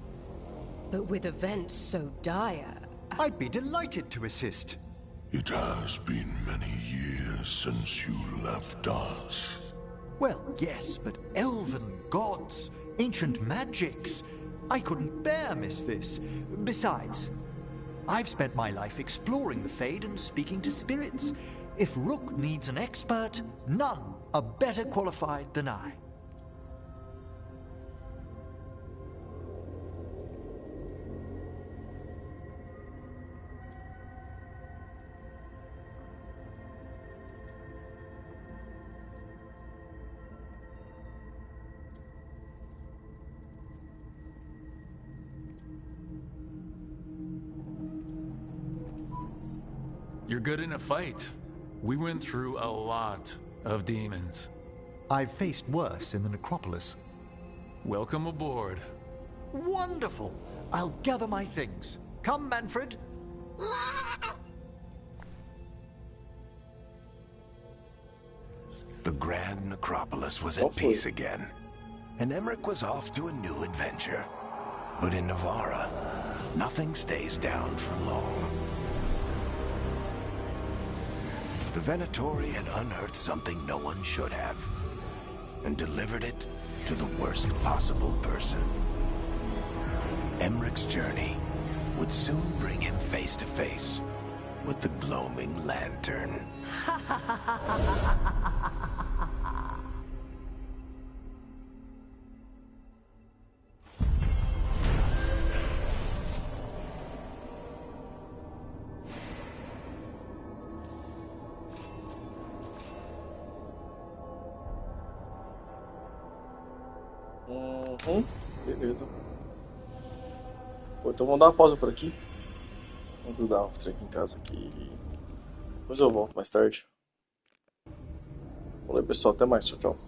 But with events so dire... I'd be delighted to assist. It has been many years since you left us. Well, yes, but elven gods, ancient magics. I couldn't bear miss this. Besides, I've spent my life exploring the Fade and speaking to spirits. If Rook needs an expert, none are better qualified than I. You're good in a fight. We went through a lot of demons. I've faced worse in the necropolis. Welcome aboard. Wonderful! I'll gather my things. Come, Manfred. The Grand Necropolis was at peace again, and Emmerich was off to a new adventure. But in Navarra, nothing stays down for long. The Venatori had unearthed something no one should have, and delivered it to the worst possible person. Emmerich's journey would soon bring him face to face with the gloaming lantern. Beleza. Bom, então vamos dar uma pausa por aqui. Vamos ajudar uns trem aqui em casa aqui. Depois eu volto mais tarde. Valeu, pessoal, até mais, tchau, tchau.